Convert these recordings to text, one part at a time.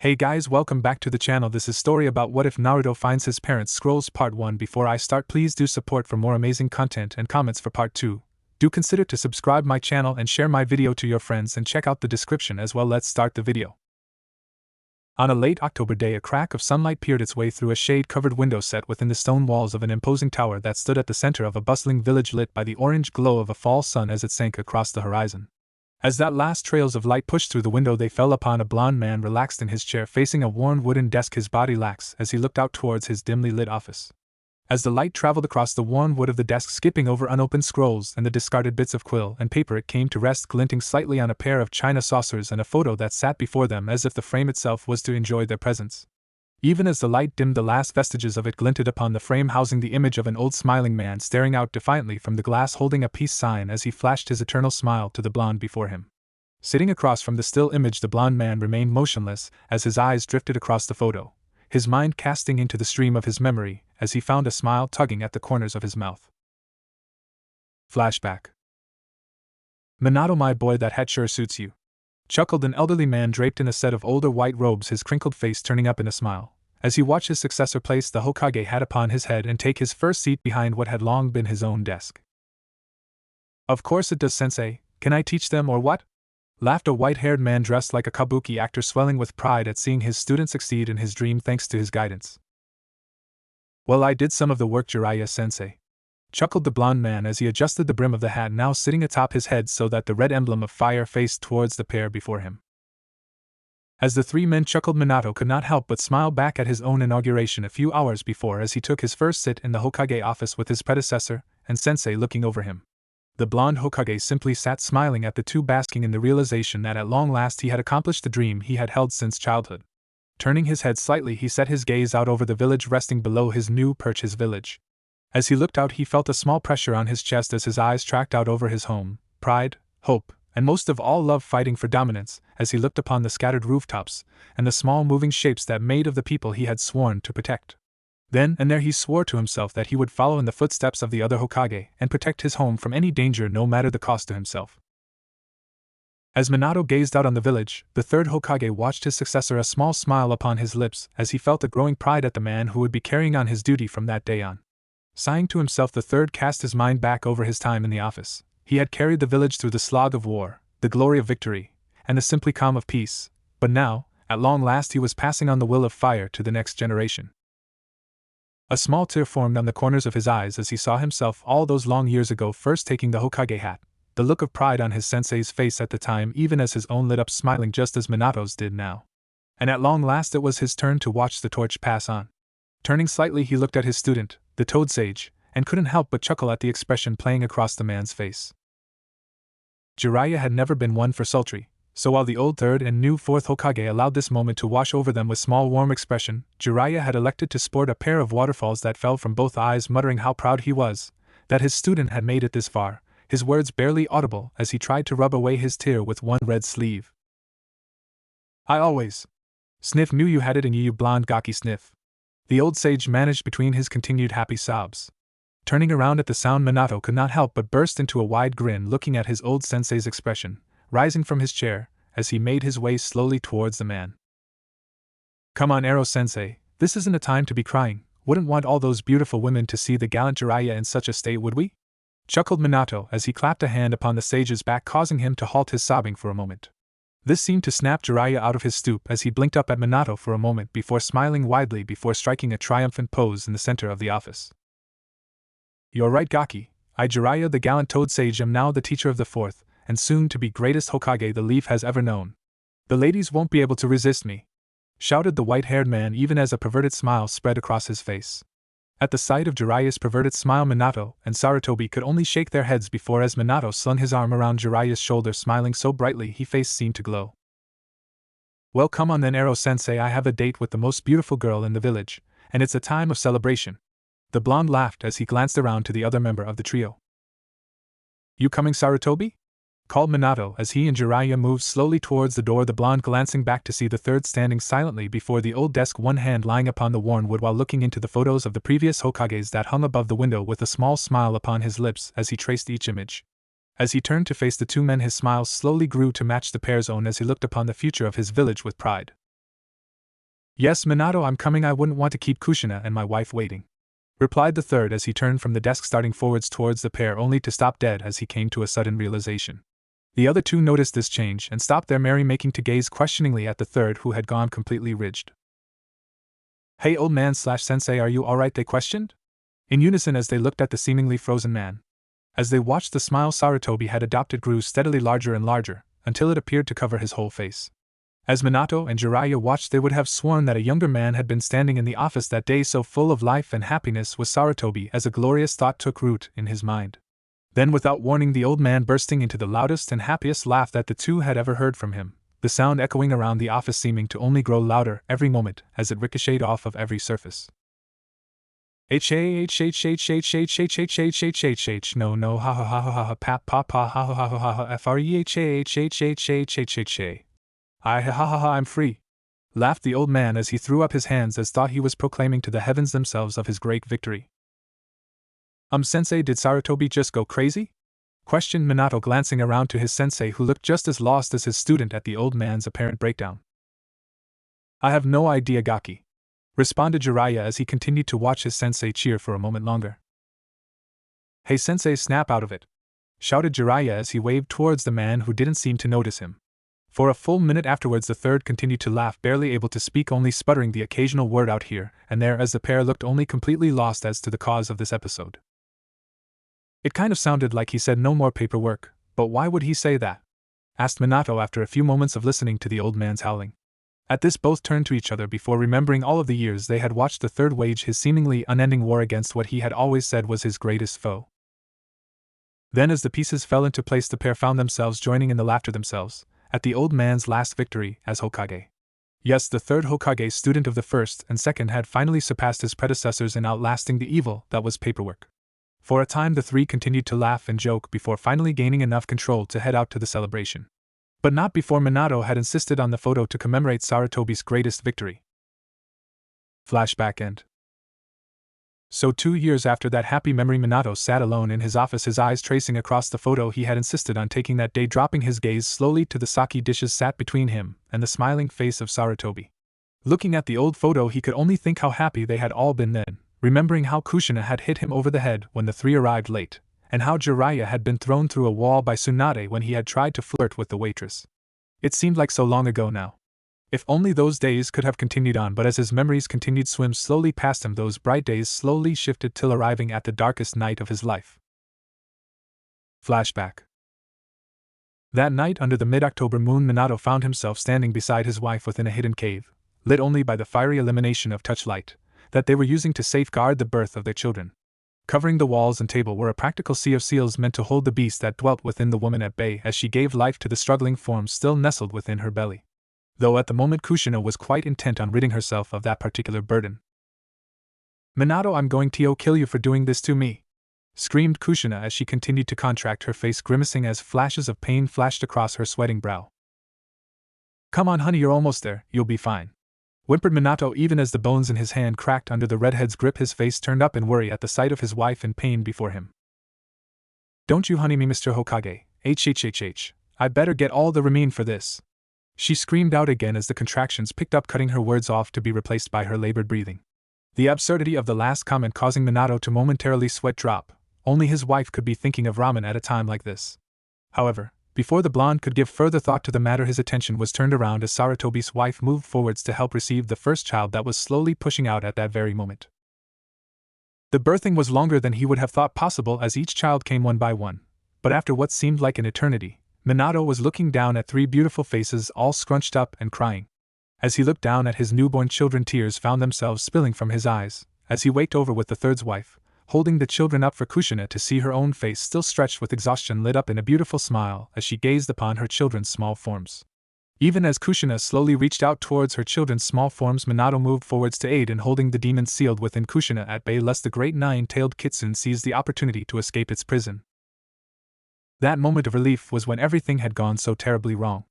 Hey guys, welcome back to the channel. This is story about what if Naruto finds his parents scrolls part 1. Before I start, please do support for more amazing content and comments for part 2. Do consider to subscribe my channel and share my video to your friends and check out the description as well. Let's start the video. On a late October day, a crack of sunlight peered its way through a shade-covered window set within the stone walls of an imposing tower that stood at the center of a bustling village lit by the orange glow of a fall sun as it sank across the horizon. As that last trails of light pushed through the window, they fell upon a blond man relaxed in his chair facing a worn wooden desk, his body lax as he looked out towards his dimly lit office. As the light traveled across the worn wood of the desk, skipping over unopened scrolls and the discarded bits of quill and paper, it came to rest glinting slightly on a pair of china saucers and a photo that sat before them as if the frame itself was to enjoy their presence. Even as the light dimmed, the last vestiges of it glinted upon the frame housing the image of an old smiling man staring out defiantly from the glass, holding a peace sign as he flashed his eternal smile to the blonde before him. Sitting across from the still image, the blonde man remained motionless as his eyes drifted across the photo, his mind casting into the stream of his memory as he found a smile tugging at the corners of his mouth. Flashback. "Minato, my boy, that hat sure suits you," chuckled an elderly man draped in a set of older white robes, his crinkled face turning up in a smile, as he watched his successor place the Hokage hat upon his head and take his first seat behind what had long been his own desk. "Of course it does, sensei. Can I teach them or what?" laughed a white-haired man dressed like a kabuki actor, swelling with pride at seeing his student succeed in his dream thanks to his guidance. "Well, I did some of the work, Jiraiya-sensei," chuckled the blond man as he adjusted the brim of the hat now sitting atop his head so that the red emblem of fire faced towards the pair before him. As the three men chuckled, Minato could not help but smile back at his own inauguration a few hours before as he took his first sit in the Hokage office with his predecessor and sensei looking over him. The blonde Hokage simply sat smiling at the two, basking in the realization that at long last he had accomplished the dream he had held since childhood. Turning his head slightly, he set his gaze out over the village resting below his new perch, his village. As he looked out, he felt a small pressure on his chest as his eyes tracked out over his home, pride, hope, and most of all love, fighting for dominance, as he looked upon the scattered rooftops and the small moving shapes that made of the people he had sworn to protect. Then and there he swore to himself that he would follow in the footsteps of the other Hokage and protect his home from any danger, no matter the cost to himself. As Minato gazed out on the village, the third Hokage watched his successor, a small smile upon his lips as he felt a growing pride at the man who would be carrying on his duty from that day on. Sighing to himself, the third cast his mind back over his time in the office. He had carried the village through the slog of war, the glory of victory, and the simply calm of peace, but now, at long last, he was passing on the will of fire to the next generation. A small tear formed on the corners of his eyes as he saw himself all those long years ago first taking the Hokage hat, the look of pride on his sensei's face at the time even as his own lit up, smiling just as Minato's did now. And at long last it was his turn to watch the torch pass on. Turning slightly, he looked at his student, the Toad Sage, and couldn't help but chuckle at the expression playing across the man's face. Jiraiya had never been one for sultry, so while the old third and new fourth Hokage allowed this moment to wash over them with small warm expression, Jiraiya had elected to sport a pair of waterfalls that fell from both eyes, muttering how proud he was that his student had made it this far, his words barely audible as he tried to rub away his tear with one red sleeve. "I always sniff knew you had it in you, blonde gaki, sniff," the old sage managed between his continued happy sobs. Turning around at the sound, Minato could not help but burst into a wide grin looking at his old sensei's expression, rising from his chair as he made his way slowly towards the man. "Come on, Ero-sensei, this isn't a time to be crying. Wouldn't want all those beautiful women to see the gallant Jiraiya in such a state, would we?" chuckled Minato as he clapped a hand upon the sage's back, causing him to halt his sobbing for a moment. This seemed to snap Jiraiya out of his stoop as he blinked up at Minato for a moment before smiling widely before striking a triumphant pose in the center of the office. "You're right, Gaki. I, Jiraiya the gallant Toad Sage, am now the teacher of the fourth and soon to be greatest Hokage the Leaf has ever known. The ladies won't be able to resist me," shouted the white-haired man even as a perverted smile spread across his face. At the sight of Jiraiya's perverted smile, Minato and Sarutobi could only shake their heads before as Minato slung his arm around Jiraiya's shoulder, smiling so brightly his face seemed to glow. "Well, come on then, Ero-sensei, I have a date with the most beautiful girl in the village, and it's a time of celebration." The blonde laughed as he glanced around to the other member of the trio. "You coming, Sarutobi?" called Minato as he and Jiraiya moved slowly towards the door, the blonde glancing back to see the third standing silently before the old desk, one hand lying upon the worn wood while looking into the photos of the previous Hokages that hung above the window with a small smile upon his lips as he traced each image. As he turned to face the two men, his smile slowly grew to match the pair's own as he looked upon the future of his village with pride. Yes, Minato, I'm coming. I wouldn't want to keep Kushina and my wife waiting, replied the third as he turned from the desk, starting forwards towards the pair, only to stop dead as he came to a sudden realization. The other two noticed this change and stopped their merrymaking to gaze questioningly at the third, who had gone completely rigid. Hey, old man / sensei, are you alright? They questioned, in unison as they looked at the seemingly frozen man. As they watched, the smile Sarutobi had adopted grew steadily larger and larger, until it appeared to cover his whole face. As Minato and Jiraiya watched, they would have sworn that a younger man had been standing in the office that day, so full of life and happiness was Sarutobi, as a glorious thought took root in his mind. Then, without warning, the old man bursting into the loudest and happiest laugh that the two had ever heard from him, the sound echoing around the office, seeming to only grow louder every moment as it ricocheted off of every surface. No, ha ha ha ha ha, pap pa pa, ha ha ha ha ha, frehh. I ha ha ha, I'm free, laughed the old man as he threw up his hands as thought he was proclaiming to the heavens themselves of his great victory. Sensei, did Sarutobi just go crazy? Questioned Minato, glancing around to his sensei, who looked just as lost as his student at the old man's apparent breakdown. I have no idea, Gaki, responded Jiraiya as he continued to watch his sensei cheer for a moment longer. Hey sensei, snap out of it, shouted Jiraiya as he waved towards the man who didn't seem to notice him. For a full minute afterwards the third continued to laugh, barely able to speak, only sputtering the occasional word out here and there as the pair looked only completely lost as to the cause of this episode. It kind of sounded like he said no more paperwork, but why would he say that? Asked Minato after a few moments of listening to the old man's howling. At this both turned to each other before remembering all of the years they had watched the third wage his seemingly unending war against what he had always said was his greatest foe. Then as the pieces fell into place the pair found themselves joining in the laughter themselves, at the old man's last victory as Hokage. Yes, the third Hokage, student of the first and second, had finally surpassed his predecessors in outlasting the evil that was paperwork. For a time the three continued to laugh and joke before finally gaining enough control to head out to the celebration. But not before Minato had insisted on the photo to commemorate Sarutobi's greatest victory. Flashback end. So 2 years after that happy memory, Minato sat alone in his office, his eyes tracing across the photo he had insisted on taking that day, dropping his gaze slowly to the sake dishes sat between him and the smiling face of Sarutobi. Looking at the old photo, he could only think how happy they had all been then, remembering how Kushina had hit him over the head when the three arrived late, and how Jiraiya had been thrown through a wall by Tsunade when he had tried to flirt with the waitress. It seemed like so long ago now. If only those days could have continued on, but as his memories continued to swim slowly past him, those bright days slowly shifted till arriving at the darkest night of his life. Flashback. That night under the mid-October moon, Minato found himself standing beside his wife within a hidden cave, lit only by the fiery illumination of touchlight that they were using to safeguard the birth of their children. Covering the walls and table were a practical sea of seals meant to hold the beast that dwelt within the woman at bay as she gave life to the struggling forms still nestled within her belly. Though at the moment Kushina was quite intent on ridding herself of that particular burden. Minato, I'm going to kill you for doing this to me, screamed Kushina as she continued to contract her face, grimacing as flashes of pain flashed across her sweating brow. Come on honey, you're almost there, you'll be fine, whimpered Minato even as the bones in his hand cracked under the redhead's grip. His face turned up in worry at the sight of his wife in pain before him. Don't you honey me, Mr. Hokage, I better get all the ramen for this, she screamed out again as the contractions picked up, cutting her words off to be replaced by her labored breathing. The absurdity of the last comment causing Minato to momentarily sweat drop. Only his wife could be thinking of ramen at a time like this. However, before the blonde could give further thought to the matter, his attention was turned around as Sarutobi's wife moved forwards to help receive the first child that was slowly pushing out at that very moment. The birthing was longer than he would have thought possible as each child came one by one, but after what seemed like an eternity, Minato was looking down at three beautiful faces all scrunched up and crying. As he looked down at his newborn children, tears found themselves spilling from his eyes, as he waked over with the third's wife, holding the children up for Kushina to see her own face still stretched with exhaustion lit up in a beautiful smile as she gazed upon her children's small forms. Even as Kushina slowly reached out towards her children's small forms, Minato moved forwards to aid in holding the demon sealed within Kushina at bay, lest the great nine-tailed kitsune seize the opportunity to escape its prison. That moment of relief was when everything had gone so terribly wrong.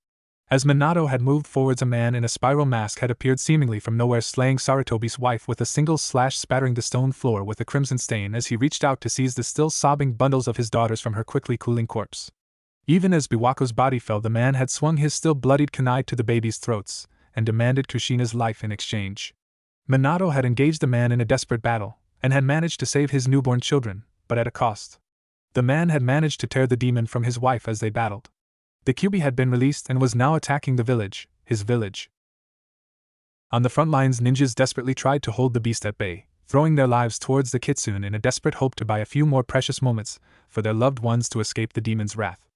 As Minato had moved forwards, a man in a spiral mask had appeared seemingly from nowhere, slaying Sarutobi's wife with a single slash, spattering the stone floor with a crimson stain as he reached out to seize the still sobbing bundles of his daughters from her quickly cooling corpse. Even as Biwako's body fell, the man had swung his still bloodied kunai to the babies' throats, and demanded Kushina's life in exchange. Minato had engaged the man in a desperate battle, and had managed to save his newborn children, but at a cost. The man had managed to tear the demon from his wife as they battled. The Kyuubi had been released and was now attacking the village, his village. On the front lines, ninjas desperately tried to hold the beast at bay, throwing their lives towards the kitsune in a desperate hope to buy a few more precious moments for their loved ones to escape the demon's wrath.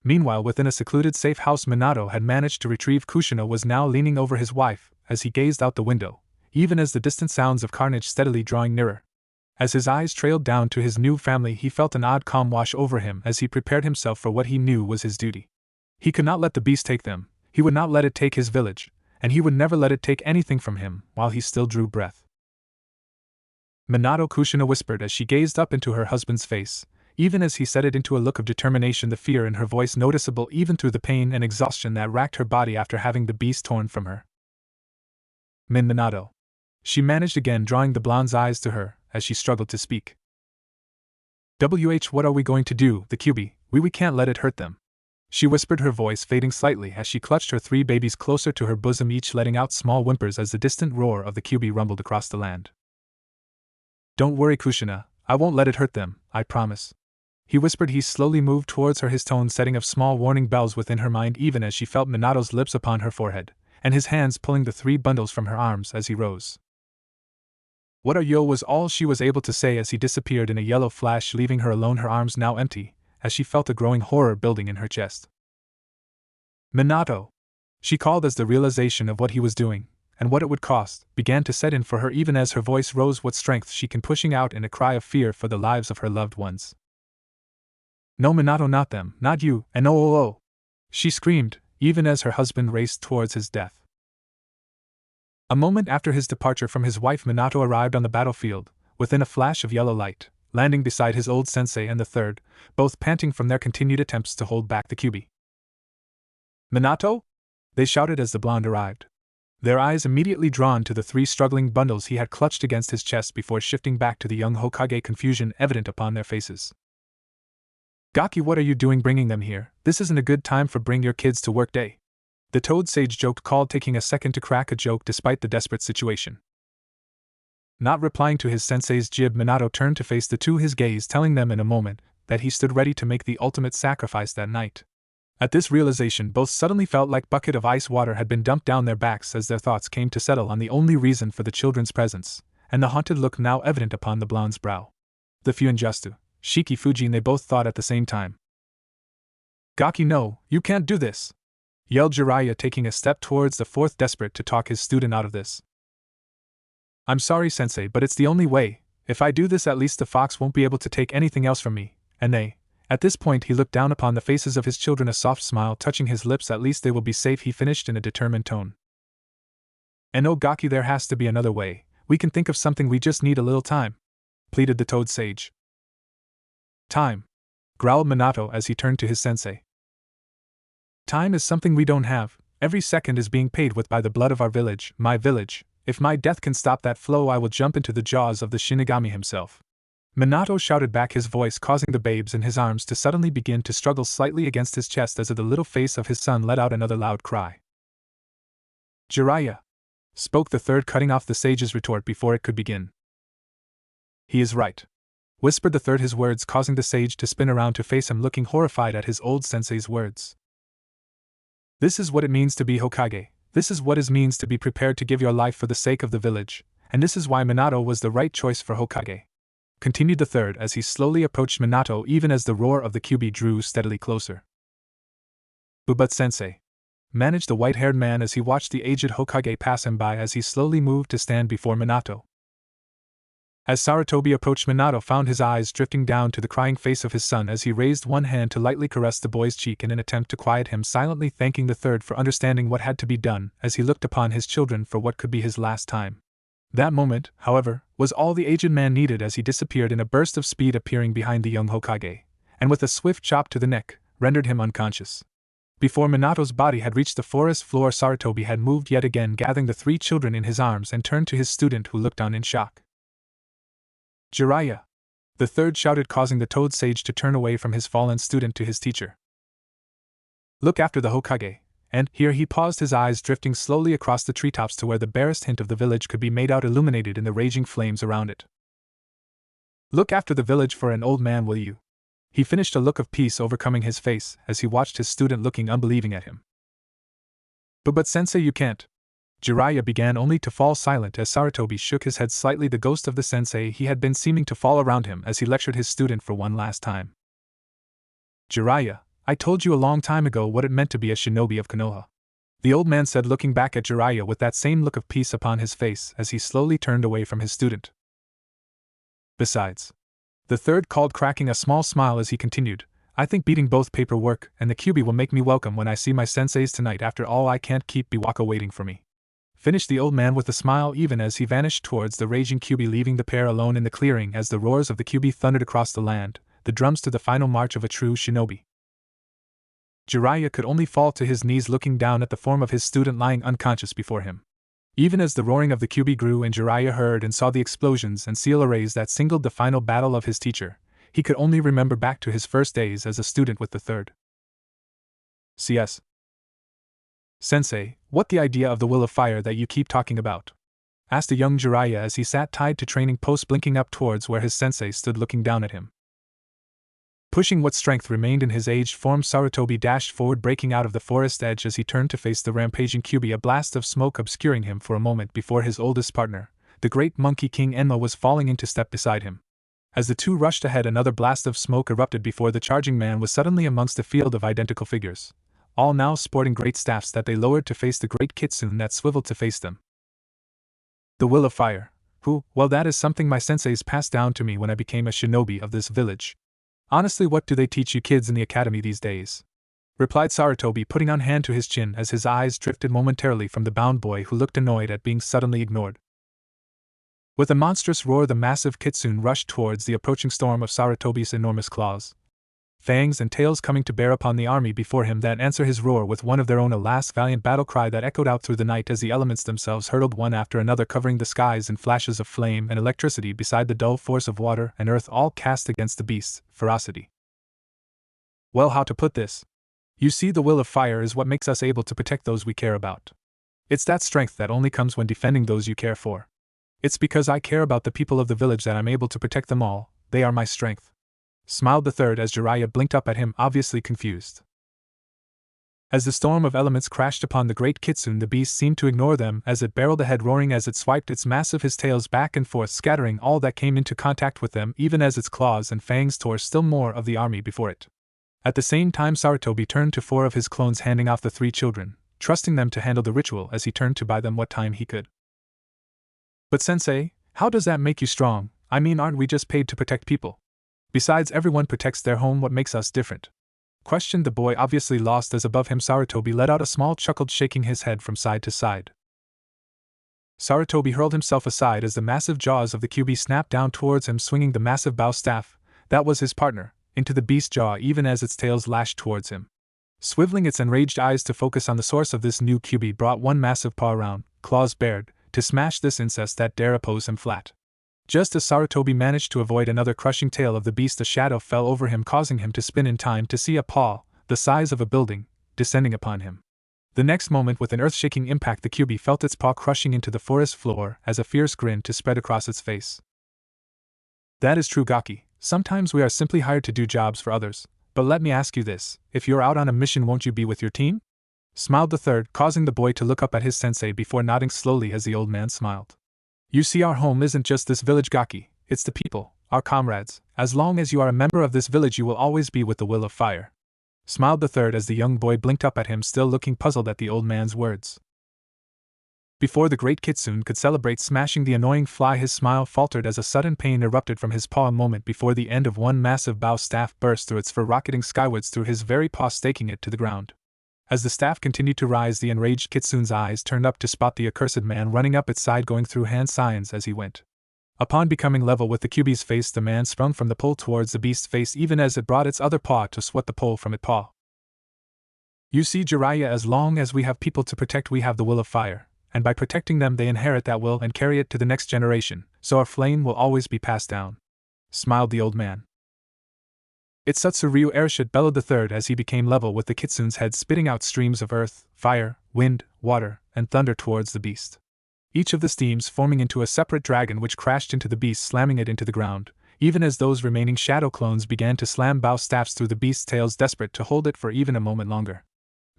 Meanwhile, within a secluded safe house, Minato had managed to retrieve Kushina was now leaning over his wife as he gazed out the window, even as the distant sounds of carnage steadily drawing nearer. As his eyes trailed down to his new family, he felt an odd calm wash over him as he prepared himself for what he knew was his duty. He could not let the beast take them, he would not let it take his village, and he would never let it take anything from him while he still drew breath. Minato, Kushina whispered as she gazed up into her husband's face, even as he said it into a look of determination, the fear in her voice noticeable even through the pain and exhaustion that racked her body after having the beast torn from her. Minato. She managed again, drawing the blonde's eyes to her as she struggled to speak. What are we going to do, the Kyuubi? We can't let it hurt them. She whispered, her voice fading slightly as she clutched her 3 babies closer to her bosom, each letting out small whimpers as the distant roar of the Kyuubi rumbled across the land. Don't worry, Kushina, I won't let it hurt them, I promise. He whispered. He slowly moved towards her, his tone setting off small warning bells within her mind even as she felt Minato's lips upon her forehead, and his hands pulling the 3 bundles from her arms as he rose. What are yo? Was all she was able to say as he disappeared in a yellow flash, leaving her alone, her arms now empty, as she felt a growing horror building in her chest. Minato! She called as the realization of what he was doing, and what it would cost, began to set in for her even as her voice rose. What strength she can, pushing out in a cry of fear for the lives of her loved ones. No, Minato, not them, not you, and oh! She screamed, even as her husband raced towards his death. A moment after his departure from his wife, Minato arrived on the battlefield, within a flash of yellow light, landing beside his old sensei and the third, both panting from their continued attempts to hold back the Kyuubi. Minato? They shouted as the blonde arrived, their eyes immediately drawn to the 3 struggling bundles he had clutched against his chest before shifting back to the young Hokage, confusion evident upon their faces. Gaki, what are you doing bringing them here? This isn't a good time for bring your kids to work day. The Toad Sage joked, called, taking a second to crack a joke despite the desperate situation. Not replying to his sensei's jib, Minato turned to face the 2, his gaze telling them in a moment that he stood ready to make the ultimate sacrifice that night. At this realization, both suddenly felt like a bucket of ice water had been dumped down their backs as their thoughts came to settle on the only reason for the children's presence, and the haunted look now evident upon the blonde's brow. The Fuinjustu, Shiki Fujin, they both thought at the same time. Gaki, no, you can't do this! Yelled Jiraiya, taking a step towards the 4th, desperate to talk his student out of this. I'm sorry, sensei, but it's the only way. If I do this, at least the fox won't be able to take anything else from me, and they. At this point he looked down upon the faces of his children, a soft smile touching his lips. At least they will be safe, he finished in a determined tone. And oh Gaki, there has to be another way. We can think of something, we just need a little time, pleaded the Toad Sage. Time, growled Minato as he turned to his sensei. Time is something we don't have. Every second is being paid with by the blood of our village, my village. If my death can stop that flow, I will jump into the jaws of the Shinigami himself. Minato shouted back, his voice causing the babes in his arms to suddenly begin to struggle slightly against his chest as the little face of his son let out another loud cry. Jiraiya! Spoke the 3rd, cutting off the sage's retort before it could begin. He is right, whispered the 3rd, his words causing the sage to spin around to face him, looking horrified at his old sensei's words. This is what it means to be Hokage, this is what it means to be prepared to give your life for the sake of the village, and this is why Minato was the right choice for Hokage. Continued the 3rd as he slowly approached Minato even as the roar of the Kyuubi drew steadily closer. But sensei, managed the white-haired man as he watched the aged Hokage pass him by as he slowly moved to stand before Minato. As Sarutobi approached, Minato found his eyes drifting down to the crying face of his son as he raised one hand to lightly caress the boy's cheek in an attempt to quiet him, silently thanking the 3rd for understanding what had to be done as he looked upon his children for what could be his last time. That moment, however, was all the aged man needed as he disappeared in a burst of speed, appearing behind the young Hokage, and with a swift chop to the neck, rendered him unconscious. Before Minato's body had reached the forest floor, Sarutobi had moved yet again, gathering the 3 children in his arms, and turned to his student, who looked on in shock. Jiraiya! The 3rd shouted, causing the Toad Sage to turn away from his fallen student to his teacher. Look after the Hokage, And here he paused, his eyes drifting slowly across the treetops to where the barest hint of the village could be made out, illuminated in the raging flames around it. Look after the village for an old man, will you? He finished, a look of peace overcoming his face as he watched his student looking unbelieving at him. But sensei, you can't. Jiraiya began, only to fall silent as Sarutobi shook his head slightly. The ghost of the sensei he had been seeming to fall around him as he lectured his student for one last time. Jiraiya, I told you a long time ago what it meant to be a shinobi of Konoha. The old man said, looking back at Jiraiya with that same look of peace upon his face as he slowly turned away from his student. Besides, the third called, cracking a small smile as he continued, I think beating both paperwork and the kyubi will make me welcome when I see my senseis tonight. After all, I can't keep Biwaka waiting for me. Finished the old man with a smile even as he vanished towards the raging kyubi, leaving the pair alone in the clearing as the roars of the kyubi thundered across the land, the drums to the final march of a true shinobi. Jiraiya could only fall to his knees looking down at the form of his student lying unconscious before him. Even as the roaring of the kyubi grew and Jiraiya heard and saw the explosions and seal arrays that signaled the final battle of his teacher, he could only remember back to his first days as a student with the third. CS. Sensei, what the idea of the will of fire that you keep talking about? Asked a young Jiraiya as he sat tied to training post, blinking up towards where his sensei stood looking down at him. Pushing what strength remained in his aged form, Sarutobi dashed forward, breaking out of the forest edge as he turned to face the rampaging kyubi, a blast of smoke obscuring him for a moment before his oldest partner, the great monkey king Enma, was falling into step beside him. As the two rushed ahead, another blast of smoke erupted before the charging man was suddenly amongst a field of identical figures, all now sporting great staffs that they lowered to face the great kitsune that swiveled to face them. The will of fire. Well, that is something my senseis passed down to me when I became a shinobi of this village. Honestly, what do they teach you kids in the academy these days? Replied Sarutobi, putting on hand to his chin as his eyes drifted momentarily from the bound boy who looked annoyed at being suddenly ignored. With a monstrous roar, the massive kitsune rushed towards the approaching storm of Sarutobi's enormous claws, fangs and tails coming to bear upon the army before him that answer his roar with one of their own, a last valiant battle cry that echoed out through the night as the elements themselves hurtled one after another, covering the skies in flashes of flame and electricity beside the dull force of water and earth, all cast against the beast's ferocity. Well, how to put this? You see, the will of fire is what makes us able to protect those we care about. It's that strength that only comes when defending those you care for. It's because I care about the people of the village that I'm able to protect them all. They are my strength. Smiled the third as Jiraiya blinked up at him, obviously confused. As the storm of elements crashed upon the great kitsune, the beast seemed to ignore them as it barreled ahead, roaring as it swiped its massive tails back and forth, scattering all that came into contact with them, even as its claws and fangs tore still more of the army before it. At the same time, Sarutobi turned to four of his clones, handing off the three children, trusting them to handle the ritual as he turned to buy them what time he could. But sensei, how does that make you strong? I mean, aren't we just paid to protect people? Besides, everyone protects their home. What makes us different? Questioned the boy, obviously lost as above him Sarutobi let out a small chuckle, shaking his head from side to side. Sarutobi hurled himself aside as the massive jaws of the kyubi snapped down towards him, swinging the massive bow staff, that was his partner, into the beast's jaw even as its tails lashed towards him. Swiveling its enraged eyes to focus on the source of this new kyubi, brought one massive paw around, claws bared, to smash this incest that dare oppose him flat. Just as Sarutobi managed to avoid another crushing tail of the beast, a shadow fell over him, causing him to spin in time to see a paw, the size of a building, descending upon him. The next moment, with an earth-shaking impact, the kyubi felt its paw crushing into the forest floor as a fierce grin to spread across its face. That is true, Gaki. Sometimes we are simply hired to do jobs for others, but let me ask you this, if you're out on a mission, won't you be with your team? Smiled the third, causing the boy to look up at his sensei before nodding slowly as the old man smiled. You see, our home isn't just this village, Gaki, it's the people, our comrades. As long as you are a member of this village, you will always be with the will of fire. Smiled the third as the young boy blinked up at him, still looking puzzled at the old man's words. Before the great kitsune could celebrate smashing the annoying fly, his smile faltered as a sudden pain erupted from his paw. A moment before the end of one massive bow staff burst through its fur, rocketing skywards through his very paw, staking it to the ground. As the staff continued to rise, the enraged kitsune's eyes turned up to spot the accursed man running up its side, going through hand signs as he went. Upon becoming level with the kyubi's face, the man sprung from the pole towards the beast's face even as it brought its other paw to swat the pole from its paw. You see, Jiraiya, as long as we have people to protect, we have the will of fire, and by protecting them they inherit that will and carry it to the next generation, so our flame will always be passed down. Smiled the old man. Itsutsuryu Airship bellowed the third as he became level with the kitsune's head, spitting out streams of earth, fire, wind, water, and thunder towards the beast. Each of the steams forming into a separate dragon which crashed into the beast, slamming it into the ground, even as those remaining shadow clones began to slam bow staffs through the beast's tails, desperate to hold it for even a moment longer.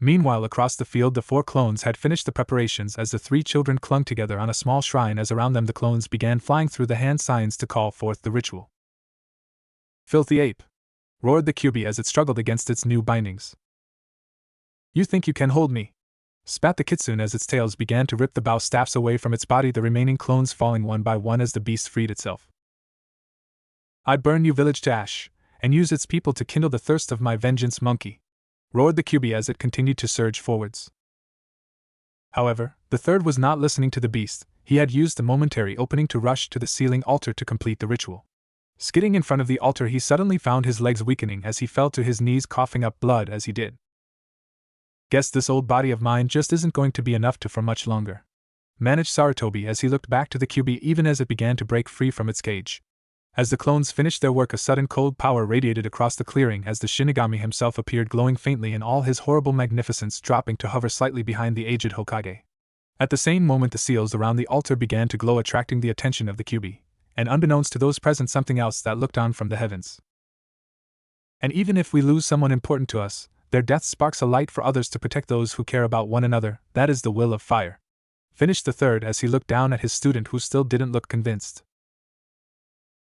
Meanwhile, across the field, the 4 clones had finished the preparations as the 3 children clung together on a small shrine as around them the clones began flying through the hand signs to call forth the ritual. "Filthy ape!" roared the Kyubi as it struggled against its new bindings. "You think you can hold me?" spat the kitsune as its tails began to rip the bow staffs away from its body, the remaining clones falling one by one as the beast freed itself. "I burn you village to ash, and use its people to kindle the thirst of my vengeance, monkey!" roared the Kyubi as it continued to surge forwards. However, the third was not listening to the beast. He had used the momentary opening to rush to the ceiling altar to complete the ritual. Skidding in front of the altar, he suddenly found his legs weakening as he fell to his knees, coughing up blood as he did. "Guess this old body of mine just isn't going to be enough for much longer," managed Sarutobi as he looked back to the Kyubi even as it began to break free from its cage. As the clones finished their work, a sudden cold power radiated across the clearing as the Shinigami himself appeared, glowing faintly in all his horrible magnificence, dropping to hover slightly behind the aged Hokage. At the same moment, the seals around the altar began to glow, attracting the attention of the Kyubi, and unbeknownst to those present, something else that looked on from the heavens. "And even if we lose someone important to us, their death sparks a light for others to protect those who care about one another. That is the will of fire," finished the third as he looked down at his student, who still didn't look convinced.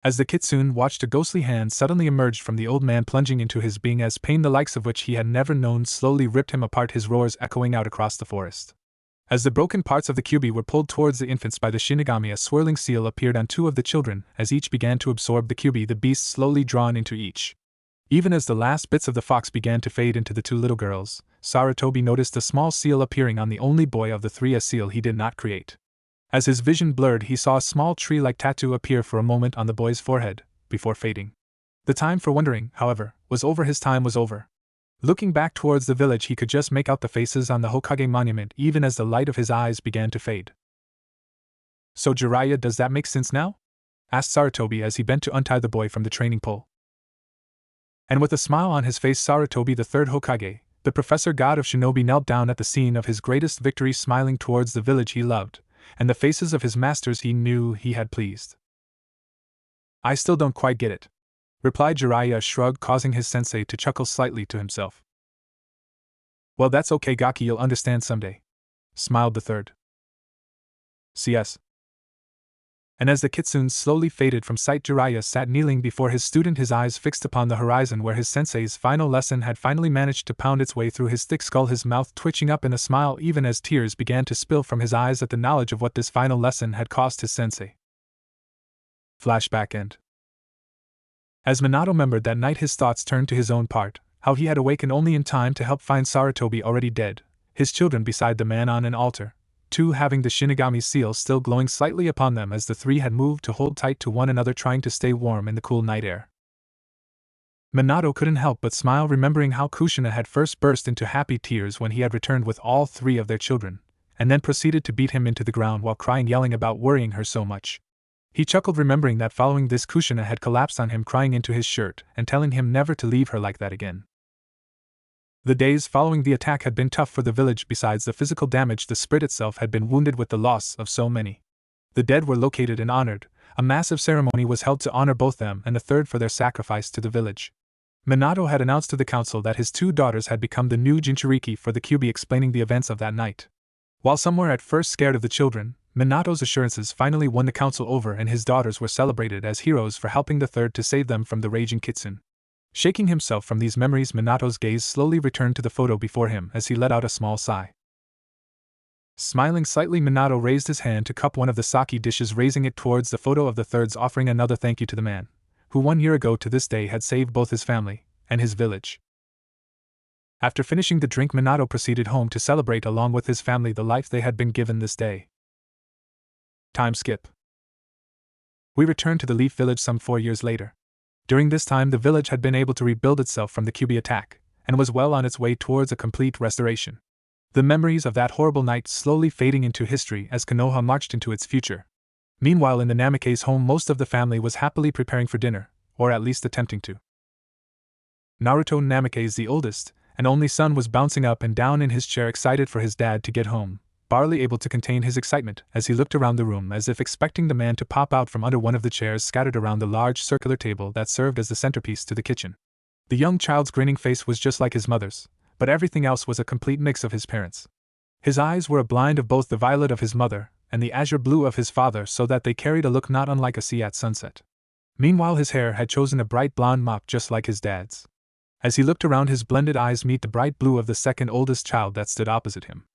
As the kitsune watched, a ghostly hand suddenly emerged from the old man, plunging into his being as pain the likes of which he had never known slowly ripped him apart, his roars echoing out across the forest. As the broken parts of the Kyubi were pulled towards the infants by the Shinigami, a swirling seal appeared on 2 of the children. As each began to absorb the Kyubi, the beast slowly drawn into each. Even as the last bits of the fox began to fade into the 2 little girls, Sarutobi noticed a small seal appearing on the only boy of the 3, a seal he did not create. As his vision blurred, he saw a small tree-like tattoo appear for a moment on the boy's forehead, before fading. The time for wondering, however, was over. His time was over. Looking back towards the village, he could just make out the faces on the Hokage monument even as the light of his eyes began to fade. "So Jiraiya, does that make sense now?" asked Sarutobi as he bent to untie the boy from the training pole. And with a smile on his face, Sarutobi, the 3rd Hokage, the professor god of shinobi, knelt down at the scene of his greatest victory, smiling towards the village he loved, and the faces of his masters he knew he had pleased. "I still don't quite get it," replied Jiraiya, a shrug causing his sensei to chuckle slightly to himself. "Well, that's okay, Gaki, you'll understand someday," smiled the third. "CS." And as the kitsune slowly faded from sight, Jiraiya sat kneeling before his student, his eyes fixed upon the horizon where his sensei's final lesson had finally managed to pound its way through his thick skull, his mouth twitching up in a smile even as tears began to spill from his eyes at the knowledge of what this final lesson had cost his sensei. Flashback end. As Minato remembered that night, his thoughts turned to his own part, how he had awakened only in time to help find Sarutobi already dead, his children beside the man on an altar, 2 having the Shinigami seal still glowing slightly upon them as the 3 had moved to hold tight to one another, trying to stay warm in the cool night air. Minato couldn't help but smile, remembering how Kushina had first burst into happy tears when he had returned with all 3 of their children, and then proceeded to beat him into the ground while crying, yelling about worrying her so much. He chuckled, remembering that following this Kushina had collapsed on him, crying into his shirt and telling him never to leave her like that again. The days following the attack had been tough for the village. Besides the physical damage, the spirit itself had been wounded with the loss of so many. The dead were located and honored. A massive ceremony was held to honor both them and the third for their sacrifice to the village. Minato had announced to the council that his 2 daughters had become the new Jinchuriki for the Kyubi, explaining the events of that night. While some were at first scared of the children, Minato's assurances finally won the council over, and his daughters were celebrated as heroes for helping the third to save them from the raging kitsune. Shaking himself from these memories, Minato's gaze slowly returned to the photo before him as he let out a small sigh. Smiling slightly, Minato raised his hand to cup one of the sake dishes, raising it towards the photo of the thirds, offering another thank you to the man, who 1 year ago to this day had saved both his family and his village. After finishing the drink, Minato proceeded home to celebrate along with his family the life they had been given this day. Time skip. We return to the Leaf Village some 4 years later. During this time, the village had been able to rebuild itself from the Kyubi attack, and was well on its way towards a complete restoration. The memories of that horrible night slowly fading into history as Konoha marched into its future. Meanwhile, in the Namikaze home, most of the family was happily preparing for dinner, or at least attempting to. Naruto Namikaze is the oldest and only son was bouncing up and down in his chair excited for his dad to get home, barely able to contain his excitement as he looked around the room as if expecting the man to pop out from under one of the chairs scattered around the large circular table that served as the centerpiece to the kitchen. The young child's grinning face was just like his mother's, but everything else was a complete mix of his parents'. His eyes were a blind of both the violet of his mother and the azure blue of his father, so that they carried a look not unlike a sea at sunset. Meanwhile, his hair had chosen a bright blonde mop just like his dad's. As he looked around, his blended eyes met the bright blue of the second oldest child that stood opposite him.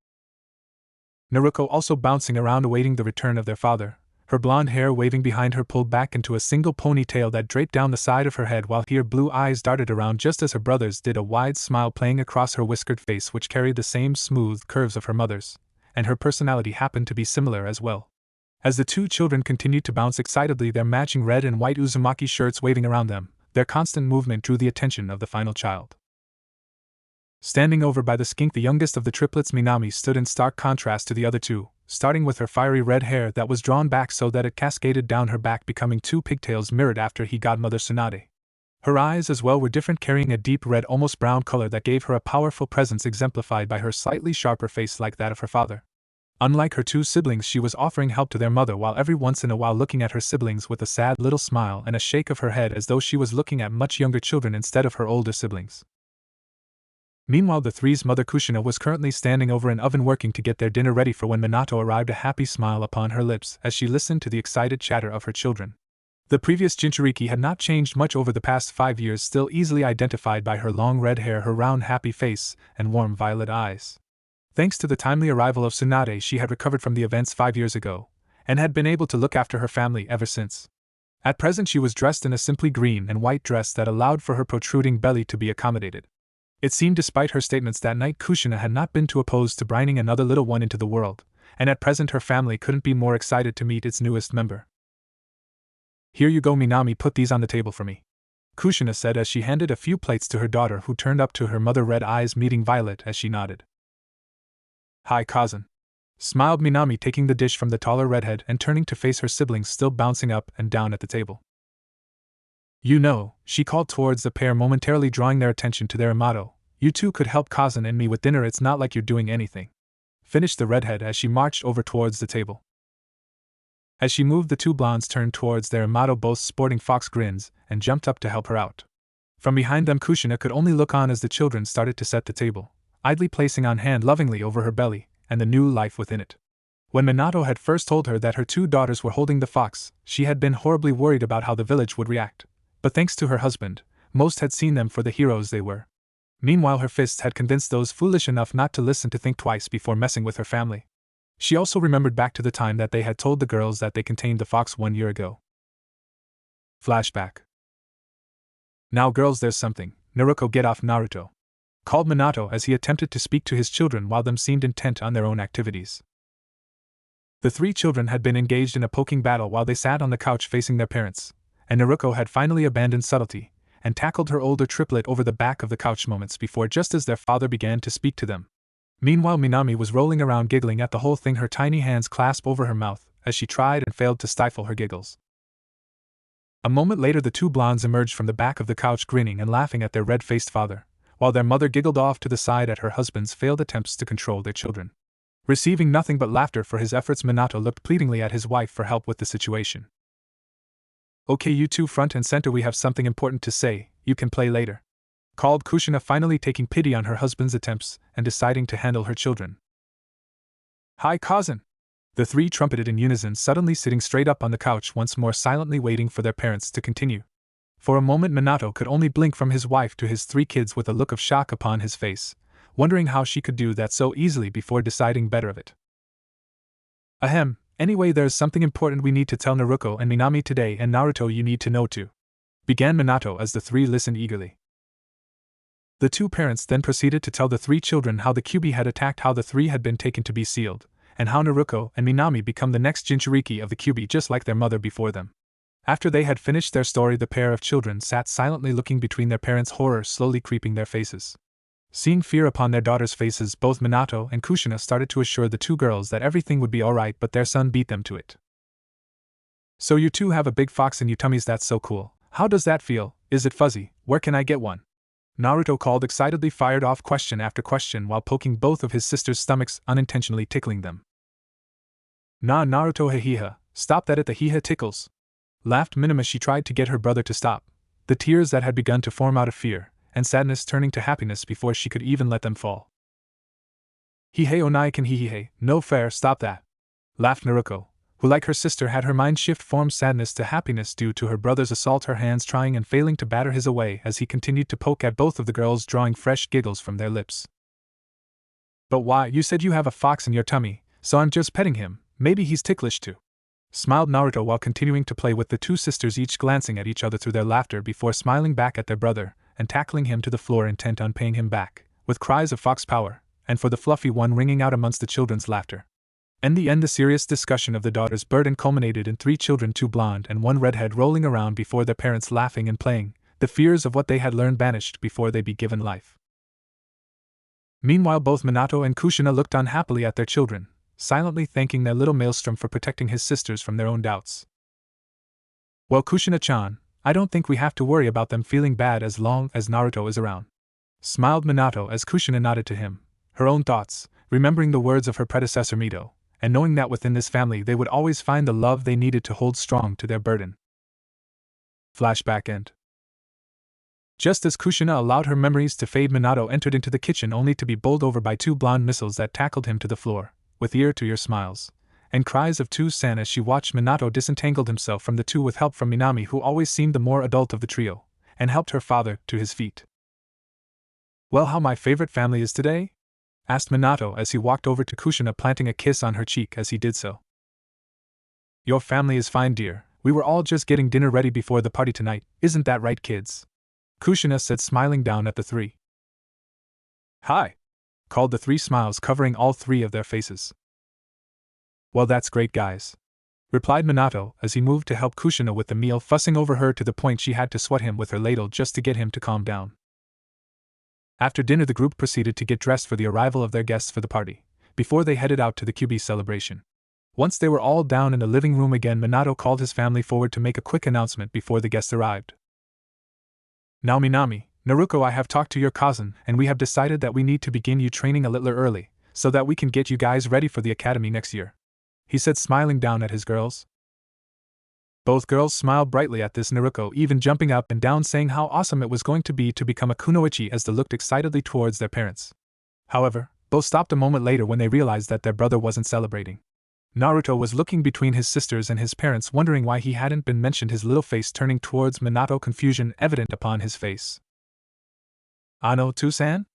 Naruto also bouncing around awaiting the return of their father, her blonde hair waving behind her pulled back into a single ponytail that draped down the side of her head, while her blue eyes darted around just as her brother's did, a wide smile playing across her whiskered face which carried the same smooth curves of her mother's, and her personality happened to be similar as well. As the two children continued to bounce excitedly, their matching red and white Uzumaki shirts waving around them, their constant movement drew the attention of the final child. Standing over by the skink, the youngest of the triplets, Minami, stood in stark contrast to the other two, starting with her fiery red hair that was drawn back so that it cascaded down her back, becoming two pigtails mirrored after he godmother Tsunade. Her eyes as well were different, carrying a deep red, almost brown color that gave her a powerful presence exemplified by her slightly sharper face like that of her father. Unlike her two siblings, she was offering help to their mother while every once in a while looking at her siblings with a sad little smile and a shake of her head as though she was looking at much younger children instead of her older siblings. Meanwhile, the three's mother Kushina was currently standing over an oven working to get their dinner ready for when Minato arrived, a happy smile upon her lips as she listened to the excited chatter of her children. The previous Jinchuriki had not changed much over the past 5 years, still easily identified by her long red hair, her round happy face, and warm violet eyes. Thanks to the timely arrival of Tsunade, she had recovered from the events 5 years ago, and had been able to look after her family ever since. At present she was dressed in a simply green and white dress that allowed for her protruding belly to be accommodated. It seemed, despite her statements that night, Kushina had not been too opposed to bringing another little one into the world, and at present her family couldn't be more excited to meet its newest member. "Here you go, Minami, put these on the table for me," Kushina said as she handed a few plates to her daughter, who turned up to her mother, red eyes meeting violet as she nodded. "Hi, cousin," smiled Minami, taking the dish from the taller redhead and turning to face her siblings still bouncing up and down at the table. "You know," she called towards the pair, momentarily drawing their attention to their motto, "you two could help cousin and me with dinner, it's not like you're doing anything," finished the redhead as she marched over towards the table. As she moved, the two blondes turned towards their motto, both sporting fox grins, and jumped up to help her out. From behind them, Kushina could only look on as the children started to set the table, idly placing on hand lovingly over her belly and the new life within it. When Minato had first told her that her two daughters were holding the fox, she had been horribly worried about how the village would react. But thanks to her husband, most had seen them for the heroes they were. Meanwhile, her fists had convinced those foolish enough not to listen to think twice before messing with her family. She also remembered back to the time that they had told the girls that they contained the fox 1 year ago. Flashback. "Now girls, there's something. Naruto, get off Naruto," called Minato as he attempted to speak to his children while them seemed intent on their own activities. The three children had been engaged in a poking battle while they sat on the couch facing their parents, and Naruto had finally abandoned subtlety and tackled her older triplet over the back of the couch moments before, just as their father began to speak to them. Meanwhile, Minami was rolling around giggling at the whole thing, her tiny hands clasped over her mouth as she tried and failed to stifle her giggles. A moment later, the two blondes emerged from the back of the couch grinning and laughing at their red-faced father, while their mother giggled off to the side at her husband's failed attempts to control their children. Receiving nothing but laughter for his efforts, Minato looked pleadingly at his wife for help with the situation. "Okay, you two, front and center, we have something important to say, you can play later," called Kushina, finally taking pity on her husband's attempts and deciding to handle her children. "Hi, cousin," the three trumpeted in unison, suddenly sitting straight up on the couch once more, silently waiting for their parents to continue. For a moment, Minato could only blink from his wife to his three kids with a look of shock upon his face, wondering how she could do that so easily before deciding better of it. "Ahem, anyway, there's something important we need to tell Naruto and Minami today, and Naruto, you need to know too," began Minato as the three listened eagerly. The two parents then proceeded to tell the three children how the Kyuubi had attacked, how the three had been taken to be sealed, and how Naruto and Minami become the next Jinchuriki of the Kyuubi just like their mother before them. After they had finished their story, the pair of children sat silently looking between their parents', horror slowly creeping their faces. Seeing fear upon their daughters' faces, both Minato and Kushina started to assure the two girls that everything would be alright, but their son beat them to it. "So you two have a big fox in your tummies, that's so cool. How does that feel? Is it fuzzy? Where can I get one?" Naruto called, excitedly fired off question after question while poking both of his sisters' stomachs, unintentionally tickling them. Nah, Naruto, hehehe, stop that, the hehe tickles, laughed Minami as she tried to get her brother to stop, the tears that had begun to form out of fear and sadness turning to happiness before she could even let them fall. Hehe onaikan hehehe, no fair, stop that, laughed Naruto, who like her sister had her mind shift from sadness to happiness due to her brother's assault, her hands trying and failing to batter his away as he continued to poke at both of the girls, drawing fresh giggles from their lips. But why, you said you have a fox in your tummy, so I'm just petting him, maybe he's ticklish too, smiled Naruto while continuing to play with the two sisters, each glancing at each other through their laughter before smiling back at their brother and tackling him to the floor, intent on paying him back, with cries of fox power, and for the fluffy one ringing out amongst the children's laughter. In the end, the serious discussion of the daughter's burden culminated in 3 children, 2 blonde and 1 redhead, rolling around before their parents laughing and playing, the fears of what they had learned banished before they be given life. Meanwhile, both Minato and Kushina looked on happily at their children, silently thanking their little maelstrom for protecting his sisters from their own doubts. Well, Kushina-chan, I don't think we have to worry about them feeling bad as long as Naruto is around, smiled Minato as Kushina nodded to him, her own thoughts, remembering the words of her predecessor Mito, and knowing that within this family they would always find the love they needed to hold strong to their burden. Flashback end. Just as Kushina allowed her memories to fade, Minato entered into the kitchen only to be bowled over by 2 blonde missiles that tackled him to the floor, with ear-to-ear smiles and cries of "To-san" as she watched Minato disentangled himself from the 2 with help from Minami, who always seemed the more adult of the trio, and helped her father to his feet. Well, how my favorite family is today? Asked Minato as he walked over to Kushina, planting a kiss on her cheek as he did so. Your family is fine, dear. We were all just getting dinner ready before the party tonight, isn't that right, kids? Kushina said, smiling down at the 3. Hi! Called the 3, smiles covering all 3 of their faces. Well, that's great, guys, replied Minato as he moved to help Kushina with the meal, fussing over her to the point she had to swat him with her ladle just to get him to calm down. After dinner, the group proceeded to get dressed for the arrival of their guests for the party, before they headed out to the QB celebration. Once they were all down in the living room again, Minato called his family forward to make a quick announcement before the guests arrived. Now, Minami, Naruto, I have talked to your cousin, and we have decided that we need to begin you training a little early, so that we can get you guys ready for the academy next year, he said, smiling down at his girls. Both girls smiled brightly at this, Naruto even jumping up and down, saying how awesome it was going to be to become a kunoichi as they looked excitedly towards their parents. However, both stopped a moment later when they realized that their brother wasn't celebrating. Naruto was looking between his sisters and his parents, wondering why he hadn't been mentioned, his little face turning towards Minato, confusion evident upon his face. Ano, To-san?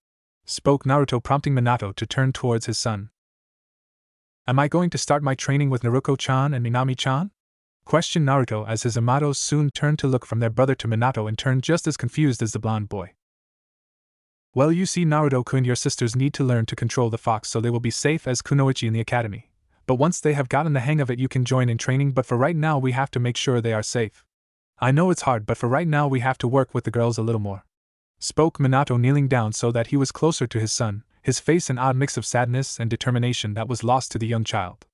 Spoke Naruto, prompting Minato to turn towards his son. Am I going to start my training with Naruto-chan and Minami-chan? Questioned Naruto as his amatos soon turned to look from their brother to Minato and turned just as confused as the blonde boy. Well, you see, Naruto-kun, your sisters need to learn to control the fox so they will be safe as kunoichi in the academy. But once they have gotten the hang of it, you can join in training, but for right now we have to make sure they are safe. I know it's hard, but for right now we have to work with the girls a little more, spoke Minato, kneeling down so that he was closer to his son, his face an odd mix of sadness and determination that was lost to the young child.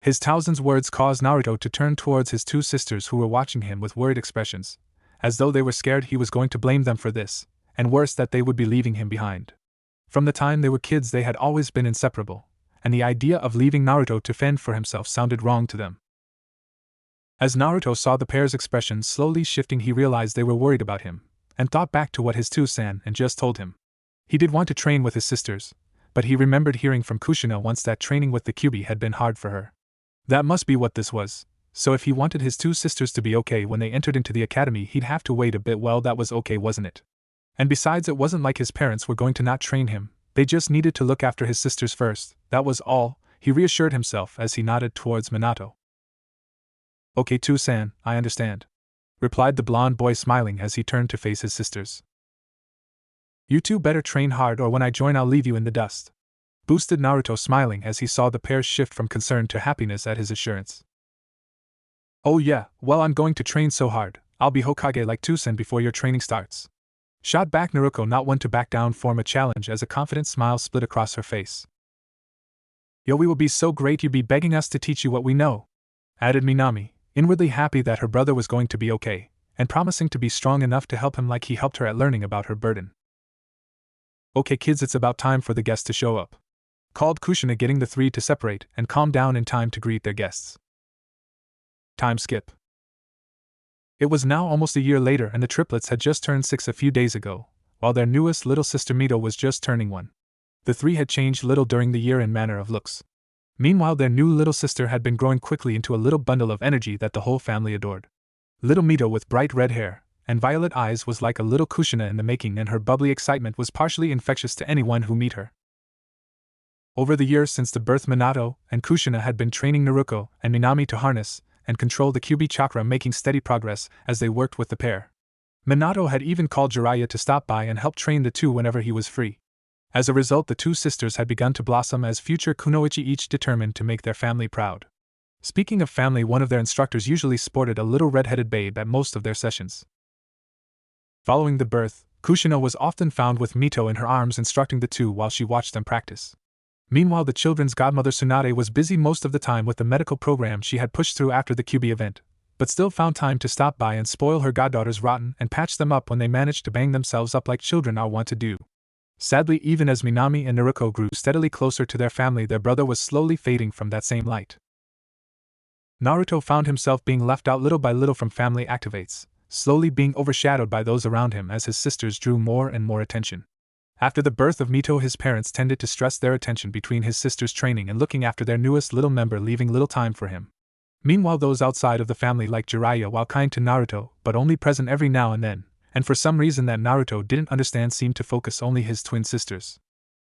His Taozen's words caused Naruto to turn towards his 2 sisters, who were watching him with worried expressions, as though they were scared he was going to blame them for this, and worse, that they would be leaving him behind. From the time they were kids they had always been inseparable, and the idea of leaving Naruto to fend for himself sounded wrong to them. As Naruto saw the pair's expressions slowly shifting, he realized they were worried about him, and thought back to what his To-san had just told him. He did want to train with his sisters, but he remembered hearing from Kushina once that training with the Kyuubi had been hard for her. That must be what this was, so if he wanted his 2 sisters to be okay when they entered into the academy, he'd have to wait a bit. Well, that was okay, wasn't it? And besides, it wasn't like his parents were going to not train him, they just needed to look after his sisters first, that was all, he reassured himself as he nodded towards Minato. Okay, To-san, I understand, replied the blonde boy, smiling as he turned to face his sisters. You 2 better train hard, or when I join I'll leave you in the dust, boosted Naruto, smiling as he saw the pair shift from concern to happiness at his assurance. Oh yeah, well, I'm going to train so hard, I'll be Hokage like To-san before your training starts, shot back Naruto, not one to back down from a challenge, as a confident smile split across her face. Yo, we will be so great you'd be begging us to teach you what we know, added Minami, inwardly happy that her brother was going to be okay, and promising to be strong enough to help him like he helped her at learning about her burden. "Okay kids, it's about time for the guests to show up," called Kushina, getting the three to separate and calm down in time to greet their guests. Time skip. It was now almost a year later, and the triplets had just turned 6 a few days ago, while their newest little sister Mito was just turning 1. The three had changed little during the year in manner of looks. Meanwhile, their new little sister had been growing quickly into a little bundle of energy that the whole family adored. Little Mito, with bright red hair and violet eyes, was like a little Kushina in the making, and her bubbly excitement was partially infectious to anyone who met her. Over the years since the birth, Minato and Kushina had been training Naruto and Minami to harness and control the QB chakra, making steady progress as they worked with the pair. Minato had even called Jiraiya to stop by and help train the two whenever he was free. As a result, the two sisters had begun to blossom as future kunoichi, each determined to make their family proud. Speaking of family, one of their instructors usually sported a little red-headed babe at most of their sessions. Following the birth, Kushina was often found with Mito in her arms, instructing the two while she watched them practice. Meanwhile, the children's godmother Tsunade was busy most of the time with the medical program she had pushed through after the QB event, but still found time to stop by and spoil her goddaughters rotten and patch them up when they managed to bang themselves up like children are wont to do. Sadly, even as Minami and Naruto grew steadily closer to their family, their brother was slowly fading from that same light. Naruto found himself being left out little by little from family activates, slowly being overshadowed by those around him as his sisters drew more and more attention. After the birth of Mito, his parents tended to stress their attention between his sisters training and looking after their newest little member, leaving little time for him. Meanwhile, those outside of the family, like Jiraiya, while kind to Naruto but only present every now and then, and for some reason that Naruto didn't understand, seemed to focus only his twin sisters.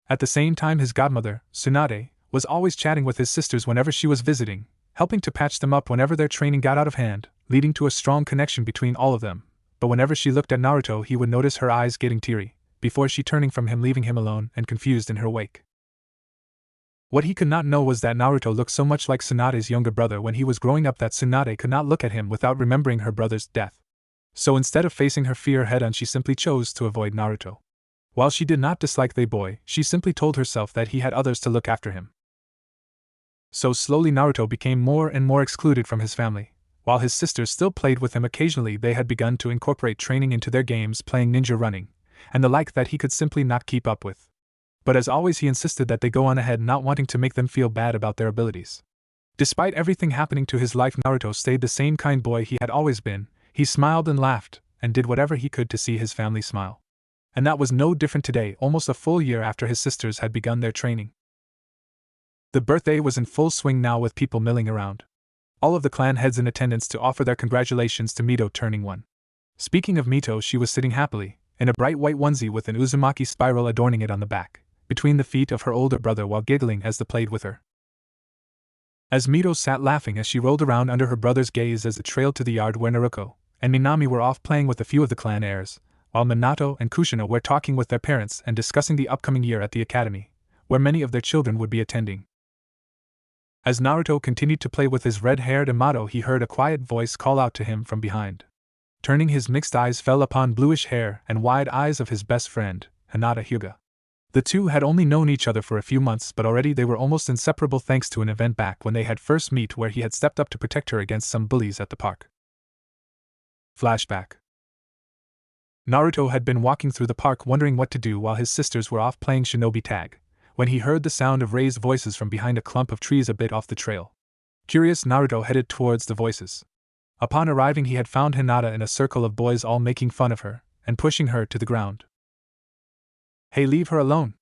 At the same time, his godmother, Tsunade, was always chatting with his sisters whenever she was visiting, helping to patch them up whenever their training got out of hand, leading to a strong connection between all of them. But whenever she looked at Naruto, he would notice her eyes getting teary, before she turning from him, leaving him alone and confused in her wake. What he could not know was that Naruto looked so much like Tsunade's younger brother when he was growing up that Tsunade could not look at him without remembering her brother's death. So instead of facing her fear head-on, she simply chose to avoid Naruto. While she did not dislike the boy, she simply told herself that he had others to look after him. So slowly Naruto became more and more excluded from his family. While his sisters still played with him occasionally, they had begun to incorporate training into their games, playing ninja, running, and the like that he could simply not keep up with. But as always, he insisted that they go on ahead, not wanting to make them feel bad about their abilities. Despite everything happening to his life, Naruto stayed the same kind boy he had always been. He smiled and laughed, and did whatever he could to see his family smile. And that was no different today, almost a full year after his sisters had begun their training. The birthday was in full swing now, with people milling around. All of the clan heads in attendance to offer their congratulations to Mito turning 1. Speaking of Mito, she was sitting happily, in a bright white onesie with an Uzumaki spiral adorning it on the back, between the feet of her older brother, while giggling as they played with her. As Mito sat laughing as she rolled around under her brother's gaze as it trailed to the yard where Naruto and Minami were off playing with a few of the clan heirs, while Minato and Kushina were talking with their parents and discussing the upcoming year at the academy, where many of their children would be attending. As Naruto continued to play with his red-haired Amato, he heard a quiet voice call out to him from behind. Turning, his mixed eyes fell upon bluish hair and wide eyes of his best friend, Hinata Hyuga. The two had only known each other for a few months, but already they were almost inseparable thanks to an event back when they had first met, where he had stepped up to protect her against some bullies at the park. Flashback. Naruto had been walking through the park wondering what to do while his sisters were off playing shinobi tag, when he heard the sound of raised voices from behind a clump of trees a bit off the trail. Curious, Naruto headed towards the voices. Upon arriving, he had found Hinata in a circle of boys, all making fun of her and pushing her to the ground. "Hey, leave her alone!"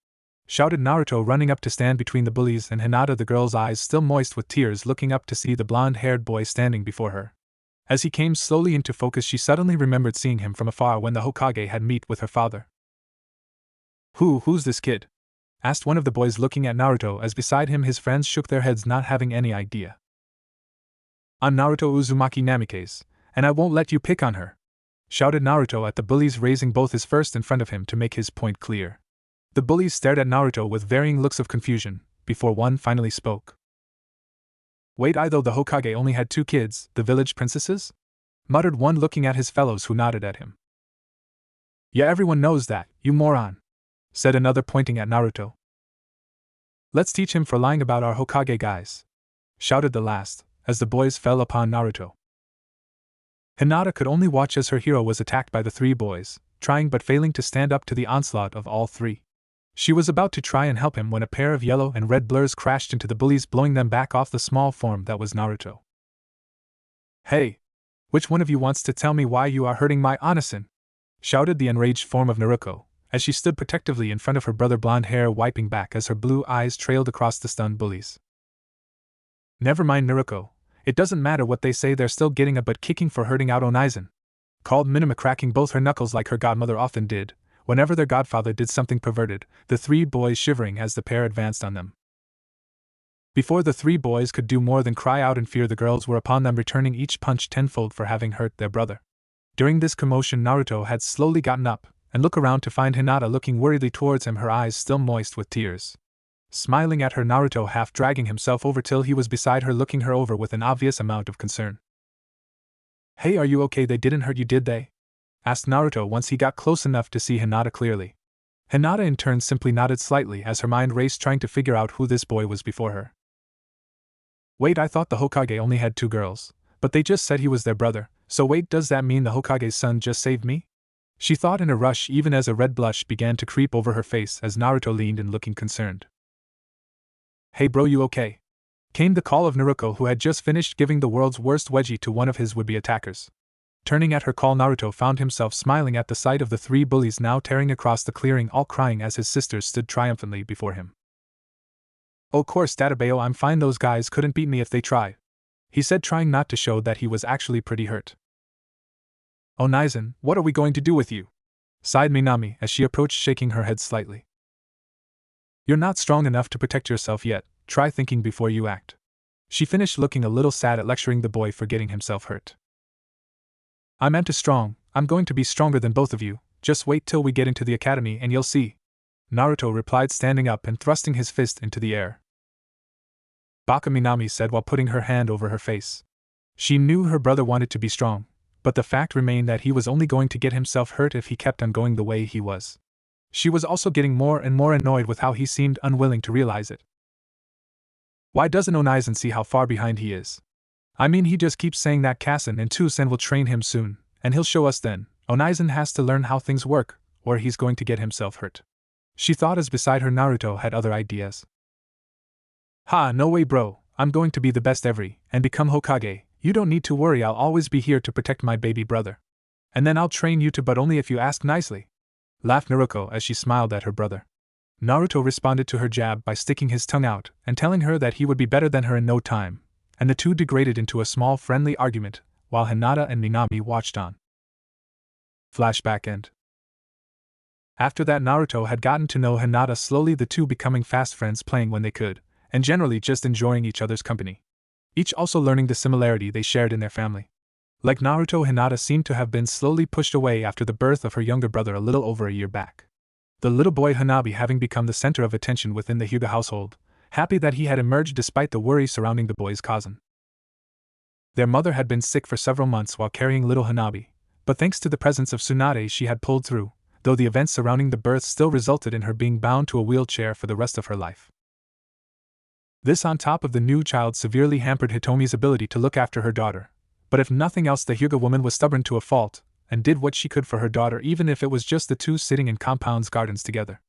shouted Naruto, running up to stand between the bullies and Hinata, the girl's eyes still moist with tears, looking up to see the blonde-haired boy standing before her. As he came slowly into focus, she suddenly remembered seeing him from afar when the Hokage had met with her father. Who's this kid?" asked one of the boys, looking at Naruto, as beside him his friends shook their heads, not having any idea. "I'm Naruto Uzumaki Namikaze, and I won't let you pick on her," shouted Naruto at the bullies, raising both his fists in front of him to make his point clear. The bullies stared at Naruto with varying looks of confusion, before one finally spoke. "Wait, I thought the Hokage only had 2 kids, the village princesses?" muttered one, looking at his fellows, who nodded at him. "Yeah, everyone knows that, you moron," said another, pointing at Naruto. "Let's teach him for lying about our Hokage guys," shouted the last, as the boys fell upon Naruto. Hinata could only watch as her hero was attacked by the three boys, trying but failing to stand up to the onslaught of all three. She was about to try and help him when a pair of yellow and red blurs crashed into the bullies, blowing them back off the small form that was Naruto. "Hey! Which one of you wants to tell me why you are hurting my Anasin?" shouted the enraged form of Naruto, as she stood protectively in front of her brother, blonde hair wiping back as her blue eyes trailed across the stunned bullies. "Never mind, Naruto. It doesn't matter what they say, they're still getting a butt kicking for hurting out Onizen," called Minima, cracking both her knuckles like her godmother often did whenever their godfather did something perverted, the three boys shivering as the pair advanced on them. Before the three boys could do more than cry out in fear, the girls were upon them, returning each punch tenfold for having hurt their brother. During this commotion, Naruto had slowly gotten up and looked around to find Hinata looking worriedly towards him, her eyes still moist with tears. Smiling at her, Naruto half dragging himself over till he was beside her, looking her over with an obvious amount of concern. "Hey, are you okay? They didn't hurt you, did they?" asked Naruto once he got close enough to see Hinata clearly. Hinata in turn simply nodded slightly as her mind raced, trying to figure out who this boy was before her. "Wait, I thought the Hokage only had 2 girls, but they just said he was their brother, so wait, does that mean the Hokage's son just saved me?" she thought in a rush, even as a red blush began to creep over her face as Naruto leaned in looking concerned. "Hey bro, you okay?" came the call of Naruto, who had just finished giving the world's worst wedgie to one of his would-be attackers. Turning at her call, Naruto found himself smiling at the sight of the 3 bullies now tearing across the clearing, all crying as his sisters stood triumphantly before him. "Oh, course, Databeo, I'm fine, those guys couldn't beat me if they tried," he said, trying not to show that he was actually pretty hurt. "Onizen, what are we going to do with you?" sighed Minami as she approached, shaking her head slightly. "You're not strong enough to protect yourself yet, try thinking before you act." She finished, looking a little sad at lecturing the boy for getting himself hurt. "I meant to strong, I'm going to be stronger than both of you, just wait till we get into the academy and you'll see," Naruto replied, standing up and thrusting his fist into the air. "Baka," Minami said while putting her hand over her face. She knew her brother wanted to be strong, but the fact remained that he was only going to get himself hurt if he kept on going the way he was. She was also getting more and more annoyed with how he seemed unwilling to realize it. Why doesn't Onizen see how far behind he is? I mean, he just keeps saying that Kassen and Tusen will train him soon, and he'll show us then. Onizen has to learn how things work, or he's going to get himself hurt," she thought as beside her Naruto had other ideas. "Ha, no way bro, I'm going to be the best and become Hokage. You don't need to worry, I'll always be here to protect my baby brother. And then I'll train you too, but only if you ask nicely," laughed Naruto as she smiled at her brother. Naruto responded to her jab by sticking his tongue out and telling her that he would be better than her in no time, and the two degraded into a small friendly argument, while Hinata and Minami watched on. Flashback end. After that, Naruto had gotten to know Hinata slowly, the two becoming fast friends, playing when they could, and generally just enjoying each other's company. Each also learning the similarity they shared in their family. Like Naruto, Hinata seemed to have been slowly pushed away after the birth of her younger brother a little over a year back. The little boy Hanabi having become the center of attention within the Hyuga household, happy that he had emerged despite the worry surrounding the boy's cousin. Their mother had been sick for several months while carrying little Hanabi, but thanks to the presence of Tsunade she had pulled through, though the events surrounding the birth still resulted in her being bound to a wheelchair for the rest of her life. This on top of the new child severely hampered Hitomi's ability to look after her daughter, but if nothing else the Hyuga woman was stubborn to a fault, and did what she could for her daughter even if it was just the two sitting in compound's gardens together.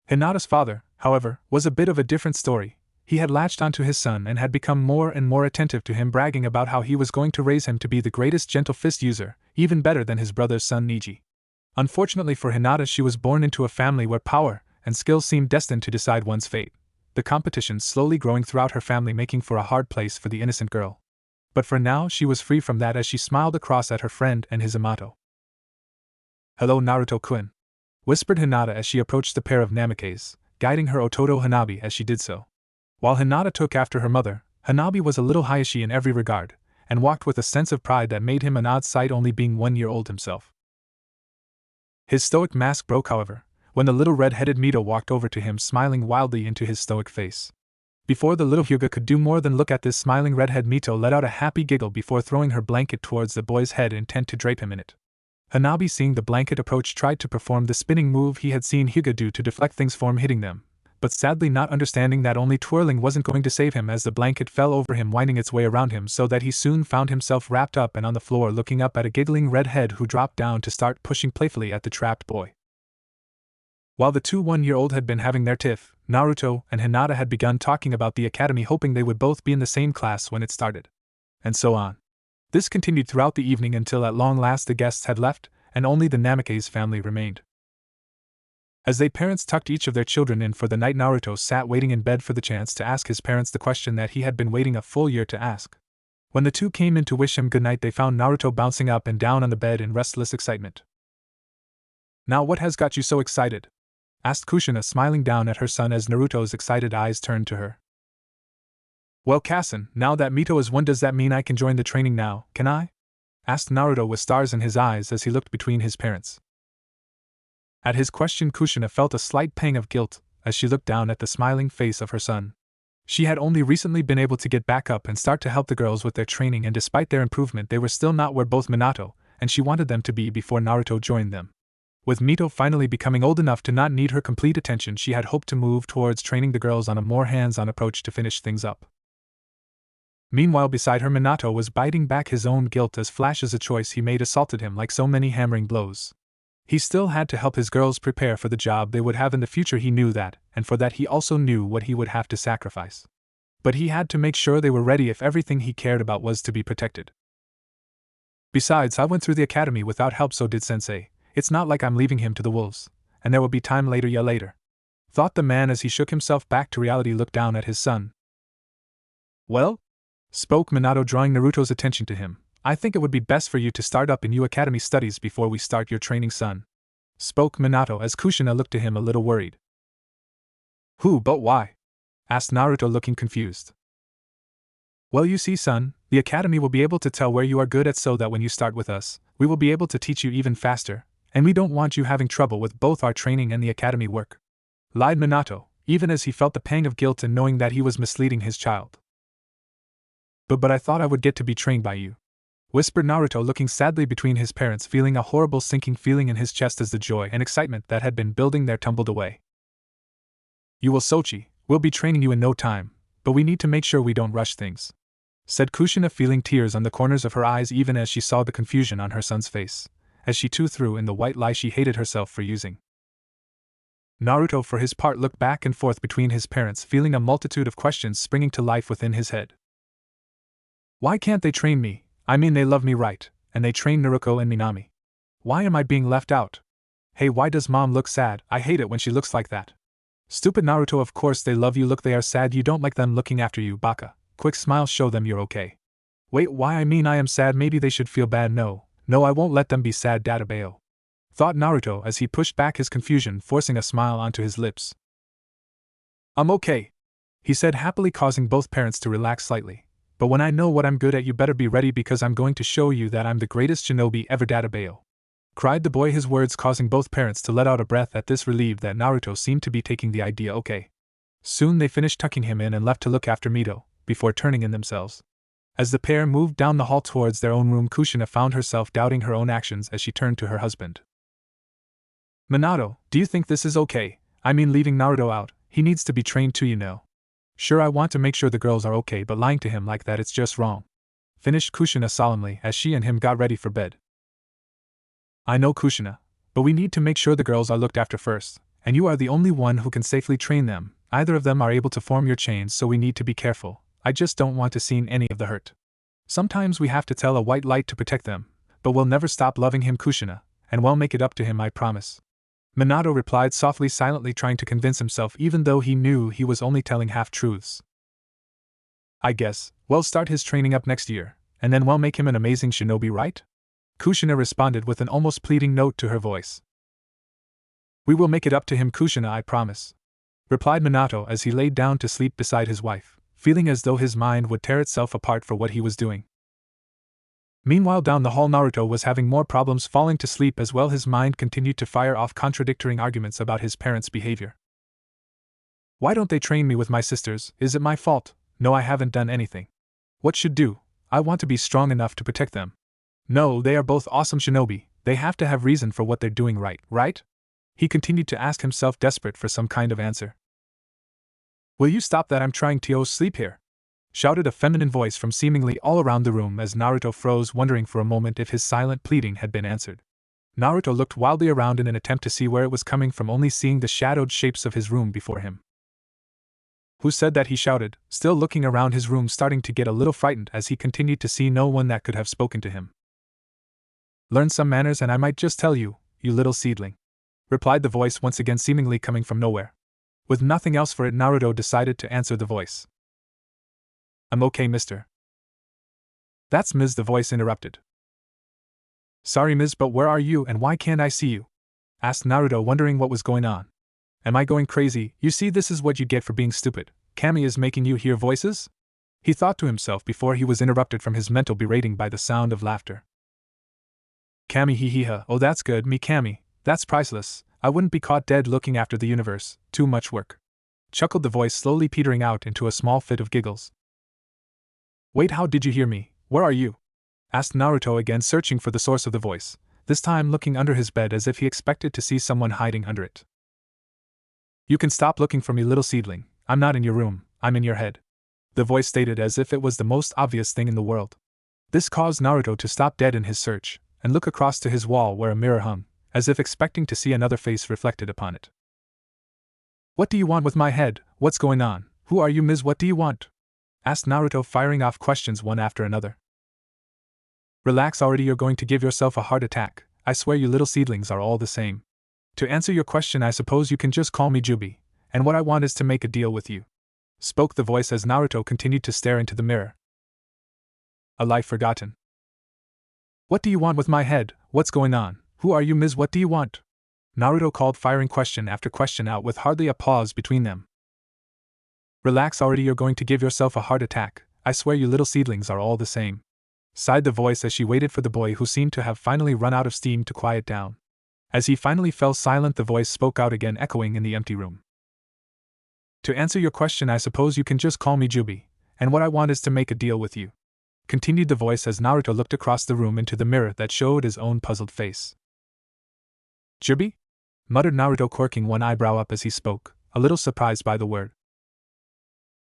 Hinata's father, however, was a bit of a different story. He had latched onto his son and had become more and more attentive to him, bragging about how he was going to raise him to be the greatest gentle fist user, even better than his brother's son Niji. Unfortunately for Hinata, she was born into a family where power and skill seemed destined to decide one's fate, the competition slowly growing throughout her family, making for a hard place for the innocent girl. But for now she was free from that as she smiled across at her friend and his Amato. "Hello Naruto-kun," whispered Hinata as she approached the pair of Namikes, guiding her Ototo Hanabi as she did so. While Hinata took after her mother, Hanabi was a little Hayashi in every regard, and walked with a sense of pride that made him an odd sight, only being 1 year old himself. His stoic mask broke, however, when the little red-headed Mito walked over to him, smiling wildly into his stoic face. Before the little Hyuga could do more than look at this smiling redhead, Mito let out a happy giggle before throwing her blanket towards the boy's head, intent to drape him in it. Hanabi, seeing the blanket approach, tried to perform the spinning move he had seen Hyuga do to deflect things from hitting them, but sadly not understanding that only twirling wasn't going to save him as the blanket fell over him, winding its way around him so that he soon found himself wrapped up and on the floor looking up at a giggling redhead who dropped down to start pushing playfully at the trapped boy. While the two one-year-old had been having their tiff, Naruto and Hinata had begun talking about the academy, hoping they would both be in the same class when it started. And so on. This continued throughout the evening until at long last the guests had left, and only the Namake's family remained. As their parents tucked each of their children in for the night, Naruto sat waiting in bed for the chance to ask his parents the question that he had been waiting a full year to ask. When the two came in to wish him good night, they found Naruto bouncing up and down on the bed in restless excitement. "Now what has got you so excited?" asked Kushina, smiling down at her son as Naruto's excited eyes turned to her. "Well, Kassen, now that Mito is one, does that mean I can join the training now, can I?" asked Naruto with stars in his eyes as he looked between his parents. At his question, Kushina felt a slight pang of guilt as she looked down at the smiling face of her son. She had only recently been able to get back up and start to help the girls with their training, and despite their improvement they were still not where both Minato and she wanted them to be before Naruto joined them. With Mito finally becoming old enough to not need her complete attention, she had hoped to move towards training the girls on a more hands-on approach to finish things up. Meanwhile, beside her, Minato was biting back his own guilt as flashes a choice he made assaulted him like so many hammering blows. He still had to help his girls prepare for the job they would have in the future, he knew that, and for that he also knew what he would have to sacrifice. But he had to make sure they were ready if everything he cared about was to be protected. "Besides, I went through the academy without help, so did Sensei. It's not like I'm leaving him to the wolves, and there will be time later, yeah later," thought the man as he shook himself back to reality, looked down at his son. "Well?" spoke Minato, drawing Naruto's attention to him. "I think it would be best for you to start up in your academy studies before we start your training, son," spoke Minato as Kushina looked to him a little worried. "Who, but why?" asked Naruto, looking confused. "Well, you see, son, the academy will be able to tell where you are good at, so that when you start with us, we will be able to teach you even faster, and we don't want you having trouble with both our training and the academy work," lied Minato, even as he felt the pang of guilt in knowing that he was misleading his child. But I thought I would get to be trained by you," whispered Naruto, looking sadly between his parents, feeling a horrible sinking feeling in his chest as the joy and excitement that had been building there tumbled away. "You will, Sochi. We'll be training you in no time, but we need to make sure we don't rush things," said Kushina, feeling tears on the corners of her eyes even as she saw the confusion on her son's face, as she too threw in the white lie she hated herself for using. Naruto, for his part, looked back and forth between his parents, feeling a multitude of questions springing to life within his head. Why can't they train me? I mean, they love me, right, and they train Naruto and Minami. Why am I being left out? Hey, why does mom look sad? I hate it when she looks like that. Stupid Naruto, of course they love you, look, they are sad, you don't like them looking after you, baka. Quick smile, show them you're okay. Wait, why, I mean I am sad, maybe they should feel bad, no, I won't let them be sad, Databeo, thought Naruto as he pushed back his confusion, forcing a smile onto his lips. I'm okay, he said happily, causing both parents to relax slightly. But when I know what I'm good at, you better be ready, because I'm going to show you that I'm the greatest shinobi ever, Databeo, cried the boy, his words causing both parents to let out a breath at this, relieved that Naruto seemed to be taking the idea okay. Soon they finished tucking him in and left to look after Mito, before turning in themselves. As the pair moved down the hall towards their own room, Kushina found herself doubting her own actions as she turned to her husband. "Minato, do you think this is okay? I mean, leaving Naruto out, he needs to be trained too, you know. Sure, I want to make sure the girls are okay, but lying to him like that, it's just wrong," finished Kushina solemnly as she and him got ready for bed. "I know, Kushina, but we need to make sure the girls are looked after first, and you are the only one who can safely train them. Either of them are able to form your chains, so we need to be careful. I just don't want to see any of the hurt. Sometimes we have to tell a white light to protect them, but we'll never stop loving him, Kushina, and we'll make it up to him, I promise," Minato replied softly, silently trying to convince himself, even though he knew he was only telling half-truths. "I guess we'll start his training up next year, and then we'll make him an amazing shinobi, right?" Kushina responded with an almost pleading note to her voice. "We will make it up to him, Kushina, I promise," replied Minato as he laid down to sleep beside his wife, feeling as though his mind would tear itself apart for what he was doing. Meanwhile, down the hall, Naruto was having more problems falling to sleep as well. His mind continued to fire off contradictory arguments about his parents' behavior. Why don't they train me with my sisters? Is it my fault? No, I haven't done anything. What should do? I want to be strong enough to protect them. No, they are both awesome shinobi, they have to have reason for what they're doing, right? He continued to ask himself, desperate for some kind of answer. Will you stop that? I'm trying to sleep here," shouted a feminine voice from seemingly all around the room as Naruto froze, wondering for a moment if his silent pleading had been answered. Naruto looked wildly around in an attempt to see where it was coming from, only seeing the shadowed shapes of his room before him. "Who said that?" he shouted, still looking around his room, starting to get a little frightened as he continued to see no one that could have spoken to him. "Learn some manners and I might just tell you, you little seedling," replied the voice, once again seemingly coming from nowhere. With nothing else for it, Naruto decided to answer the voice. "I'm okay, mister." "That's Ms." the voice interrupted. "Sorry, Ms., but where are you and why can't I see you?" asked Naruto, wondering what was going on. "Am I going crazy? You see, this is what you get for being stupid. Kami is making you hear voices?" he thought to himself before he was interrupted from his mental berating by the sound of laughter. "Kami, hee hee ha, oh that's good, me Kami, that's priceless. I wouldn't be caught dead looking after the universe, too much work," chuckled the voice, slowly petering out into a small fit of giggles. "Wait, how did you hear me? Where are you?" asked Naruto, again searching for the source of the voice, this time looking under his bed as if he expected to see someone hiding under it. "You can stop looking for me, little seedling. I'm not in your room, I'm in your head," the voice stated as if it was the most obvious thing in the world. This caused Naruto to stop dead in his search and look across to his wall where a mirror hung, as if expecting to see another face reflected upon it. "What do you want with my head? What's going on? Who are you, Ms.? What do you want?" asked Naruto, firing off questions one after another. "Relax already, you're going to give yourself a heart attack. I swear you little seedlings are all the same. To answer your question, I suppose you can just call me Jubi, and what I want is to make a deal with you," spoke the voice as Naruto continued to stare into the mirror. "A life forgotten. What do you want with my head? What's going on? Who are you, Ms.? What do you want?" Naruto called, firing question after question out with hardly a pause between them. "Relax already, you're going to give yourself a heart attack. I swear you little seedlings are all the same," sighed the voice as she waited for the boy, who seemed to have finally run out of steam, to quiet down. As he finally fell silent, the voice spoke out again, echoing in the empty room. "To answer your question, I suppose you can just call me Jubi, and what I want is to make a deal with you," continued the voice as Naruto looked across the room into the mirror that showed his own puzzled face. "Jubi?" muttered Naruto, quirking one eyebrow up as he spoke, a little surprised by the word.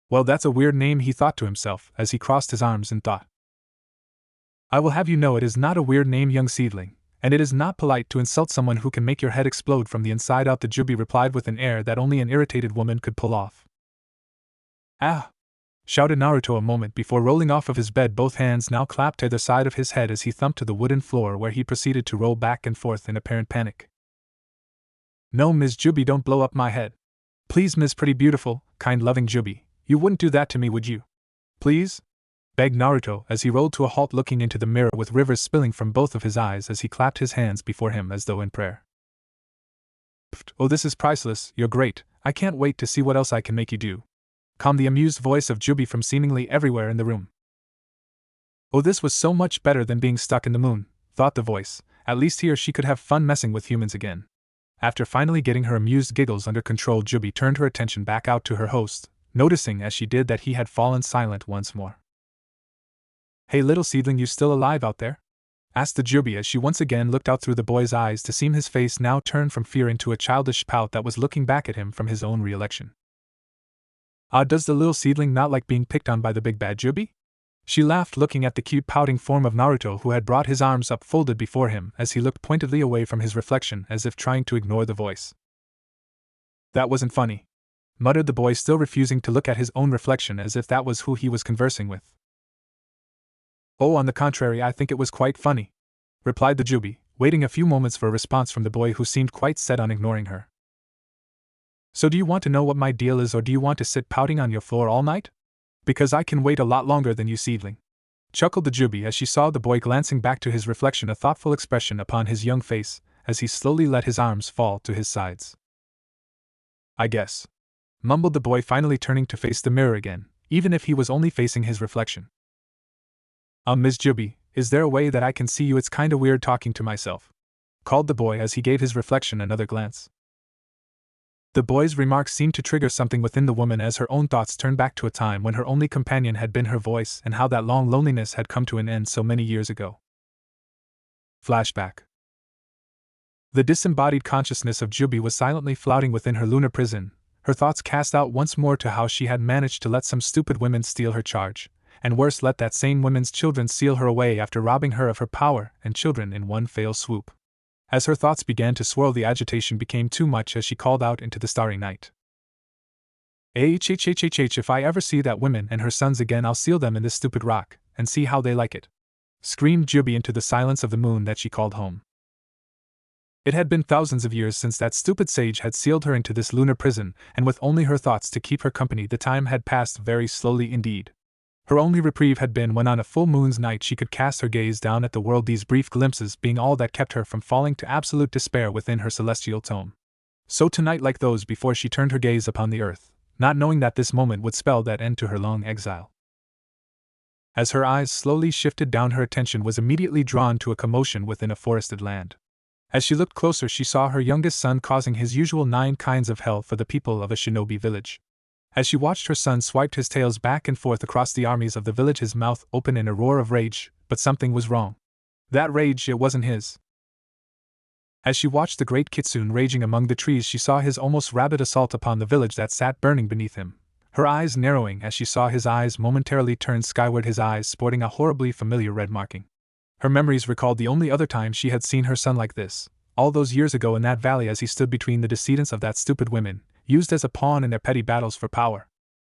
"Well, that's a weird name," he thought to himself as he crossed his arms in thought. "I will have you know it is not a weird name, young seedling, and it is not polite to insult someone who can make your head explode from the inside out," the Jubi replied with an air that only an irritated woman could pull off. "Ah!" shouted Naruto a moment before rolling off of his bed, both hands now clapped to the side of his head as he thumped to the wooden floor, where he proceeded to roll back and forth in apparent panic. "No, Ms. Jubi, don't blow up my head. Please, Ms. Pretty Beautiful, kind loving Jubi, you wouldn't do that to me, would you? Please?" begged Naruto as he rolled to a halt, looking into the mirror with rivers spilling from both of his eyes as he clapped his hands before him as though in prayer. "Oh, this is priceless, you're great, I can't wait to see what else I can make you do," calmed the amused voice of Jubi from seemingly everywhere in the room. "Oh, this was so much better than being stuck in the moon," thought the voice. At least he or she could have fun messing with humans again. After finally getting her amused giggles under control, Jubi turned her attention back out to her host, noticing as she did that he had fallen silent once more. "Hey little seedling, you still alive out there?" asked the Jubi as she once again looked out through the boy's eyes to see his face now turned from fear into a childish pout that was looking back at him from his own re-election. "Ah, does the little seedling not like being picked on by the big bad Jubi?" She laughed, looking at the cute pouting form of Naruto, who had brought his arms up folded before him as he looked pointedly away from his reflection as if trying to ignore the voice. "That wasn't funny," muttered the boy, still refusing to look at his own reflection as if that was who he was conversing with. "Oh, on the contrary, I think it was quite funny," replied the Jubi, waiting a few moments for a response from the boy, who seemed quite set on ignoring her. "So do you want to know what my deal is, or do you want to sit pouting on your floor all night? Because I can wait a lot longer than you, seedling," chuckled the Jubi as she saw the boy glancing back to his reflection, a thoughtful expression upon his young face as he slowly let his arms fall to his sides. "I guess," mumbled the boy, finally turning to face the mirror again, even if he was only facing his reflection. Ms. Jubi, is there a way that I can see you? It's kinda weird talking to myself," called the boy as he gave his reflection another glance. The boy's remarks seemed to trigger something within the woman as her own thoughts turned back to a time when her only companion had been her voice, and how that long loneliness had come to an end so many years ago. Flashback. The disembodied consciousness of Jubi was silently flouting within her lunar prison, her thoughts cast out once more to how she had managed to let some stupid women steal her charge, and worse, let that same women's children seal her away after robbing her of her power and children in one fell swoop. As her thoughts began to swirl, the agitation became too much as she called out into the starry night. If I ever see that woman and her sons again, I'll seal them in this stupid rock, and see how they like it," screamed Juby into the silence of the moon that she called home. It had been thousands of years since that stupid sage had sealed her into this lunar prison, and with only her thoughts to keep her company, the time had passed very slowly indeed. Her only reprieve had been when on a full moon's night she could cast her gaze down at the world, these brief glimpses being all that kept her from falling to absolute despair within her celestial tome. So tonight, like those before, she turned her gaze upon the earth, not knowing that this moment would spell that end to her long exile. As her eyes slowly shifted down, her attention was immediately drawn to a commotion within a forested land. As she looked closer, she saw her youngest son causing his usual 9 kinds of hell for the people of a shinobi village. As she watched, her son swiped his tails back and forth across the armies of the village, his mouth open in a roar of rage, but something was wrong. That rage, it wasn't his. As she watched the great kitsune raging among the trees, she saw his almost rabid assault upon the village that sat burning beneath him, her eyes narrowing as she saw his eyes momentarily turn skyward, his eyes sporting a horribly familiar red marking. Her memories recalled the only other time she had seen her son like this, all those years ago in that valley, as he stood between the descendants of that stupid women, used as a pawn in their petty battles for power.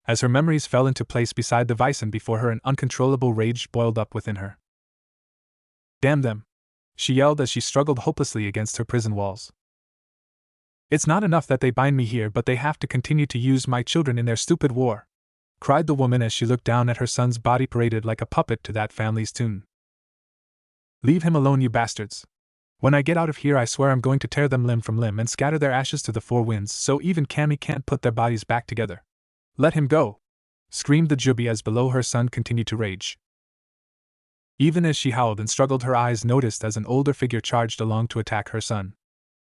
As her memories fell into place beside the bison before her, an uncontrollable rage boiled up within her. "Damn them!" she yelled as she struggled hopelessly against her prison walls. "It's not enough that they bind me here, but they have to continue to use my children in their stupid war," cried the woman as she looked down at her son's body paraded like a puppet to that family's tune. "Leave him alone, you bastards. When I get out of here, I swear I'm going to tear them limb from limb and scatter their ashes to the 4 winds so even Cammy can't put their bodies back together. Let him go!" screamed the Jubi as below her son continued to rage. Even as she howled and struggled, her eyes noticed as an older figure charged along to attack her son.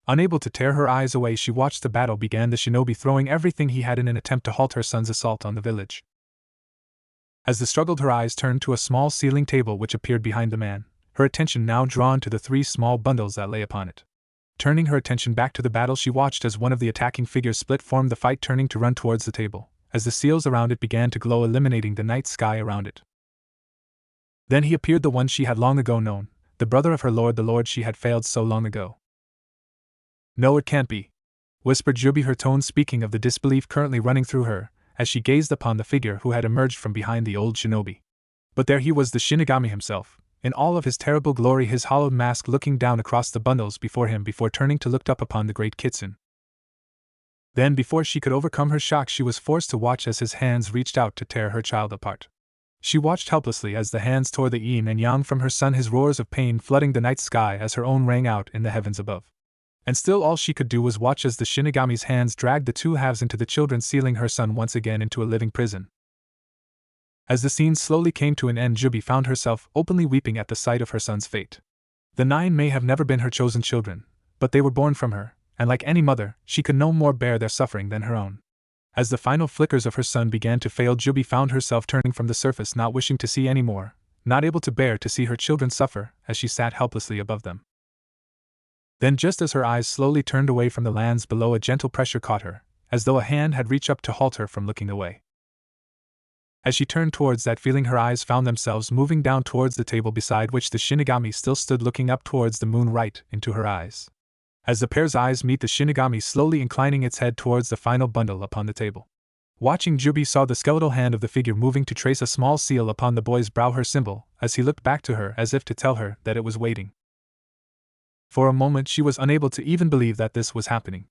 Unable to tear her eyes away, she watched the battle began, the shinobi throwing everything he had in an attempt to halt her son's assault on the village. As the struggled, her eyes turned to a small ceiling table which appeared behind the man, her attention now drawn to the 3 small bundles that lay upon it. Turning her attention back to the battle, she watched as one of the attacking figures split formed the fight, turning to run towards the table, as the seals around it began to glow, illuminating the night sky around it. Then he appeared, the one she had long ago known, the brother of her lord, the lord she had failed so long ago. "No, it can't be," whispered Jubi, her tone speaking of the disbelief currently running through her, as she gazed upon the figure who had emerged from behind the old shinobi. But there he was, the Shinigami himself, in all of his terrible glory, his hollowed mask looking down across the bundles before him before turning to look up upon the great kitsune. Then, before she could overcome her shock, she was forced to watch as his hands reached out to tear her child apart. She watched helplessly as the hands tore the yin and yang from her son, his roars of pain flooding the night sky as her own rang out in the heavens above. And still all she could do was watch as the Shinigami's hands dragged the 2 halves into the children, sealing her son once again into a living prison. As the scene slowly came to an end, Jubi found herself openly weeping at the sight of her son's fate. The 9 may have never been her chosen children, but they were born from her, and like any mother, she could no more bear their suffering than her own. As the final flickers of her son began to fail, Jubi found herself turning from the surface, not wishing to see any more, not able to bear to see her children suffer, as she sat helplessly above them. Then, just as her eyes slowly turned away from the lands below, a gentle pressure caught her, as though a hand had reached up to halt her from looking away. As she turned towards that feeling, her eyes found themselves moving down towards the table beside which the Shinigami still stood, looking up towards the moon right into her eyes. As the pair's eyes meet, the Shinigami slowly inclining its head towards the final bundle upon the table. Watching, Jubi saw the skeletal hand of the figure moving to trace a small seal upon the boy's brow, her symbol, as he looked back to her as if to tell her that it was waiting. For a moment she was unable to even believe that this was happening.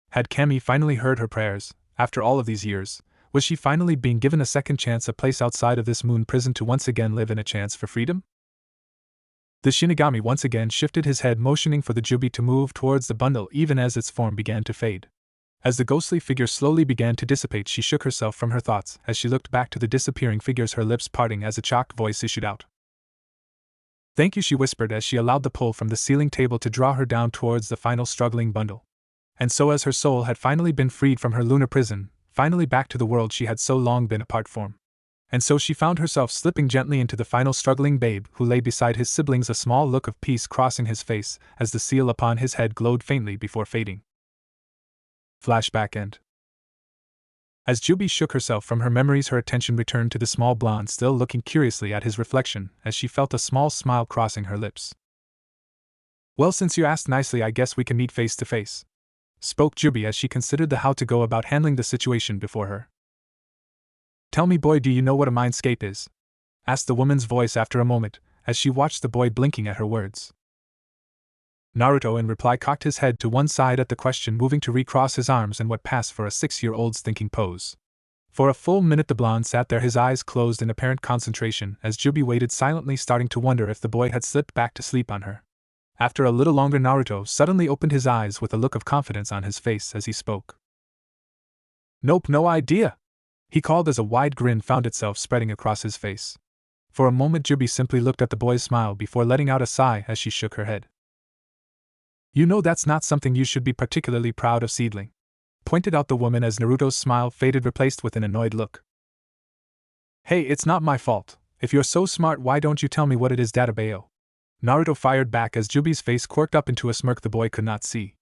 Had Cammy finally heard her prayers? After all of these years, was she finally being given a second chance, a place outside of this moon prison to once again live in a chance for freedom? The Shinigami once again shifted his head, motioning for the Jubi to move towards the bundle even as its form began to fade. As the ghostly figure slowly began to dissipate, she shook herself from her thoughts as she looked back to the disappearing figures, her lips parting as a chocked voice issued out. "Thank you," she whispered as she allowed the pull from the ceiling table to draw her down towards the final struggling bundle. And so, as her soul had finally been freed from her lunar prison, finally back to the world she had so long been apart from. And so she found herself slipping gently into the final struggling babe who lay beside his siblings, a small look of peace crossing his face as the seal upon his head glowed faintly before fading. Flashback end. As Jubi shook herself from her memories, her attention returned to the small blonde still looking curiously at his reflection as she felt a small smile crossing her lips. Well, since you asked nicely, I guess we can meet face to face, spoke Jubi as she considered the how to go about handling the situation before her. Tell me, boy, do you know what a mindscape is? Asked the woman's voice after a moment, as she watched the boy blinking at her words. Naruto in reply cocked his head to one side at the question, moving to recross his arms in what passed for a 6-year-old's thinking pose. For a full minute the blonde sat there, his eyes closed in apparent concentration, as Jubi waited silently, starting to wonder if the boy had slipped back to sleep on her. After a little longer, Naruto suddenly opened his eyes with a look of confidence on his face as he spoke. Nope, no idea, he called as a wide grin found itself spreading across his face. For a moment Jubi simply looked at the boy's smile before letting out a sigh as she shook her head. You know that's not something you should be particularly proud of, seedling, pointed out the woman as Naruto's smile faded, replaced with an annoyed look. Hey, it's not my fault. If you're so smart, why don't you tell me what it is, Databayo? Naruto fired back as Jubi's face quirked up into a smirk the boy could not see.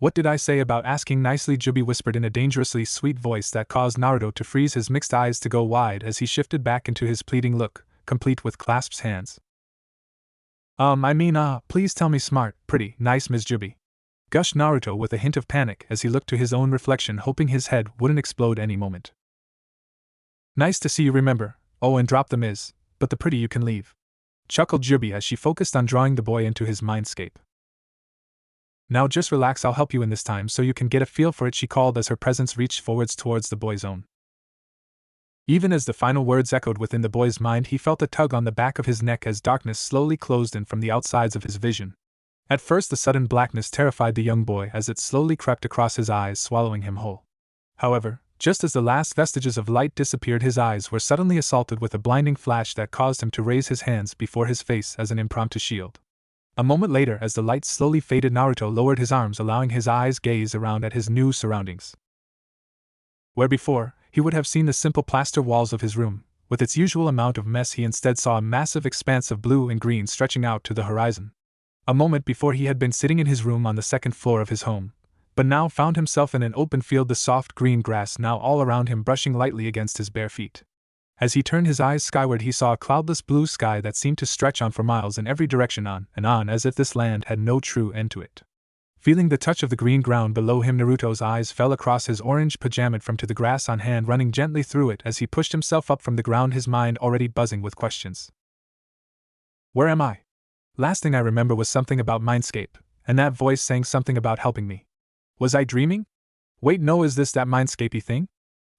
What did I say about asking nicely? Jubi whispered in a dangerously sweet voice that caused Naruto to freeze, his mixed eyes to go wide as he shifted back into his pleading look, complete with clasped hands. Please tell me, smart, pretty, nice Ms. Jubi, gushed Naruto with a hint of panic as he looked to his own reflection, hoping his head wouldn't explode any moment. Nice to see you remember. Oh, and drop the Ms, but the pretty you can leave, chuckled Jubi as she focused on drawing the boy into his mindscape. Now just relax, I'll help you in this time so you can get a feel for it, she called as her presence reached forwards towards the boy's own. Even as the final words echoed within the boy's mind, he felt a tug on the back of his neck as darkness slowly closed in from the outsides of his vision. At first the sudden blackness terrified the young boy as it slowly crept across his eyes, swallowing him whole. However, just as the last vestiges of light disappeared, his eyes were suddenly assaulted with a blinding flash that caused him to raise his hands before his face as an impromptu shield. A moment later, as the light slowly faded, Naruto lowered his arms, allowing his eyes gaze around at his new surroundings. Where before, he would have seen the simple plaster walls of his room, with its usual amount of mess, he instead saw a massive expanse of blue and green stretching out to the horizon. A moment before he had been sitting in his room on the second floor of his home, but now found himself in an open field, the soft green grass now all around him brushing lightly against his bare feet. As he turned his eyes skyward, he saw a cloudless blue sky that seemed to stretch on for miles in every direction, on and on, as if this land had no true end to it. Feeling the touch of the green ground below him, Naruto's eyes fell across his orange pajama from to the grass on hand, running gently through it as he pushed himself up from the ground, his mind already buzzing with questions. Where am I? Last thing I remember was something about mindscape, and that voice saying something about helping me. Was I dreaming? Wait, no, is this that mindscapey thing?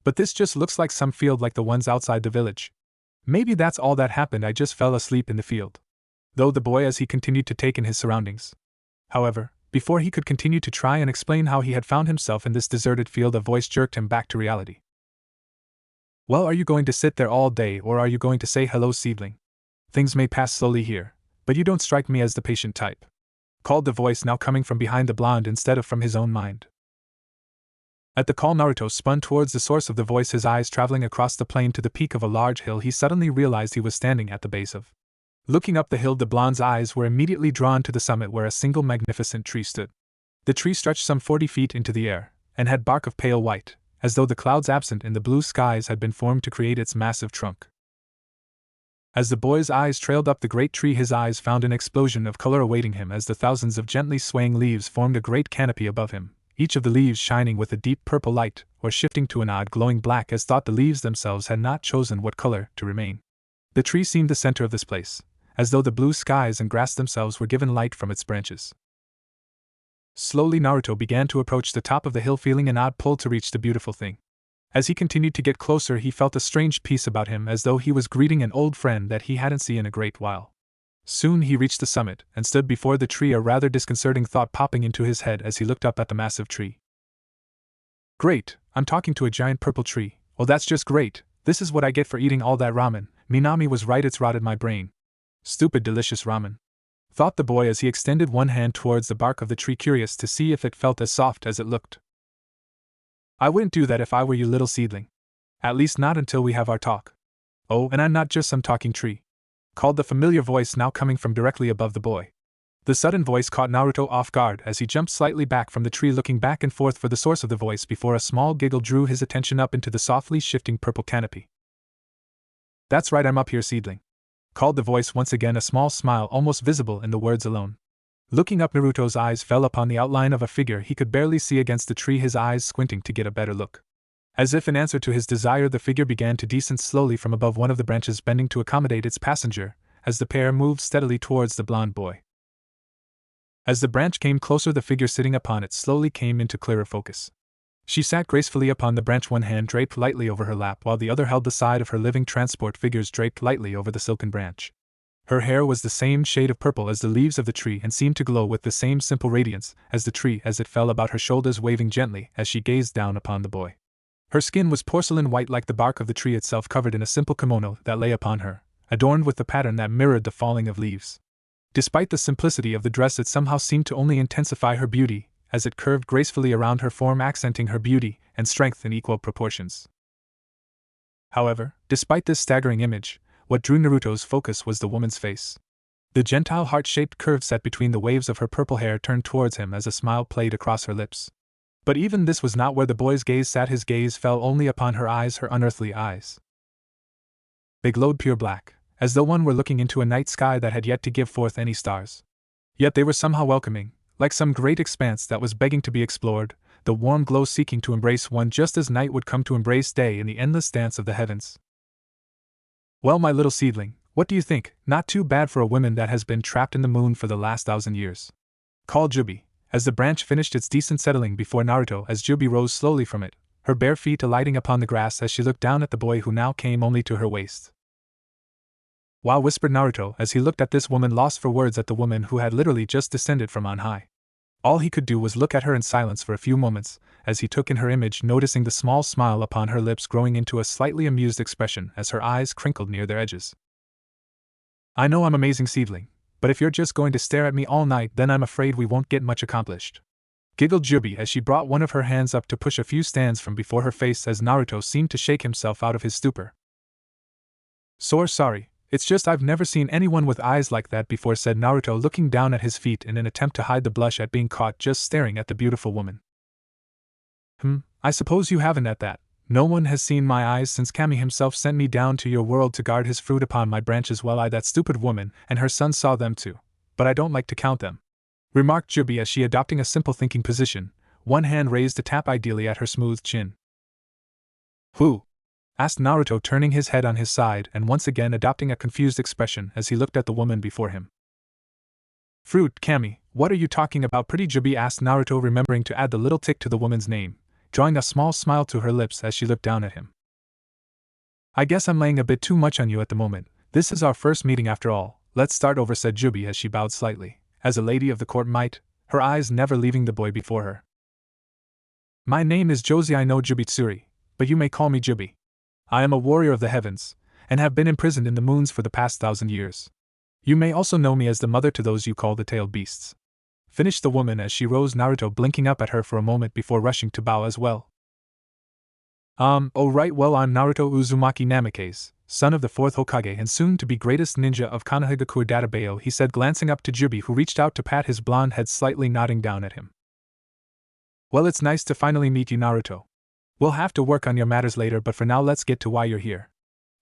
But this just looks like some field like the ones outside the village. Maybe that's all that happened, I just fell asleep in the field. Though the boy as he continued to take in his surroundings. However, before he could continue to try and explain how he had found himself in this deserted field, a voice jerked him back to reality. Well, are you going to sit there all day, or are you going to say hello, seedling? Things may pass slowly here, but you don't strike me as the patient type, called the voice now coming from behind the blonde instead of from his own mind. At the call, Naruto spun towards the source of the voice, his eyes traveling across the plain to the peak of a large hill. He suddenly realized he was standing at the base of. Looking up the hill, the blonde's eyes were immediately drawn to the summit where a single magnificent tree stood. The tree stretched some 40 feet into the air, and had bark of pale white, as though the clouds absent in the blue skies had been formed to create its massive trunk. As the boy's eyes trailed up the great tree, his eyes found an explosion of color awaiting him as the thousands of gently swaying leaves formed a great canopy above him, each of the leaves shining with a deep purple light, or shifting to an odd glowing black as thought the leaves themselves had not chosen what color to remain. The tree seemed the center of this place, as though the blue skies and grass themselves were given light from its branches. Slowly Naruto began to approach the top of the hill, feeling an odd pull to reach the beautiful thing. As he continued to get closer, he felt a strange peace about him, as though he was greeting an old friend that he hadn't seen in a great while. Soon he reached the summit, and stood before the tree, a rather disconcerting thought popping into his head as he looked up at the massive tree. Great, I'm talking to a giant purple tree. Oh, that's just great. This is what I get for eating all that ramen. Minami was right, it's rotted my brain. Stupid delicious ramen, thought the boy as he extended one hand towards the bark of the tree, curious to see if it felt as soft as it looked. I wouldn't do that if I were you, little seedling. At least not until we have our talk. Oh, and I'm not just some talking tree, called the familiar voice now coming from directly above the boy. The sudden voice caught Naruto off guard as he jumped slightly back from the tree, looking back and forth for the source of the voice before a small giggle drew his attention up into the softly shifting purple canopy. "That's right, I'm up here, seedling," called the voice once again, a small smile almost visible in the words alone. Looking up, Naruto's eyes fell upon the outline of a figure he could barely see against the tree, his eyes squinting to get a better look. As if in answer to his desire, the figure began to descend slowly from above one of the branches, bending to accommodate its passenger, as the pair moved steadily towards the blonde boy. As the branch came closer, the figure sitting upon it slowly came into clearer focus. She sat gracefully upon the branch, one hand draped lightly over her lap while the other held the side of her living transport, figures draped lightly over the silken branch. Her hair was the same shade of purple as the leaves of the tree and seemed to glow with the same simple radiance as the tree as it fell about her shoulders, waving gently as she gazed down upon the boy. Her skin was porcelain white like the bark of the tree itself, covered in a simple kimono that lay upon her, adorned with the pattern that mirrored the falling of leaves. Despite the simplicity of the dress, it somehow seemed to only intensify her beauty, as it curved gracefully around her form, accenting her beauty and strength in equal proportions. However, despite this staggering image, what drew Naruto's focus was the woman's face. The gentile heart-shaped curve set between the waves of her purple hair turned towards him as a smile played across her lips. But even this was not where the boy's gaze sat. His gaze fell only upon her eyes, her unearthly eyes. They glowed pure black, as though one were looking into a night sky that had yet to give forth any stars. Yet they were somehow welcoming, like some great expanse that was begging to be explored, the warm glow seeking to embrace one just as night would come to embrace day in the endless dance of the heavens. "Well, my little seedling, what do you think? Not too bad for a woman that has been trapped in the moon for the last 1,000 years. Called Jubi, as the branch finished its decent settling before Naruto, as Jubi rose slowly from it, her bare feet alighting upon the grass as she looked down at the boy who now came only to her waist. "Wow," whispered Naruto as he looked at this woman, lost for words at the woman who had literally just descended from on high. All he could do was look at her in silence for a few moments, as he took in her image, noticing the small smile upon her lips growing into a slightly amused expression as her eyes crinkled near their edges. "I know I'm amazing, seedling, but if you're just going to stare at me all night, then I'm afraid we won't get much accomplished," giggled Jubi as she brought one of her hands up to push a few stands from before her face as Naruto seemed to shake himself out of his stupor. Sorry. It's just I've never seen anyone with eyes like that before," said Naruto, looking down at his feet in an attempt to hide the blush at being caught just staring at the beautiful woman. I suppose you haven't at that. No one has seen my eyes since Kami himself sent me down to your world to guard his fruit upon my branches. Well, that stupid woman and her son saw them too, but I don't like to count them," remarked Jubi as she, adopting a simple thinking position, one hand raised to tap ideally at her smooth chin. "Who?" asked Naruto, turning his head on his side and once again adopting a confused expression as he looked at the woman before him. "Fruit, Kami, what are you talking about, pretty Jubi?" asked Naruto, remembering to add the little tick to the woman's name, drawing a small smile to her lips as she looked down at him. "I guess I'm laying a bit too much on you at the moment. This is our first meeting after all. Let's start over," said Jubi as she bowed slightly, as a lady of the court might, her eyes never leaving the boy before her. "My name is Josie, I know, Jubitsuri, but you may call me Jubi. I am a warrior of the heavens, and have been imprisoned in the moons for the past 1,000 years. You may also know me as the mother to those you call the tailed beasts," finished the woman as she rose, Naruto blinking up at her for a moment before rushing to bow as well. Oh right, well, I'm Naruto Uzumaki Namikaze, son of the 4th Hokage and soon-to-be greatest ninja of Konohagakure Databayo," he said, glancing up to Jubi, who reached out to pat his blonde head, slightly nodding down at him. "Well, it's nice to finally meet you, Naruto. We'll have to work on your matters later, but for now let's get to why you're here,"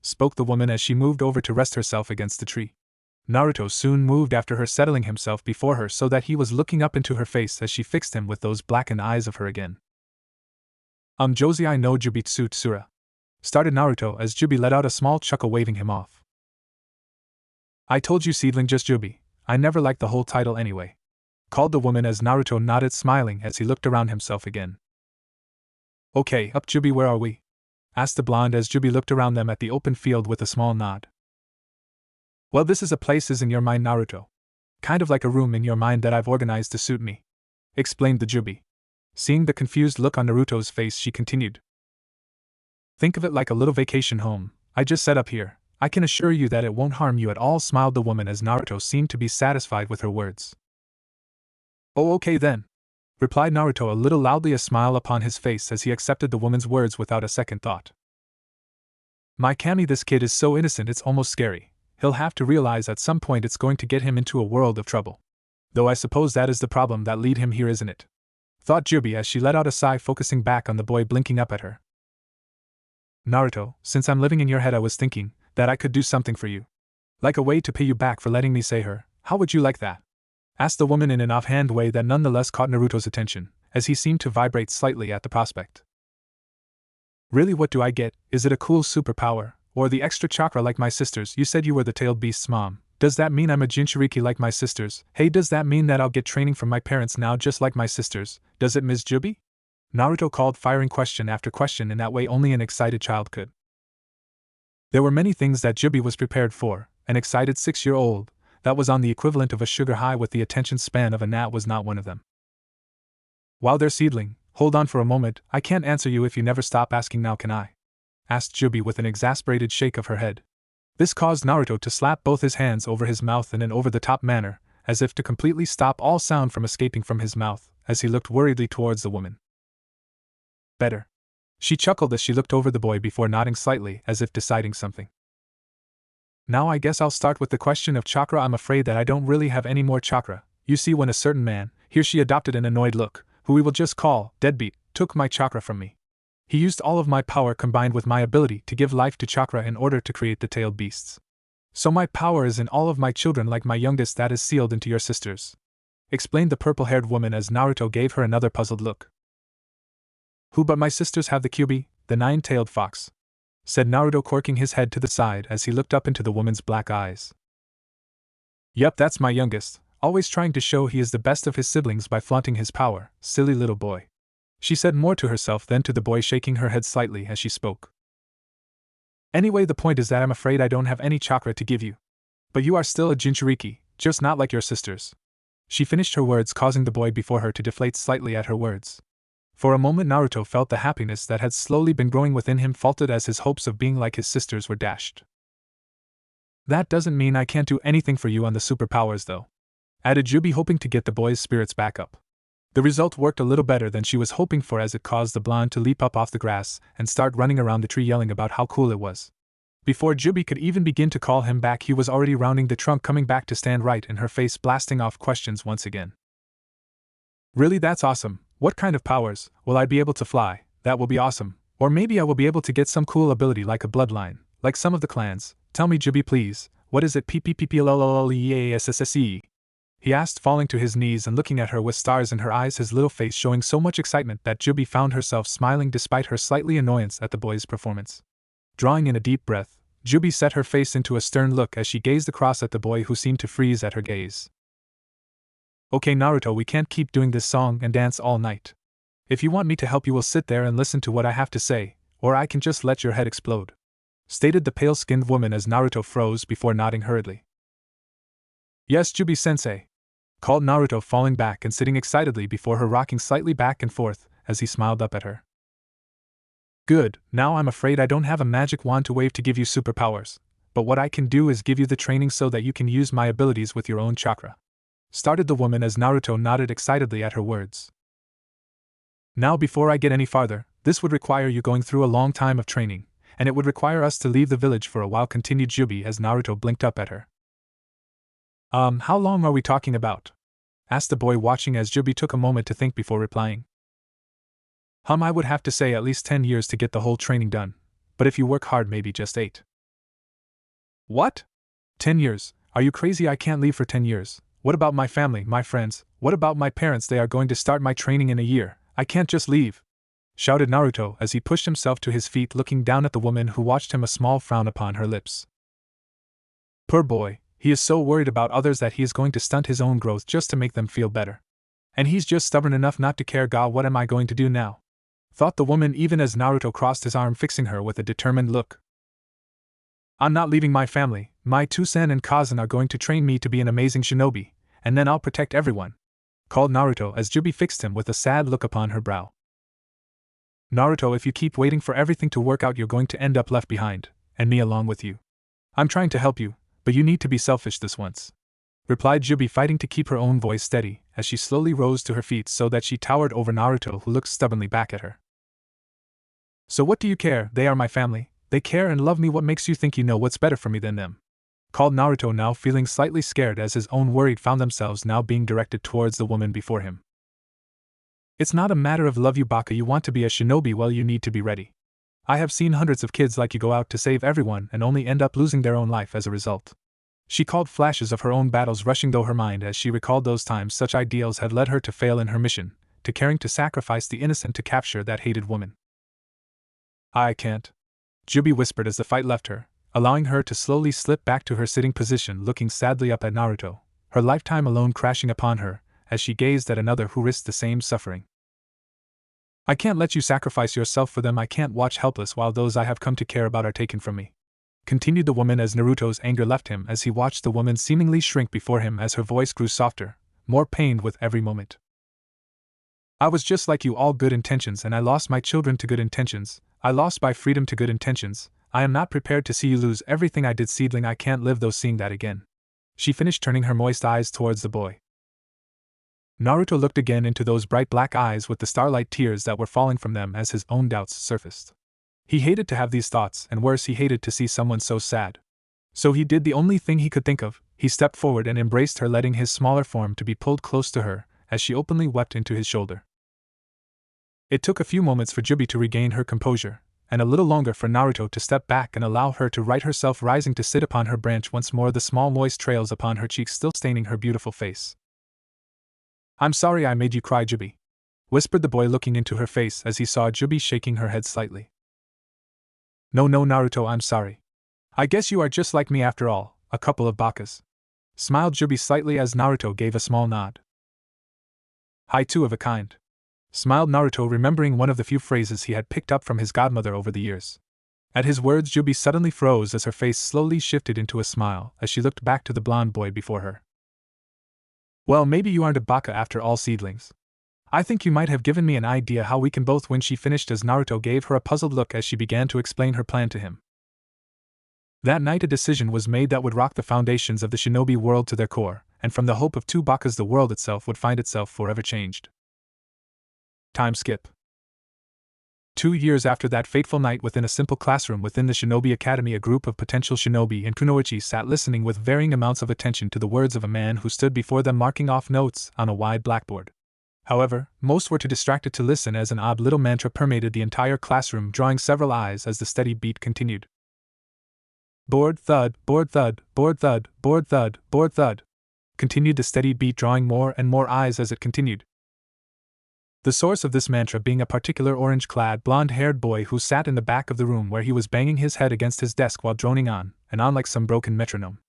spoke the woman as she moved over to rest herself against the tree. Naruto soon moved after her, settling himself before her so that he was looking up into her face as she fixed him with those blackened eyes of her again. Josie, I know, Jubitsu Tsura," started Naruto as Jubi let out a small chuckle, waving him off. "I told you, seedling, just Jubi. I never liked the whole title anyway," called the woman as Naruto nodded, smiling as he looked around himself again. "Okay, up, Jubi, where are we?" asked the blonde as Jubi looked around them at the open field with a small nod. "Well, this is a place in your mind, Naruto. Kind of like a room in your mind that I've organized to suit me," explained the Jubi. Seeing the confused look on Naruto's face, she continued. "Think of it like a little vacation home I just set up here. I can assure you that it won't harm you at all," smiled the woman as Naruto seemed to be satisfied with her words. "Oh, okay then," replied Naruto, a little loudly, a smile upon his face as he accepted the woman's words without a second thought. "My Kami, this kid is so innocent it's almost scary. He'll have to realize at some point it's going to get him into a world of trouble." Though I suppose that is the problem that led him here, isn't it? Thought Jubi as she let out a sigh, focusing back on the boy blinking up at her. Naruto, since I'm living in your head, I was thinking that I could do something for you. Like a way to pay you back for letting me say her. How would you like that? Asked the woman in an offhand way that nonetheless caught Naruto's attention, as he seemed to vibrate slightly at the prospect. Really, what do I get? Is it a cool superpower, or the extra chakra like my sisters? You said you were the tailed beast's mom. Does that mean I'm a Jinchuriki like my sisters? Hey, does that mean that I'll get training from my parents now just like my sisters? Does it, Ms. Jubi? Naruto called, firing question after question in that way only an excited child could. There were many things that Jubi was prepared for. An excited 6-year-old that was on the equivalent of a sugar high with the attention span of a gnat was not one of them. While there, seedling, hold on for a moment, I can't answer you if you never stop asking now, can I? Asked Jubi with an exasperated shake of her head. This caused Naruto to slap both his hands over his mouth in an over-the-top manner, as if to completely stop all sound from escaping from his mouth, as he looked worriedly towards the woman. Better. She chuckled as she looked over the boy before nodding slightly, as if deciding something. Now I guess I'll start with the question of chakra. I'm afraid that I don't really have any more chakra. You see, when a certain man, here she adopted an annoyed look, who we will just call Deadbeat, took my chakra from me. He used all of my power combined with my ability to give life to chakra in order to create the tailed beasts. So my power is in all of my children, like my youngest that is sealed into your sisters. Explained the purple-haired woman as Naruto gave her another puzzled look. Who but my sisters have the Kyuubi, the 9-tailed fox? Said Naruto, quirking his head to the side as he looked up into the woman's black eyes. Yep, that's my youngest, always trying to show he is the best of his siblings by flaunting his power, silly little boy. She said more to herself than to the boy, shaking her head slightly as she spoke. Anyway, the point is that I'm afraid I don't have any chakra to give you. But you are still a Jinchuriki, just not like your sisters. She finished her words, causing the boy before her to deflate slightly at her words. For a moment Naruto felt the happiness that had slowly been growing within him faltered as his hopes of being like his sisters were dashed. That doesn't mean I can't do anything for you on the superpowers though, added Jubi, hoping to get the boy's spirits back up. The result worked a little better than she was hoping for, as it caused the blonde to leap up off the grass and start running around the tree yelling about how cool it was. Before Jubi could even begin to call him back, he was already rounding the trunk, coming back to stand right in her face, blasting off questions once again. Really, that's awesome. What kind of powers? Will I be able to fly? That will be awesome. Or maybe I will be able to get some cool ability like a bloodline, like some of the clans. Tell me, Jubi, please. What is it? PPPPLLLEASSSE? He asked, falling to his knees and looking at her with stars in her eyes, his little face showing so much excitement that Jubi found herself smiling despite her slightly annoyance at the boy's performance. Drawing in a deep breath, Jubi set her face into a stern look as she gazed across at the boy, who seemed to freeze at her gaze. Okay, Naruto, we can't keep doing this song and dance all night. If you want me to help, you will sit there and listen to what I have to say, or I can just let your head explode. Stated the pale-skinned woman as Naruto froze before nodding hurriedly. Yes, Jubi-sensei. Called Naruto, falling back and sitting excitedly before her, rocking slightly back and forth as he smiled up at her. Good, now I'm afraid I don't have a magic wand to wave to give you superpowers, but what I can do is give you the training so that you can use my abilities with your own chakra. Started the woman as Naruto nodded excitedly at her words. Now, before I get any farther, this would require you going through a long time of training, and it would require us to leave the village for a while, continued Jubi as Naruto blinked up at her. How long are we talking about? Asked the boy, watching as Jubi took a moment to think before replying. I would have to say at least 10 years to get the whole training done, but if you work hard, maybe just 8. What? 10 years? Are you crazy? I can't leave for 10 years. What about my family, my friends? What about my parents? They are going to start my training in a year. I can't just leave, shouted Naruto as he pushed himself to his feet, looking down at the woman who watched him, a small frown upon her lips. Poor boy, he is so worried about others that he is going to stunt his own growth just to make them feel better. And he's just stubborn enough not to care. God, what am I going to do now? Thought the woman even as Naruto crossed his arm, fixing her with a determined look. I'm not leaving my family. My Tusan and Kazan are going to train me to be an amazing shinobi, and then I'll protect everyone, called Naruto as Jubi fixed him with a sad look upon her brow. Naruto, if you keep waiting for everything to work out, you're going to end up left behind, and me along with you. I'm trying to help you, but you need to be selfish this once, replied Jubi, fighting to keep her own voice steady as she slowly rose to her feet so that she towered over Naruto, who looked stubbornly back at her. So what do you care? They are my family. They care and love me. What makes you think you know what's better for me than them? called Naruto, now feeling slightly scared as his own worried found themselves now being directed towards the woman before him. It's not a matter of love you Baka, you want to be a shinobi, well you need to be ready. I have seen hundreds of kids like you go out to save everyone and only end up losing their own life as a result. She called flashes of her own battles rushing through her mind as she recalled those times such ideals had led her to fail in her mission, to caring to sacrifice the innocent to capture that hated woman. I can't. Jubi whispered as the fight left her, allowing her to slowly slip back to her sitting position, looking sadly up at Naruto, her lifetime alone crashing upon her, as she gazed at another who risked the same suffering. I can't let you sacrifice yourself for them, I can't watch helpless while those I have come to care about are taken from me. Continued the woman as Naruto's anger left him as he watched the woman seemingly shrink before him as her voice grew softer, more pained with every moment. I was just like you, all good intentions, and I lost my children to good intentions, I lost my freedom to good intentions, I am not prepared to see you lose everything I did, seedling, I can't live though seeing that again. She finished, turning her moist eyes towards the boy. Naruto looked again into those bright black eyes with the starlight tears that were falling from them as his own doubts surfaced. He hated to have these thoughts, and worse, he hated to see someone so sad. So he did the only thing he could think of, he stepped forward and embraced her, letting his smaller form to be pulled close to her, as she openly wept into his shoulder. It took a few moments for Jubi to regain her composure, and a little longer for Naruto to step back and allow her to right herself, rising to sit upon her branch once more, the small moist trails upon her cheeks still staining her beautiful face. I'm sorry I made you cry, Jubi, whispered the boy, looking into her face as he saw Jubi shaking her head slightly. No, Naruto, I'm sorry. I guess you are just like me after all, a couple of bakas. Smiled Jubi slightly as Naruto gave a small nod. Hi, two of a kind. Smiled Naruto, remembering one of the few phrases he had picked up from his godmother over the years. At his words, Jubi suddenly froze as her face slowly shifted into a smile as she looked back to the blonde boy before her. Well, maybe you aren't a baka after all, seedlings. I think you might have given me an idea how we can both win, she finished as Naruto gave her a puzzled look as she began to explain her plan to him. That night a decision was made that would rock the foundations of the shinobi world to their core, and from the hope of two bakas the world itself would find itself forever changed. Time skip. 2 years after that fateful night, within a simple classroom within the Shinobi Academy, a group of potential shinobi in Kunoichi sat listening with varying amounts of attention to the words of a man who stood before them, marking off notes on a wide blackboard. However, most were too distracted to listen as an odd little mantra permeated the entire classroom, drawing several eyes as the steady beat continued. Board thud, board thud, board thud, board thud, board thud. Continued the steady beat, drawing more and more eyes as it continued. The source of this mantra being a particular orange-clad, blonde-haired boy who sat in the back of the room, where he was banging his head against his desk while droning on and on like some broken metronome.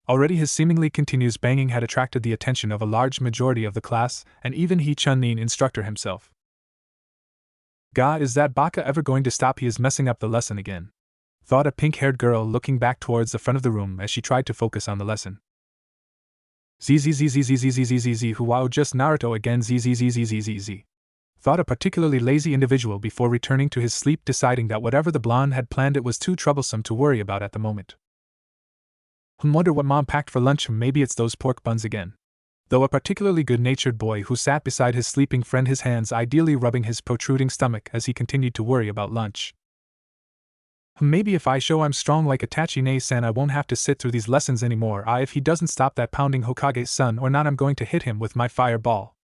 Already his seemingly continuous banging had attracted the attention of a large majority of the class, and even he, Chun-Nin, instructor himself. God, is that baka ever going to stop? He is messing up the lesson again, thought a pink-haired girl, looking back towards the front of the room as she tried to focus on the lesson. ZZZZZZZZZZ, who wow, just Naruto again, ZZZZZZZ, thought a particularly lazy individual before returning to his sleep, deciding that whatever the blonde had planned, it was too troublesome to worry about at the moment. Wonder what mom packed for lunch, maybe it's those pork buns again. Though a particularly good-natured boy who sat beside his sleeping friend, his hands ideally rubbing his protruding stomach as he continued to worry about lunch. Maybe if I show I'm strong like Itachi-san, I won't have to sit through these lessons anymore. If he doesn't stop that pounding, Hokage-san or not, I'm going to hit him with my fireball,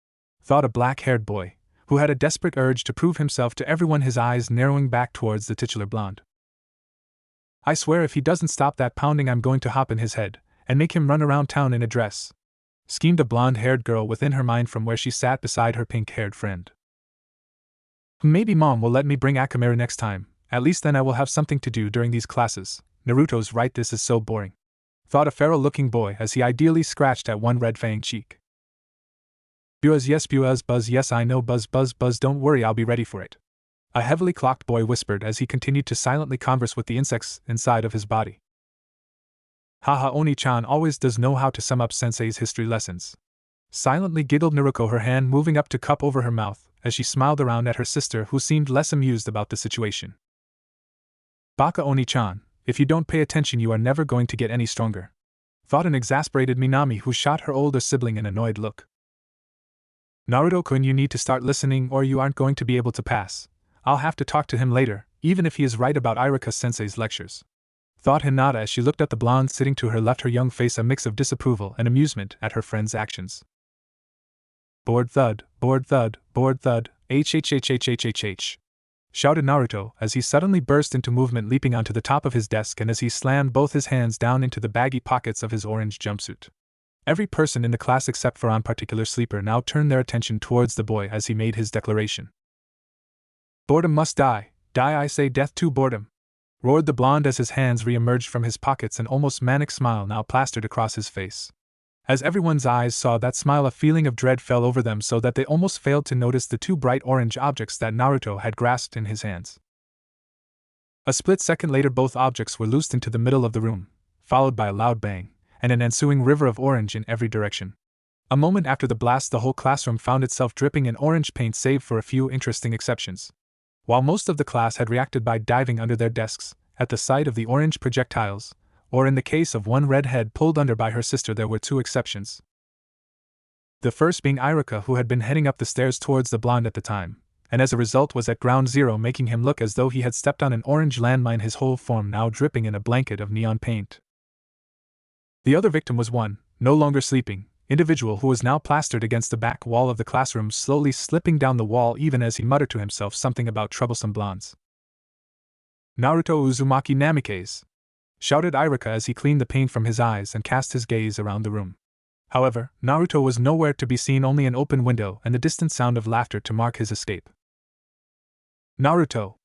thought a black-haired boy who had a desperate urge to prove himself to everyone, his eyes narrowing back towards the titular blonde. I swear if he doesn't stop that pounding, I'm going to hop in his head and make him run around town in a dress, schemed a blonde-haired girl within her mind from where she sat beside her pink-haired friend. Maybe mom will let me bring Akamaru next time, at least then I will have something to do during these classes. Naruto's right, this is so boring, thought a feral-looking boy as he ideally scratched at one red-fanged cheek. Buzz, yes I know, buzz, don't worry, I'll be ready for it, a heavily clocked boy whispered as he continued to silently converse with the insects inside of his body. Haha, Oni-chan always does know how to sum up sensei's history lessons. Silently giggled Naruto, her hand moving up to cup over her mouth as she smiled around at her sister, who seemed less amused about the situation. Baka Oni-chan, if you don't pay attention you are never going to get any stronger, thought an exasperated Minami, who shot her older sibling an annoyed look. Naruto-kun, you need to start listening or you aren't going to be able to pass. I'll have to talk to him later, even if he is right about Irika-sensei's lectures, thought Hinata as she looked at the blonde sitting to her left, her young face a mix of disapproval and amusement at her friend's actions. Board thud, board thud, board thud, hhhhhhhh, shouted Naruto as he suddenly burst into movement, leaping onto the top of his desk and as he slammed both his hands down into the baggy pockets of his orange jumpsuit. Every person in the class except for one particular sleeper now turned their attention towards the boy as he made his declaration. Boredom must die, die I say, death to boredom, roared the blonde as his hands re-emerged from his pockets, an almost manic smile now plastered across his face. As everyone's eyes saw that smile, a feeling of dread fell over them so that they almost failed to notice the two bright orange objects that Naruto had grasped in his hands. A split second later, both objects were loosed into the middle of the room, followed by a loud bang, and an ensuing river of orange in every direction. A moment after the blast, the whole classroom found itself dripping in orange paint, save for a few interesting exceptions. While most of the class had reacted by diving under their desks at the sight of the orange projectiles, or in the case of one redhead pulled under by her sister, there were two exceptions. The first being Iruka, who had been heading up the stairs towards the blonde at the time, and as a result was at ground zero, making him look as though he had stepped on an orange landmine, his whole form now dripping in a blanket of neon paint. The other victim was one, no longer sleeping, individual who was now plastered against the back wall of the classroom, slowly slipping down the wall even as he muttered to himself something about troublesome blondes. Naruto Uzumaki Namikaze, shouted Iruka as he cleaned the paint from his eyes and cast his gaze around the room. However, Naruto was nowhere to be seen, only an open window and the distant sound of laughter to mark his escape. Naruto!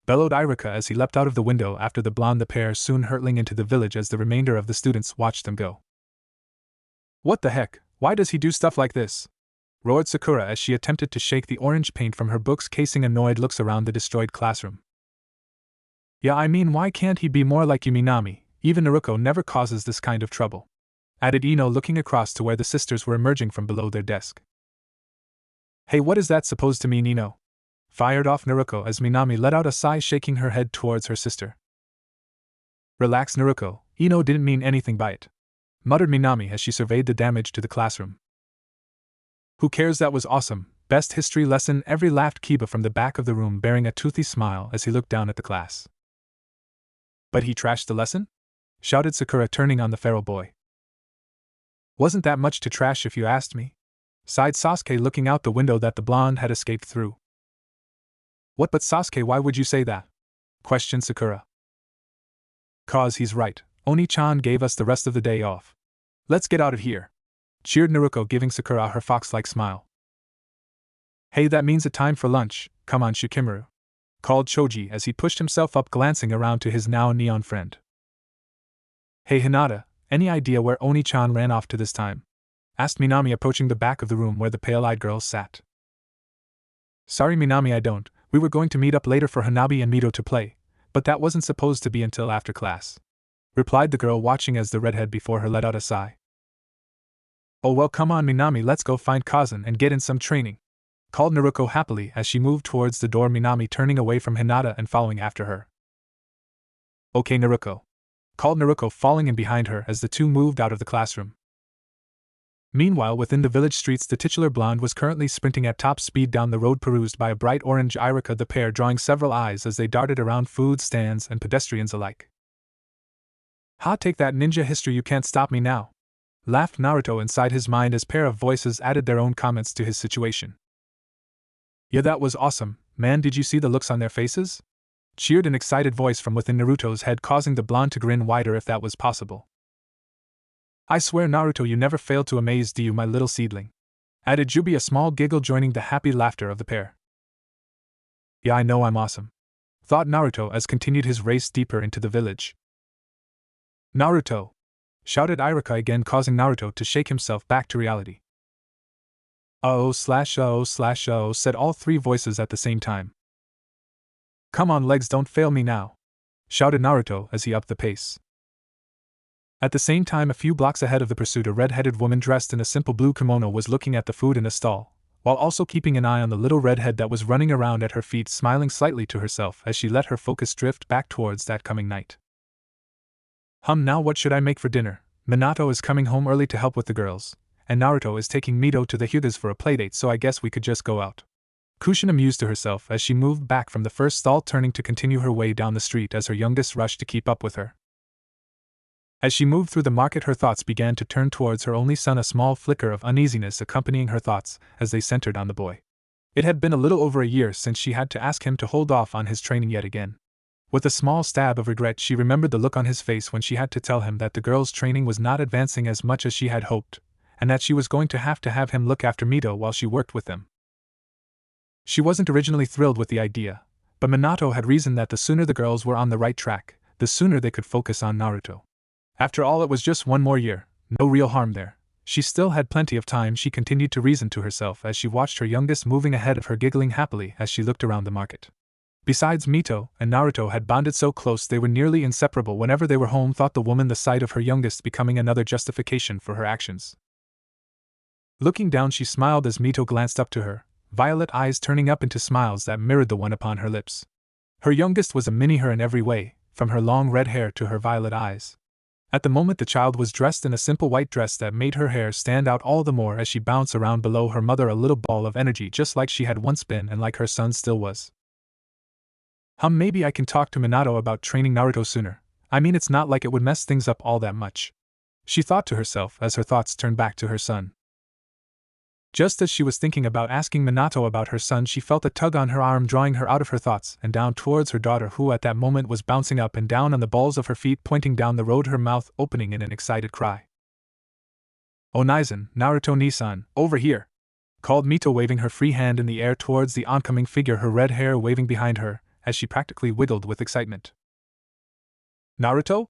Bellowed Iruka as he leapt out of the window after the blonde, the pair soon hurtling into the village as the remainder of the students watched them go. What the heck, why does he do stuff like this? Roared Sakura as she attempted to shake the orange paint from her books, casting annoyed looks around the destroyed classroom. Yeah, I mean, why can't he be more like Minami? Even Naruto never causes this kind of trouble, added Ino, looking across to where the sisters were emerging from below their desk. Hey, what is that supposed to mean, Ino? Fired off Naruto as Minami let out a sigh, shaking her head towards her sister. Relax, Naruto, Ino didn't mean anything by it, muttered Minami as she surveyed the damage to the classroom. Who cares, that was awesome, best history lesson, every laughed Kiba from the back of the room, bearing a toothy smile as he looked down at the class. But he trashed the lesson? Shouted Sakura, turning on the feral boy. Wasn't that much to trash if you asked me? Sighed Sasuke, looking out the window that the blonde had escaped through. What, but Sasuke, why would you say that? Questioned Sakura. 'Cause he's right, Oni-chan gave us the rest of the day off. Let's get out of here, cheered Naruto, giving Sakura her fox-like smile. Hey, that means a time for lunch, come on Shikamaru, called Choji as he pushed himself up, glancing around to his now neon friend. Hey Hinata, any idea where Oni-chan ran off to this time? Asked Minami, approaching the back of the room where the pale-eyed girl sat. Sorry Minami, I don't. We were going to meet up later for Hanabi and Mito to play, but that wasn't supposed to be until after class, replied the girl, watching as the redhead before her let out a sigh. Oh well, come on Minami, let's go find Kazan and get in some training, called Naruto happily as she moved towards the door, Minami turning away from Hinata and following after her. Okay Naruto, called Naruto, falling in behind her as the two moved out of the classroom. Meanwhile, within the village streets, the titular blonde was currently sprinting at top speed down the road, perused by a bright orange Iruka, the pair drawing several eyes as they darted around food stands and pedestrians alike. Ha, take that ninja history, you can't stop me now, laughed Naruto inside his mind as pair of voices added their own comments to his situation. Yeah, that was awesome, man, did you see the looks on their faces? Cheered an excited voice from within Naruto's head, causing the blonde to grin wider if that was possible. I swear Naruto, you never fail to amaze, do you, my little seedling? Added Jubi, a small giggle joining the happy laughter of the pair. Yeah, I know I'm awesome, thought Naruto as continued his race deeper into the village. Naruto! Shouted Iruka again, causing Naruto to shake himself back to reality. Oh/oh/oh, said all three voices at the same time. Come on legs, don't fail me now, shouted Naruto as he upped the pace. At the same time, a few blocks ahead of the pursuit, a red-headed woman dressed in a simple blue kimono was looking at the food in a stall, while also keeping an eye on the little redhead that was running around at her feet, smiling slightly to herself as she let her focus drift back towards that coming night. Now what should I make for dinner? Minato is coming home early to help with the girls, and Naruto is taking Mito to the Hyugas for a playdate, so I guess we could just go out. Kushina mused to herself as she moved back from the first stall, turning to continue her way down the street as her youngest rushed to keep up with her. As she moved through the market, her thoughts began to turn towards her only son, a small flicker of uneasiness accompanying her thoughts as they centered on the boy. It had been a little over a year since she had to ask him to hold off on his training yet again. With a small stab of regret, she remembered the look on his face when she had to tell him that the girl's training was not advancing as much as she had hoped, and that she was going to have him look after Mito while she worked with them. She wasn't originally thrilled with the idea, but Minato had reasoned that the sooner the girls were on the right track, the sooner they could focus on Naruto. After all, it was just one more year, no real harm there. She still had plenty of time, she continued to reason to herself as she watched her youngest moving ahead of her, giggling happily as she looked around the market. Besides, Mito and Naruto had bonded so close they were nearly inseparable whenever they were home, thought the woman, the sight of her youngest becoming another justification for her actions. Looking down, she smiled as Mito glanced up to her, violet eyes turning up into smiles that mirrored the one upon her lips. Her youngest was a mini her in every way, from her long red hair to her violet eyes. At the moment, the child was dressed in a simple white dress that made her hair stand out all the more as she bounced around below her mother, a little ball of energy just like she had once been and like her son still was. Maybe I can talk to Minato about training Naruto sooner. I mean, it's not like it would mess things up all that much, she thought to herself as her thoughts turned back to her son. Just as she was thinking about asking Minato about her son, she felt a tug on her arm, drawing her out of her thoughts and down towards her daughter, who at that moment was bouncing up and down on the balls of her feet, pointing down the road, her mouth opening in an excited cry. "Onaizen, Naruto-Nisan, over here!" called Mito, waving her free hand in the air towards the oncoming figure, her red hair waving behind her as she practically wiggled with excitement. "Naruto?"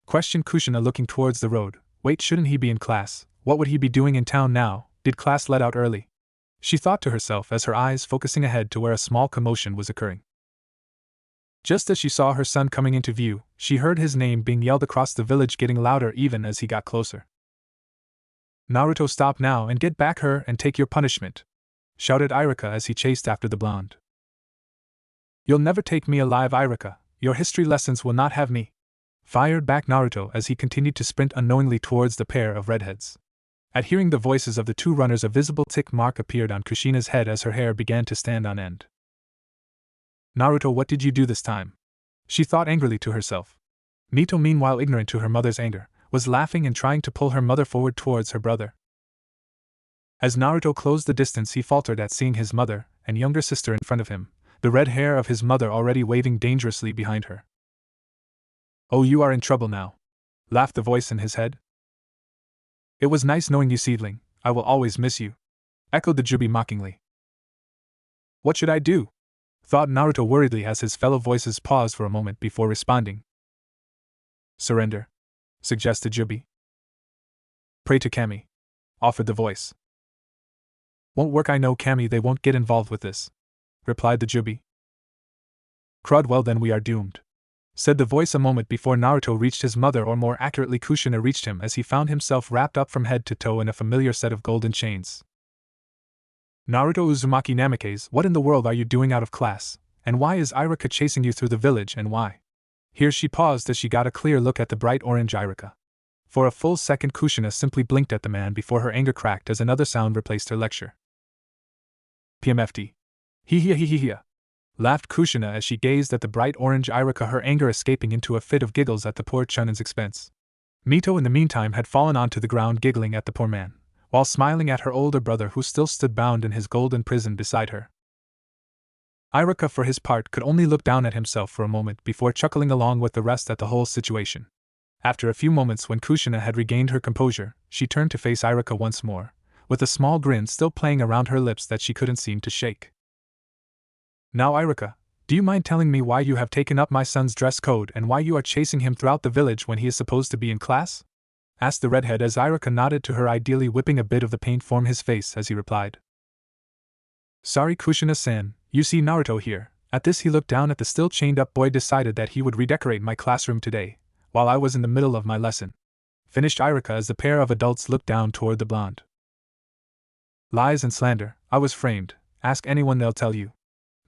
questioned Kushina, looking towards the road. Wait, shouldn't he be in class? What would he be doing in town now? Did class let out early? She thought to herself as her eyes focusing ahead to where a small commotion was occurring. Just as she saw her son coming into view, she heard his name being yelled across the village, getting louder even as he got closer. "Naruto, stop now and get back her and take your punishment," shouted Irika as he chased after the blonde. "You'll never take me alive, Irika. Your history lessons will not have me," fired back Naruto as he continued to sprint unknowingly towards the pair of redheads. At hearing the voices of the two runners, a visible tick mark appeared on Kushina's head as her hair began to stand on end. "Naruto, what did you do this time?" she thought angrily to herself. Mito, meanwhile ignorant to her mother's anger, was laughing and trying to pull her mother forward towards her brother. As Naruto closed the distance, he faltered at seeing his mother and younger sister in front of him, the red hair of his mother already waving dangerously behind her. "Oh, you are in trouble now," laughed the voice in his head. "It was nice knowing you, seedling. I will always miss you," echoed the Jubi mockingly. "What should I do?" thought Naruto worriedly as his fellow voices paused for a moment before responding. "Surrender," suggested Jubi. "Pray to Kami," offered the voice. "Won't work, I know, Kami, they won't get involved with this," replied the Jubi. "Crud, well then we are doomed," said the voice a moment before Naruto reached his mother, or more accurately Kushina reached him, as he found himself wrapped up from head to toe in a familiar set of golden chains. "Naruto Uzumaki Namikaze, what in the world are you doing out of class, and why is Irika chasing you through the village, and why?" Here she paused as she got a clear look at the bright orange Irika. For a full second Kushina simply blinked at the man before her anger cracked as another sound replaced her lecture. "PMFT. Hee, laughed Kushina as she gazed at the bright orange Irika, her anger escaping into a fit of giggles at the poor Chunnin's expense. Mito in the meantime had fallen onto the ground giggling at the poor man, while smiling at her older brother who still stood bound in his golden prison beside her. Irika, for his part, could only look down at himself for a moment before chuckling along with the rest at the whole situation. After a few moments, when Kushina had regained her composure, she turned to face Irika once more, with a small grin still playing around her lips that she couldn't seem to shake. "Now, Irika, do you mind telling me why you have taken up my son's dress code and why you are chasing him throughout the village when he is supposed to be in class?" asked the redhead as Irika nodded to her, ideally whipping a bit of the paint from his face as he replied. "Sorry, Kushina-san, you see Naruto here." At this he looked down at the still chained-up boy, decided that he would redecorate my classroom today, while I was in the middle of my lesson, finished Irika as the pair of adults looked down toward the blonde. "Lies and slander, I was framed, ask anyone, they'll tell you,"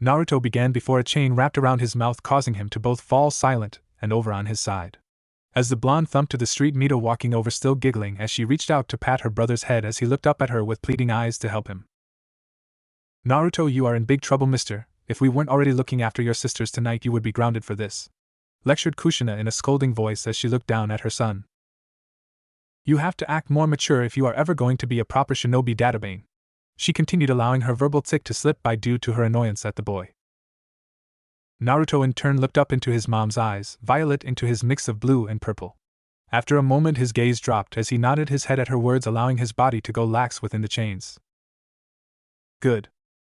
Naruto began before a chain wrapped around his mouth, causing him to both fall silent and over on his side. As the blonde thumped to the street, Mito walking over, still giggling as she reached out to pat her brother's head as he looked up at her with pleading eyes to help him. "Naruto, you are in big trouble, mister. If we weren't already looking after your sisters tonight, you would be grounded for this," lectured Kushina in a scolding voice as she looked down at her son. You have to act more mature if you are ever going to be a proper shinobi databane. She continued, allowing her verbal tick to slip by due to her annoyance at the boy. Naruto in turn looked up into his mom's eyes, violet into his mix of blue and purple. After a moment his gaze dropped as he nodded his head at her words, allowing his body to go lax within the chains. Good,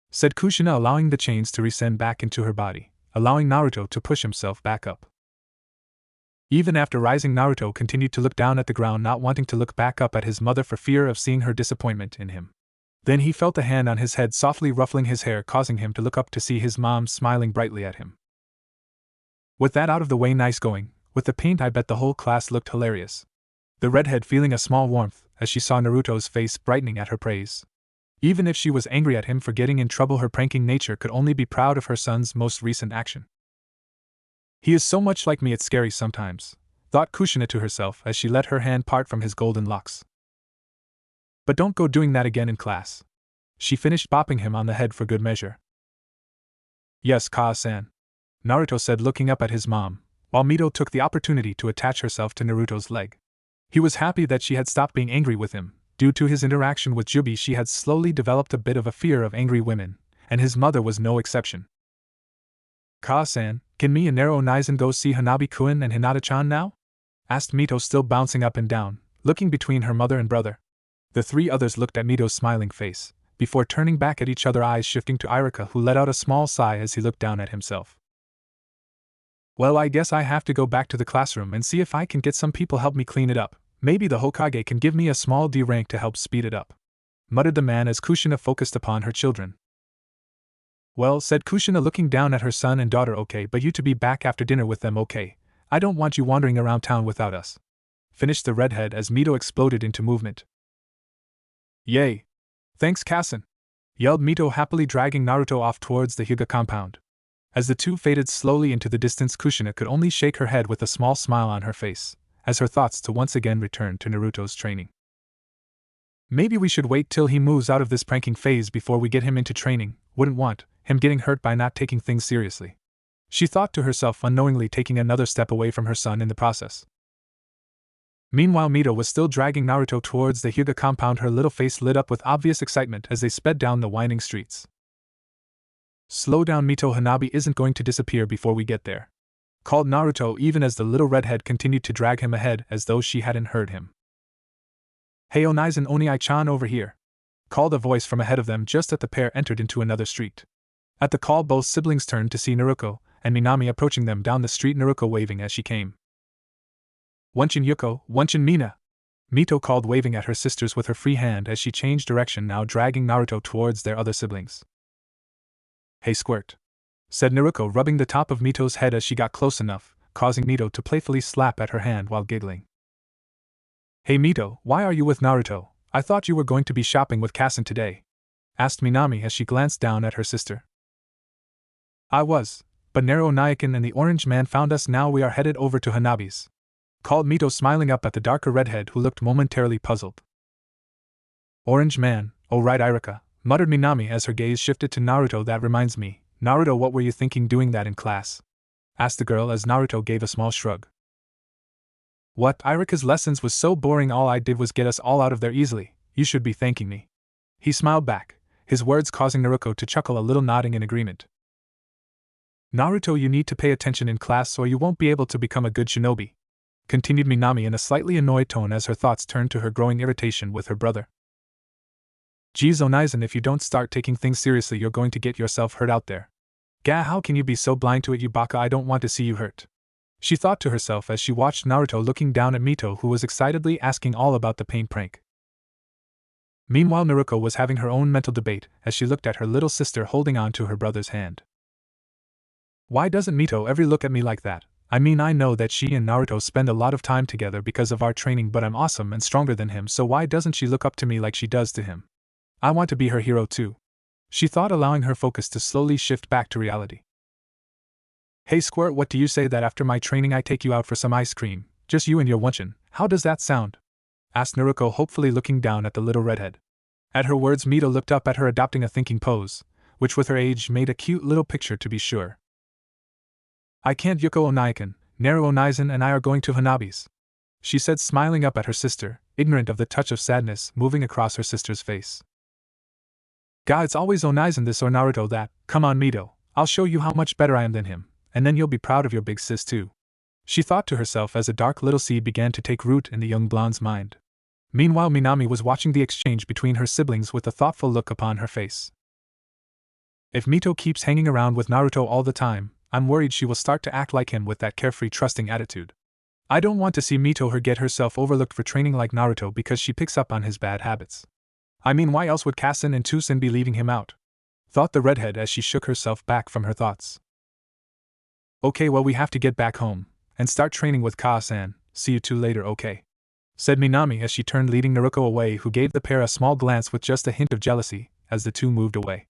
said Kushina, allowing the chains to resend back into her body, allowing Naruto to push himself back up. Even after rising, Naruto continued to look down at the ground, not wanting to look back up at his mother for fear of seeing her disappointment in him. Then he felt a hand on his head softly ruffling his hair, causing him to look up to see his mom smiling brightly at him. With that out of the way, nice going. With the paint, I bet the whole class looked hilarious. The redhead feeling a small warmth as she saw Naruto's face brightening at her praise. Even if she was angry at him for getting in trouble, her pranking nature could only be proud of her son's most recent action. He is so much like me, it's scary sometimes, thought Kushina to herself as she let her hand part from his golden locks. But don't go doing that again in class. She finished bopping him on the head for good measure. Yes, Kaa-san, Naruto said, looking up at his mom, while Mito took the opportunity to attach herself to Naruto's leg. He was happy that she had stopped being angry with him. Due to his interaction with Jubi, she had slowly developed a bit of a fear of angry women, and his mother was no exception. Kaa-san, can me and Nero Nizen go see Hanabi-kun and Hinata-chan now? Asked Mito, still bouncing up and down, looking between her mother and brother. The three others looked at Mito's smiling face, before turning back at each other, eyes shifting to Irika, who let out a small sigh as he looked down at himself. Well, I guess I have to go back to the classroom and see if I can get some people help me clean it up. Maybe the Hokage can give me a small D rank to help speed it up, muttered the man as Kushina focused upon her children. Well, said Kushina, looking down at her son and daughter, okay, but you to be back after dinner with them, okay? I don't want you wandering around town without us. Finished the redhead as Mito exploded into movement. Yay! Thanks, Kassen! Yelled Mito, happily dragging Naruto off towards the Hyuga compound. As the two faded slowly into the distance, Kushina could only shake her head with a small smile on her face, as her thoughts to once again return to Naruto's training. Maybe we should wait till he moves out of this pranking phase before we get him into training, wouldn't want him getting hurt by not taking things seriously. She thought to herself, unknowingly taking another step away from her son in the process. Meanwhile, Mito was still dragging Naruto towards the Hyuga compound, her little face lit up with obvious excitement as they sped down the winding streets. Slow down, Mito, Hanabi isn't going to disappear before we get there, called Naruto, even as the little redhead continued to drag him ahead as though she hadn't heard him. Hey, Onizen Oni-chan, over here, called a voice from ahead of them just as the pair entered into another street. At the call, both siblings turned to see Naruto and Minami approaching them down the street, Naruto waving as she came. Wanchin Yuko, Wanchin Mina, Mito called, waving at her sisters with her free hand as she changed direction, now dragging Naruto towards their other siblings. Hey, Squirt, said Naruto, rubbing the top of Mito's head as she got close enough, causing Mito to playfully slap at her hand while giggling. Hey Mito, why are you with Naruto? I thought you were going to be shopping with Kassen today, asked Minami as she glanced down at her sister. I was, but Nero Nyakin and the Orange Man found us. Now we are headed over to Hanabi's, called Mito, smiling up at the darker redhead who looked momentarily puzzled. Orange Man, oh right, Irika, muttered Minami as her gaze shifted to Naruto. That reminds me, Naruto, what were you thinking doing that in class? Asked the girl as Naruto gave a small shrug. What, Irika's lessons was so boring, all I did was get us all out of there easily, you should be thanking me. He smiled back, his words causing Naruto to chuckle, a little nodding in agreement. Naruto, you need to pay attention in class or you won't be able to become a good shinobi, continued Minami in a slightly annoyed tone as her thoughts turned to her growing irritation with her brother. Geez, Onizen, if you don't start taking things seriously, you're going to get yourself hurt out there. Gah, how can you be so blind to it, you baka? I don't want to see you hurt, she thought to herself as she watched Naruto looking down at Mito, who was excitedly asking all about the paint prank. Meanwhile, Naruto was having her own mental debate as she looked at her little sister holding on to her brother's hand. Why doesn't Mito ever look at me like that? I mean, I know that she and Naruto spend a lot of time together because of our training, but I'm awesome and stronger than him, so why doesn't she look up to me like she does to him? I want to be her hero too, she thought, allowing her focus to slowly shift back to reality. Hey Squirt, what do you say that after my training I take you out for some ice cream, just you and your Wanchin? How does that sound? Asked Naruto, hopefully looking down at the little redhead. At her words, Mito looked up at her, adopting a thinking pose, which with her age made a cute little picture to be sure. I can't, Yuko Onaikan, Nero Onizen and I are going to Hanabi's, she said, smiling up at her sister, ignorant of the touch of sadness moving across her sister's face. "God, it's always Onaizen this or Naruto that. Come on, Mito, I'll show you how much better I am than him, and then you'll be proud of your big sis too," she thought to herself as a dark little seed began to take root in the young blonde's mind. Meanwhile, Minami was watching the exchange between her siblings with a thoughtful look upon her face. If Mito keeps hanging around with Naruto all the time, I'm worried she will start to act like him with that carefree, trusting attitude. I don't want to see Mito her get herself overlooked for training like Naruto because she picks up on his bad habits. I mean, why else would Kassen and Tusen be leaving him out? Thought the redhead as she shook herself back from her thoughts. Okay, well, we have to get back home and start training with Ka-san. See you two later, okay? Said Minami as she turned, leading Naruto away, who gave the pair a small glance with just a hint of jealousy as the two moved away.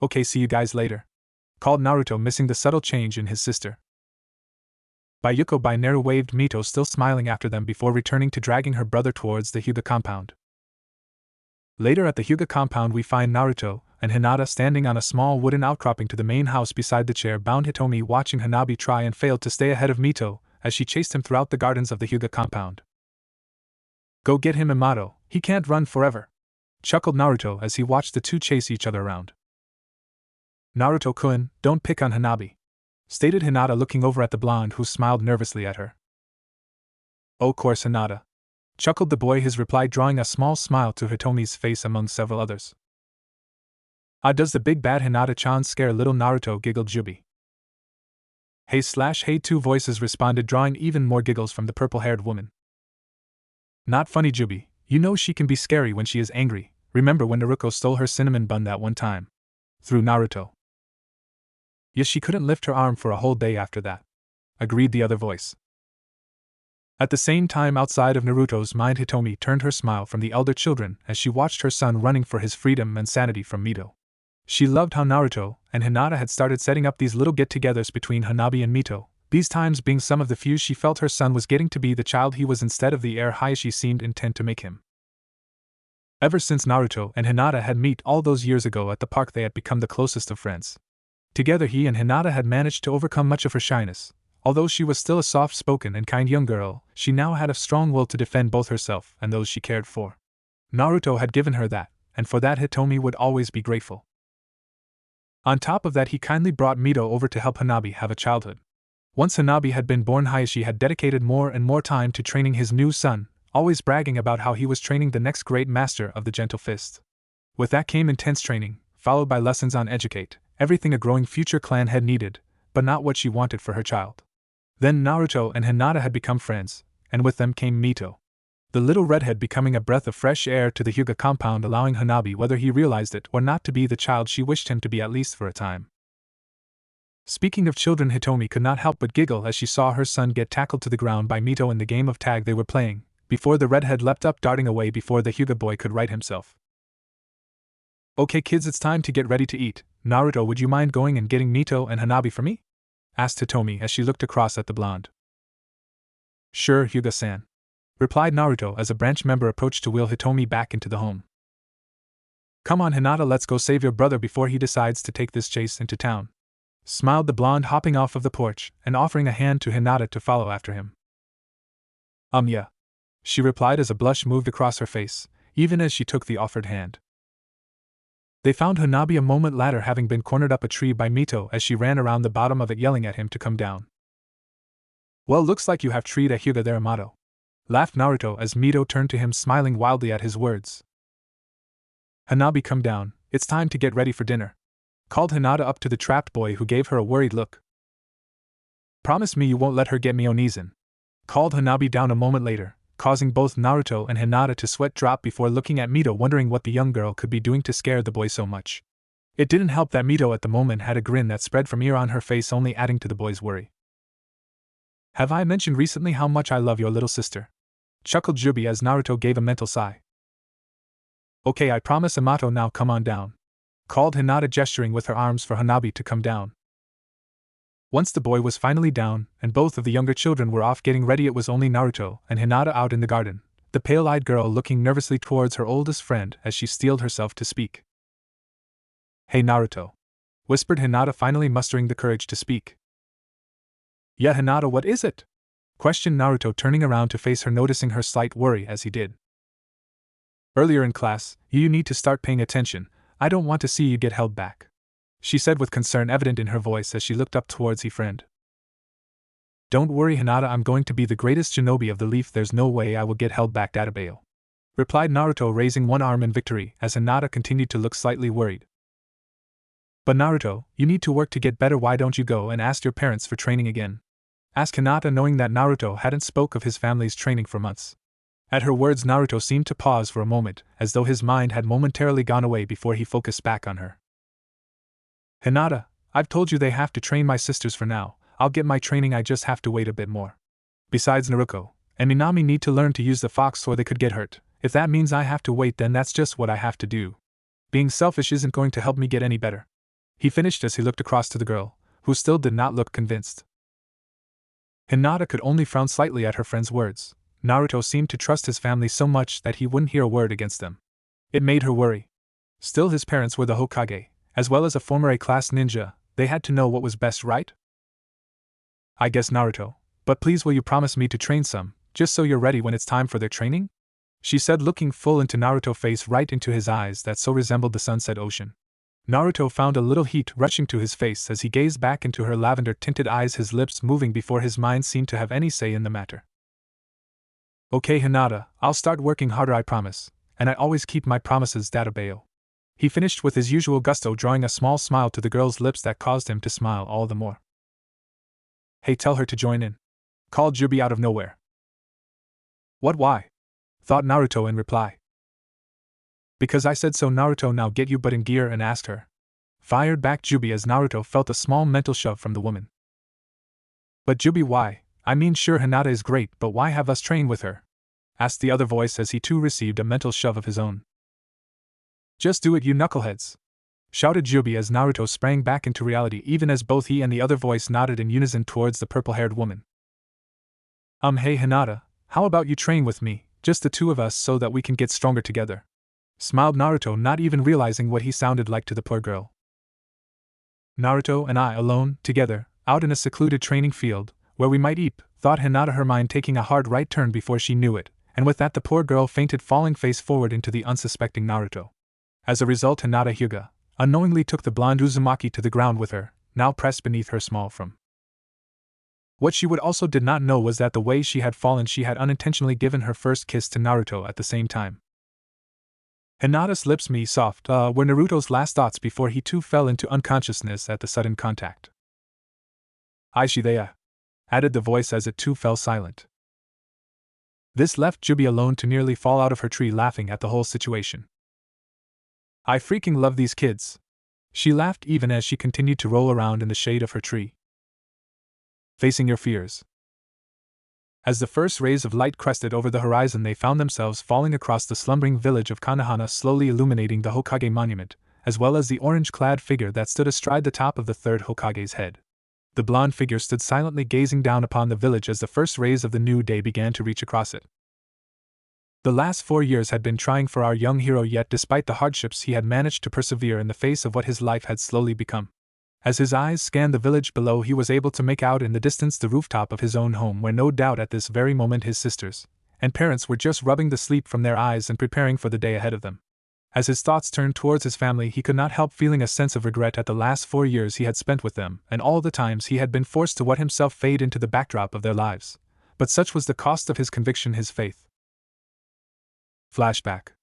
Okay, see you guys later, called Naruto, missing the subtle change in his sister. Bayuko by Neru waved Mito, still smiling after them, before returning to dragging her brother towards the Hyuga compound. Later at the Hyuga compound, we find Naruto and Hinata standing on a small wooden outcropping to the main house beside the chair-bound Hitomi, watching Hanabi try and fail to stay ahead of Mito as she chased him throughout the gardens of the Hyuga compound. "Go get him, Imato, he can't run forever," chuckled Naruto as he watched the two chase each other around. "Naruto-kun, don't pick on Hanabi," stated Hinata, looking over at the blonde, who smiled nervously at her. "Oh, course, Hinata," chuckled the boy, his reply drawing a small smile to Hitomi's face among several others. "Ah, does the big bad Hinata-chan scare little Naruto?" giggled Jubi. Hey, two voices responded, drawing even more giggles from the purple-haired woman. "Not funny, Jubi, you know she can be scary when she is angry. Remember when Naruto stole her cinnamon bun that one time?" threw Naruto. "Yes, she couldn't lift her arm for a whole day after that," agreed the other voice. At the same time, outside of Naruto's mind, Hitomi turned her smile from the elder children as she watched her son running for his freedom and sanity from Mito. She loved how Naruto and Hinata had started setting up these little get-togethers between Hanabi and Mito, these times being some of the few she felt her son was getting to be the child he was instead of the heir Hayashi seemed intent to make him. Ever since Naruto and Hinata had met all those years ago at the park, they had become the closest of friends. Together, he and Hinata had managed to overcome much of her shyness. Although she was still a soft-spoken and kind young girl, she now had a strong will to defend both herself and those she cared for. Naruto had given her that, and for that Hitomi would always be grateful. On top of that, he kindly brought Mito over to help Hanabi have a childhood. Once Hanabi had been born, Hayashi had dedicated more and more time to training his new son, always bragging about how he was training the next great master of the gentle fist. With that came intense training, followed by lessons on educate, everything a growing future clan head needed, but not what she wanted for her child. Then Naruto and Hinata had become friends, and with them came Mito. The little redhead becoming a breath of fresh air to the Hyuga compound, allowing Hanabi, whether he realized it or not, to be the child she wished him to be, at least for a time. Speaking of children, Hitomi could not help but giggle as she saw her son get tackled to the ground by Mito in the game of tag they were playing, before the redhead leapt up, darting away before the Hyuga boy could right himself. "Okay kids, it's time to get ready to eat. Naruto, would you mind going and getting Mito and Hanabi for me?" asked Hitomi as she looked across at the blonde. "Sure, Hyuga-san," replied Naruto as a branch member approached to wheel Hitomi back into the home. "Come on, Hinata, let's go save your brother before he decides to take this chase into town," smiled the blonde, hopping off of the porch and offering a hand to Hinata to follow after him. Yeah," she replied as a blush moved across her face, even as she took the offered hand. They found Hanabi a moment later, having been cornered up a tree by Mito as she ran around the bottom of it, yelling at him to come down. "Well, looks like you have treed a Hyuga there, Amato," laughed Naruto as Mito turned to him, smiling wildly at his words. "Hanabi, come down, it's time to get ready for dinner," called Hinata up to the trapped boy, who gave her a worried look. "Promise me you won't let her get me Onizen," called Hanabi down a moment later, causing both Naruto and Hinata to sweat drop before looking at Mito, wondering what the young girl could be doing to scare the boy so much. It didn't help that Mito at the moment had a grin that spread from ear on her face, only adding to the boy's worry. "Have I mentioned recently how much I love your little sister?" chuckled Jubi as Naruto gave a mental sigh. "Okay, I promise, Amato, now come on down," called Hinata, gesturing with her arms for Hanabi to come down. Once the boy was finally down, and both of the younger children were off getting ready, it was only Naruto and Hinata out in the garden, the pale-eyed girl looking nervously towards her oldest friend as she steeled herself to speak. "Hey Naruto," whispered Hinata, finally mustering the courage to speak. "Yeah, Hinata, what is it?" questioned Naruto, turning around to face her, noticing her slight worry as he did. Earlier in class, you need to start paying attention. I don't want to see you get held back, she said with concern evident in her voice as she looked up towards her friend. Don't worry, Hinata, I'm going to be the greatest shinobi of the leaf. There's no way I will get held back, Databeo, replied Naruto, raising one arm in victory as Hinata continued to look slightly worried. But Naruto, you need to work to get better. Why don't you go and ask your parents for training again? Asked Hinata, knowing that Naruto hadn't spoke of his family's training for months. At her words, Naruto seemed to pause for a moment, as though his mind had momentarily gone away before he focused back on her. Hinata, I've told you they have to train my sisters for now. I'll get my training, I just have to wait a bit more. Besides, Naruto and Minami need to learn to use the fox or they could get hurt. If that means I have to wait, then that's just what I have to do. Being selfish isn't going to help me get any better, he finished as he looked across to the girl, who still did not look convinced. Hinata could only frown slightly at her friend's words. Naruto seemed to trust his family so much that he wouldn't hear a word against them. It made her worry. Still, his parents were the Hokage, as well as a former A-class ninja. They had to know what was best, right? I guess, Naruto, but please will you promise me to train some, just so you're ready when it's time for their training? She said, looking full into Naruto's face, right into his eyes that so resembled the sunset ocean. Naruto found a little heat rushing to his face as he gazed back into her lavender-tinted eyes, his lips moving before his mind seemed to have any say in the matter. Okay, Hinata, I'll start working harder, I promise, and I always keep my promises, Databeo. He finished with his usual gusto, drawing a small smile to the girl's lips that caused him to smile all the more. Hey, tell her to join in, called Jubi out of nowhere. What, why? Thought Naruto in reply. Because I said so, Naruto, now get your butt in gear and ask her. Fired back Jubi as Naruto felt a small mental shove from the woman. But Jubi, why? I mean, sure, Hinata is great, but why have us train with her? Asked the other voice as he too received a mental shove of his own. Just do it, you knuckleheads, shouted Jubi as Naruto sprang back into reality, even as both he and the other voice nodded in unison towards the purple-haired woman. Hey Hinata, how about you train with me, just the two of us, so that we can get stronger together? Smiled Naruto, not even realizing what he sounded like to the poor girl. Naruto and I alone, together, out in a secluded training field, where we might eat, thought Hinata, her mind taking a hard right turn before she knew it, and with that the poor girl fainted, falling face forward into the unsuspecting Naruto. As a result, Hinata Hyuga unknowingly took the blonde Uzumaki to the ground with her, now pressed beneath her small form. What she would also did not know was that the way she had fallen, she had unintentionally given her first kiss to Naruto at the same time. Hinata's lips soft were Naruto's last thoughts before he too fell into unconsciousness at the sudden contact. Aishidea, added the voice as it too fell silent. This left Jubi alone to nearly fall out of her tree, laughing at the whole situation. I freaking love these kids, she laughed even as she continued to roll around in the shade of her tree. Facing your fears. As the first rays of light crested over the horizon, they found themselves falling across the slumbering village of Konohana, slowly illuminating the Hokage monument, as well as the orange-clad figure that stood astride the top of the third Hokage's head. The blonde figure stood silently gazing down upon the village as the first rays of the new day began to reach across it. The last 4 years had been trying for our young hero, yet despite the hardships he had managed to persevere in the face of what his life had slowly become. As his eyes scanned the village below, he was able to make out in the distance the rooftop of his own home, where no doubt at this very moment his sisters and parents were just rubbing the sleep from their eyes and preparing for the day ahead of them. As his thoughts turned towards his family, he could not help feeling a sense of regret at the last 4 years he had spent with them, and all the times he had been forced to let himself fade into the backdrop of their lives. But such was the cost of his conviction, his faith. Flashback.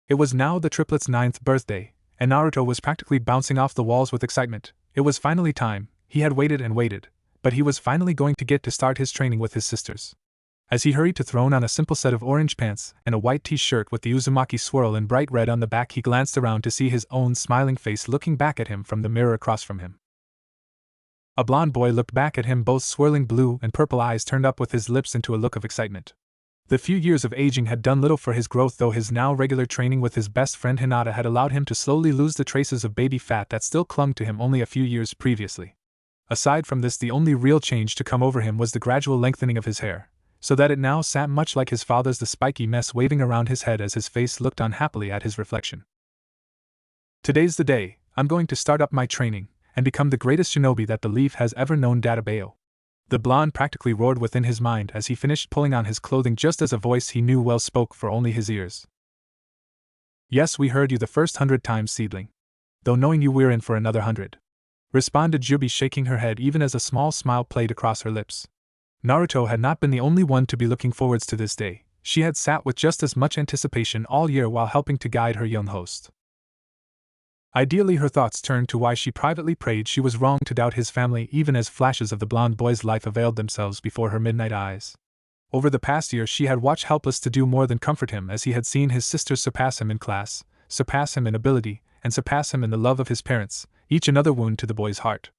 It was now the triplets' 9th birthday, and Naruto was practically bouncing off the walls with excitement. It was finally time. He had waited and waited, but he was finally going to get to start his training with his sisters. As he hurried to throw on a simple set of orange pants and a white t-shirt with the Uzumaki swirl in bright red on the back, he glanced around to see his own smiling face looking back at him from the mirror across from him. A blonde boy looked back at him, both swirling blue and purple eyes turned up with his lips into a look of excitement. The few years of aging had done little for his growth, though his now regular training with his best friend Hinata had allowed him to slowly lose the traces of baby fat that still clung to him only a few years previously. Aside from this, the only real change to come over him was the gradual lengthening of his hair, so that it now sat much like his father's, the spiky mess waving around his head as his face looked unhappily at his reflection. Today's the day. I'm going to start up my training and become the greatest shinobi that the Leaf has ever known, Databeo. The blonde practically roared within his mind as he finished pulling on his clothing just as a voice he knew well spoke for only his ears. Yes, we heard you the first 100 times, seedling. Though knowing you we're in for another 100. Responded Jubi, shaking her head even as a small smile played across her lips. Naruto had not been the only one to be looking forwards to this day. She had sat with just as much anticipation all year while helping to guide her young host. Ideally, her thoughts turned to why she privately prayed she was wrong to doubt his family even as flashes of the blonde boy's life availed themselves before her midnight eyes. Over the past year she had watched helpless to do more than comfort him as he had seen his sisters surpass him in class, surpass him in ability, and surpass him in the love of his parents, each another wound to the boy's heart.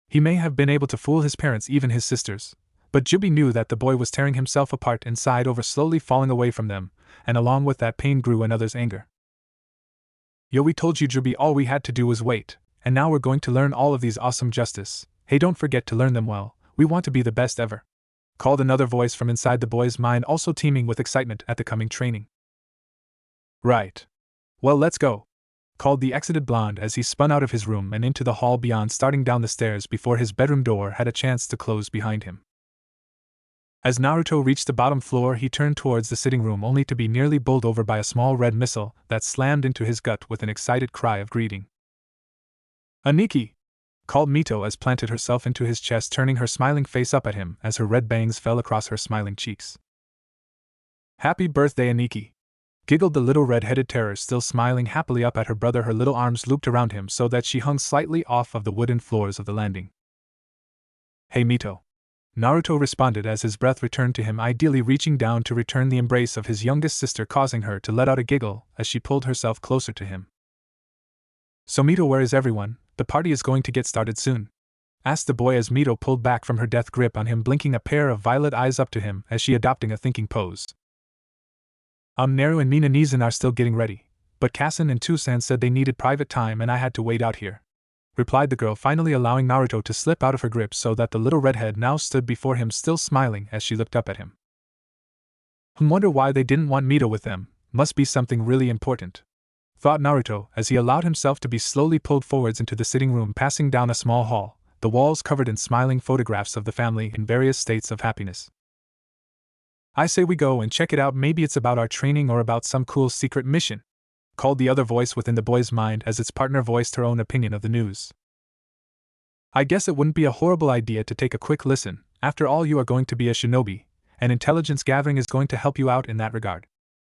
He may have been able to fool his parents, even his sisters, but Jubi knew that the boy was tearing himself apart inside over slowly falling away from them, and along with that pain grew another's anger. Yo, we told you, Jubi, all we had to do was wait, and now we're going to learn all of these awesome justice. Hey, don't forget to learn them well, we want to be the best ever. Called another voice from inside the boy's mind, also teeming with excitement at the coming training. Right. Well, let's go. Called the exited blonde as he spun out of his room and into the hall beyond, starting down the stairs before his bedroom door had a chance to close behind him. As Naruto reached the bottom floor, he turned towards the sitting room only to be nearly bowled over by a small red missile that slammed into his gut with an excited cry of greeting. Aniki! Called Mito as planted herself into his chest, turning her smiling face up at him as her red bangs fell across her smiling cheeks. Happy birthday, Aniki! Giggled the little red-headed terror, still smiling happily up at her brother, her little arms looped around him so that she hung slightly off of the wooden floors of the landing. Hey, Mito! Naruto responded as his breath returned to him, ideally reaching down to return the embrace of his youngest sister, causing her to let out a giggle as she pulled herself closer to him. So Mito, where is everyone? The party is going to get started soon. Asked the boy as Mito pulled back from her death grip on him, blinking a pair of violet eyes up to him as she adopting a thinking pose. Naru and Mina Nizan are still getting ready, but Kassen and Tusan said they needed private time and I had to wait out here. Replied the girl, finally allowing Naruto to slip out of her grip so that the little redhead now stood before him, still smiling as she looked up at him. Wonder why they didn't want Mito with them, must be something really important, thought Naruto as he allowed himself to be slowly pulled forwards into the sitting room, passing down a small hall, the walls covered in smiling photographs of the family in various states of happiness. I say we go and check it out, maybe it's about our training or about some cool secret mission, called the other voice within the boy's mind as its partner voiced her own opinion of the news. I guess it wouldn't be a horrible idea to take a quick listen. After all, you are going to be a shinobi, and intelligence gathering is going to help you out in that regard.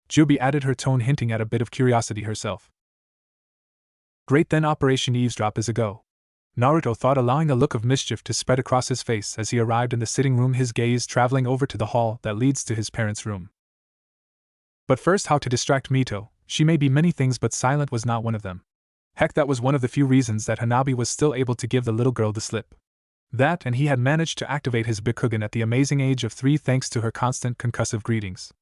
Jubi added, her tone hinting at a bit of curiosity herself. Great, then Operation Eavesdrop is a go, Naruto thought, allowing a look of mischief to spread across his face as he arrived in the sitting room, his gaze traveling over to the hall that leads to his parents' room. But first, how to distract Mito. She may be many things, but silent was not one of them. Heck, that was one of the few reasons that Hanabi was still able to give the little girl the slip. That, and he had managed to activate his Bikugan at the amazing age of 3 thanks to her constant concussive greetings.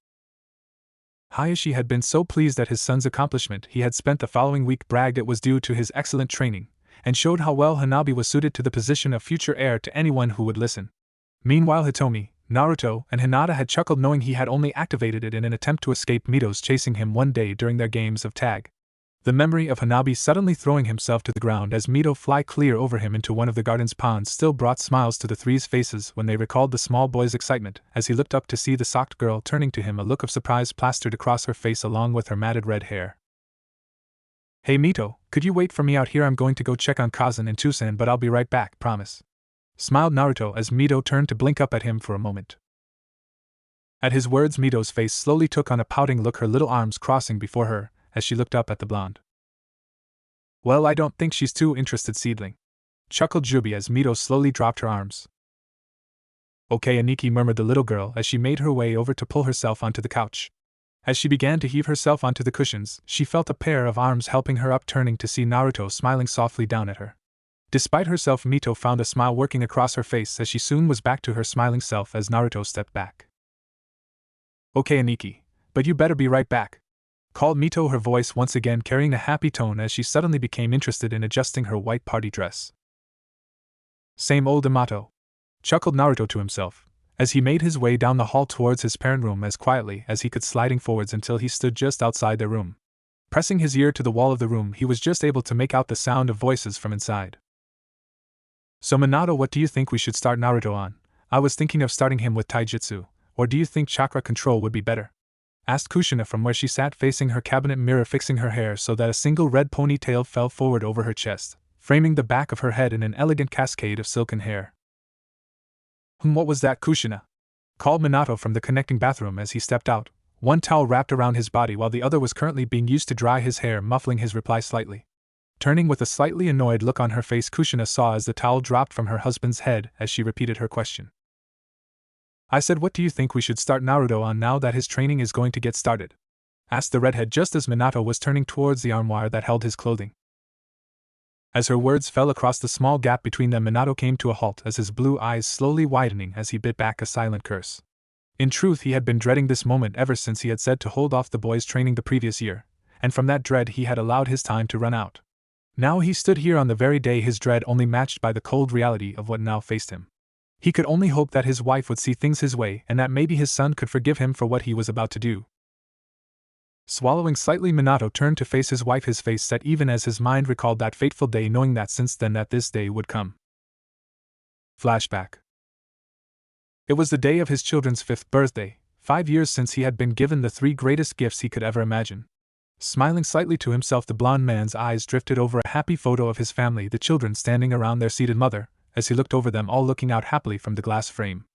Hayashi had been so pleased at his son's accomplishment, he had spent the following week bragged it was due to his excellent training, and showed how well Hanabi was suited to the position of future heir to anyone who would listen. Meanwhile, Hitomi, Naruto, and Hinata had chuckled knowing he had only activated it in an attempt to escape Mito's chasing him one day during their games of tag. The memory of Hanabi suddenly throwing himself to the ground as Mito fly clear over him into one of the garden's ponds still brought smiles to the three's faces when they recalled the small boy's excitement as he looked up to see the socked girl turning to him, a look of surprise plastered across her face along with her matted red hair. Hey Mito, could you wait for me out here? I'm going to go check on Kazan and Tusan, but I'll be right back, promise. Smiled Naruto as Mito turned to blink up at him for a moment. At his words, Mito's face slowly took on a pouting look, her little arms crossing before her as she looked up at the blonde. Well, I don't think she's too interested, seedling, chuckled Jubi as Mito slowly dropped her arms. Okay, Aniki, murmured the little girl as she made her way over to pull herself onto the couch. As she began to heave herself onto the cushions, she felt a pair of arms helping her up, turning to see Naruto smiling softly down at her. Despite herself, Mito found a smile working across her face as she soon was back to her smiling self as Naruto stepped back. Okay, Aniki, but you better be right back, called Mito, her voice once again carrying a happy tone as she suddenly became interested in adjusting her white party dress. Same old Amato, chuckled Naruto to himself, as he made his way down the hall towards his parent room as quietly as he could, sliding forwards until he stood just outside their room. Pressing his ear to the wall of the room, he was just able to make out the sound of voices from inside. So Minato, what do you think we should start Naruto on? I was thinking of starting him with taijutsu, or do you think chakra control would be better? Asked Kushina from where she sat facing her cabinet mirror, fixing her hair so that a single red ponytail fell forward over her chest, framing the back of her head in an elegant cascade of silken hair. What was that, Kushina? Called Minato from the connecting bathroom as he stepped out, one towel wrapped around his body while the other was currently being used to dry his hair, muffling his reply slightly. Turning with a slightly annoyed look on her face, Kushina saw as the towel dropped from her husband's head as she repeated her question. I said, what do you think we should start Naruto on now that his training is going to get started? Asked the redhead just as Minato was turning towards the armoire that held his clothing. As her words fell across the small gap between them, Minato came to a halt as his blue eyes slowly widening as he bit back a silent curse. In truth, he had been dreading this moment ever since he had said to hold off the boys' training the previous year, and from that dread he had allowed his time to run out. Now he stood here on the very day his dread only matched by the cold reality of what now faced him. He could only hope that his wife would see things his way and that maybe his son could forgive him for what he was about to do. Swallowing slightly, Minato turned to face his wife, his face set even as his mind recalled that fateful day, knowing that since then that this day would come. Flashback. It was the day of his children's 5th birthday, 5 years since he had been given the 3 greatest gifts he could ever imagine. Smiling slightly to himself, the blond man's eyes drifted over a happy photo of his family, the children standing around their seated mother, as he looked over them all looking out happily from the glass frame.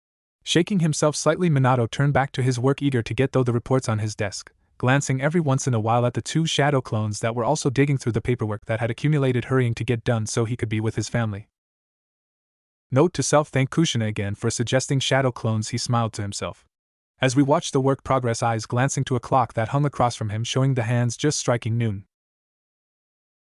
Shaking himself slightly, Minato turned back to his work, eager to get through the reports on his desk, glancing every once in a while at the 2 shadow clones that were also digging through the paperwork that had accumulated, hurrying to get done so he could be with his family. Note to self: thank Kushina again for suggesting shadow clones, he smiled to himself. As we watched the work progress, eyes glancing to a clock that hung across from him showing the hands just striking noon.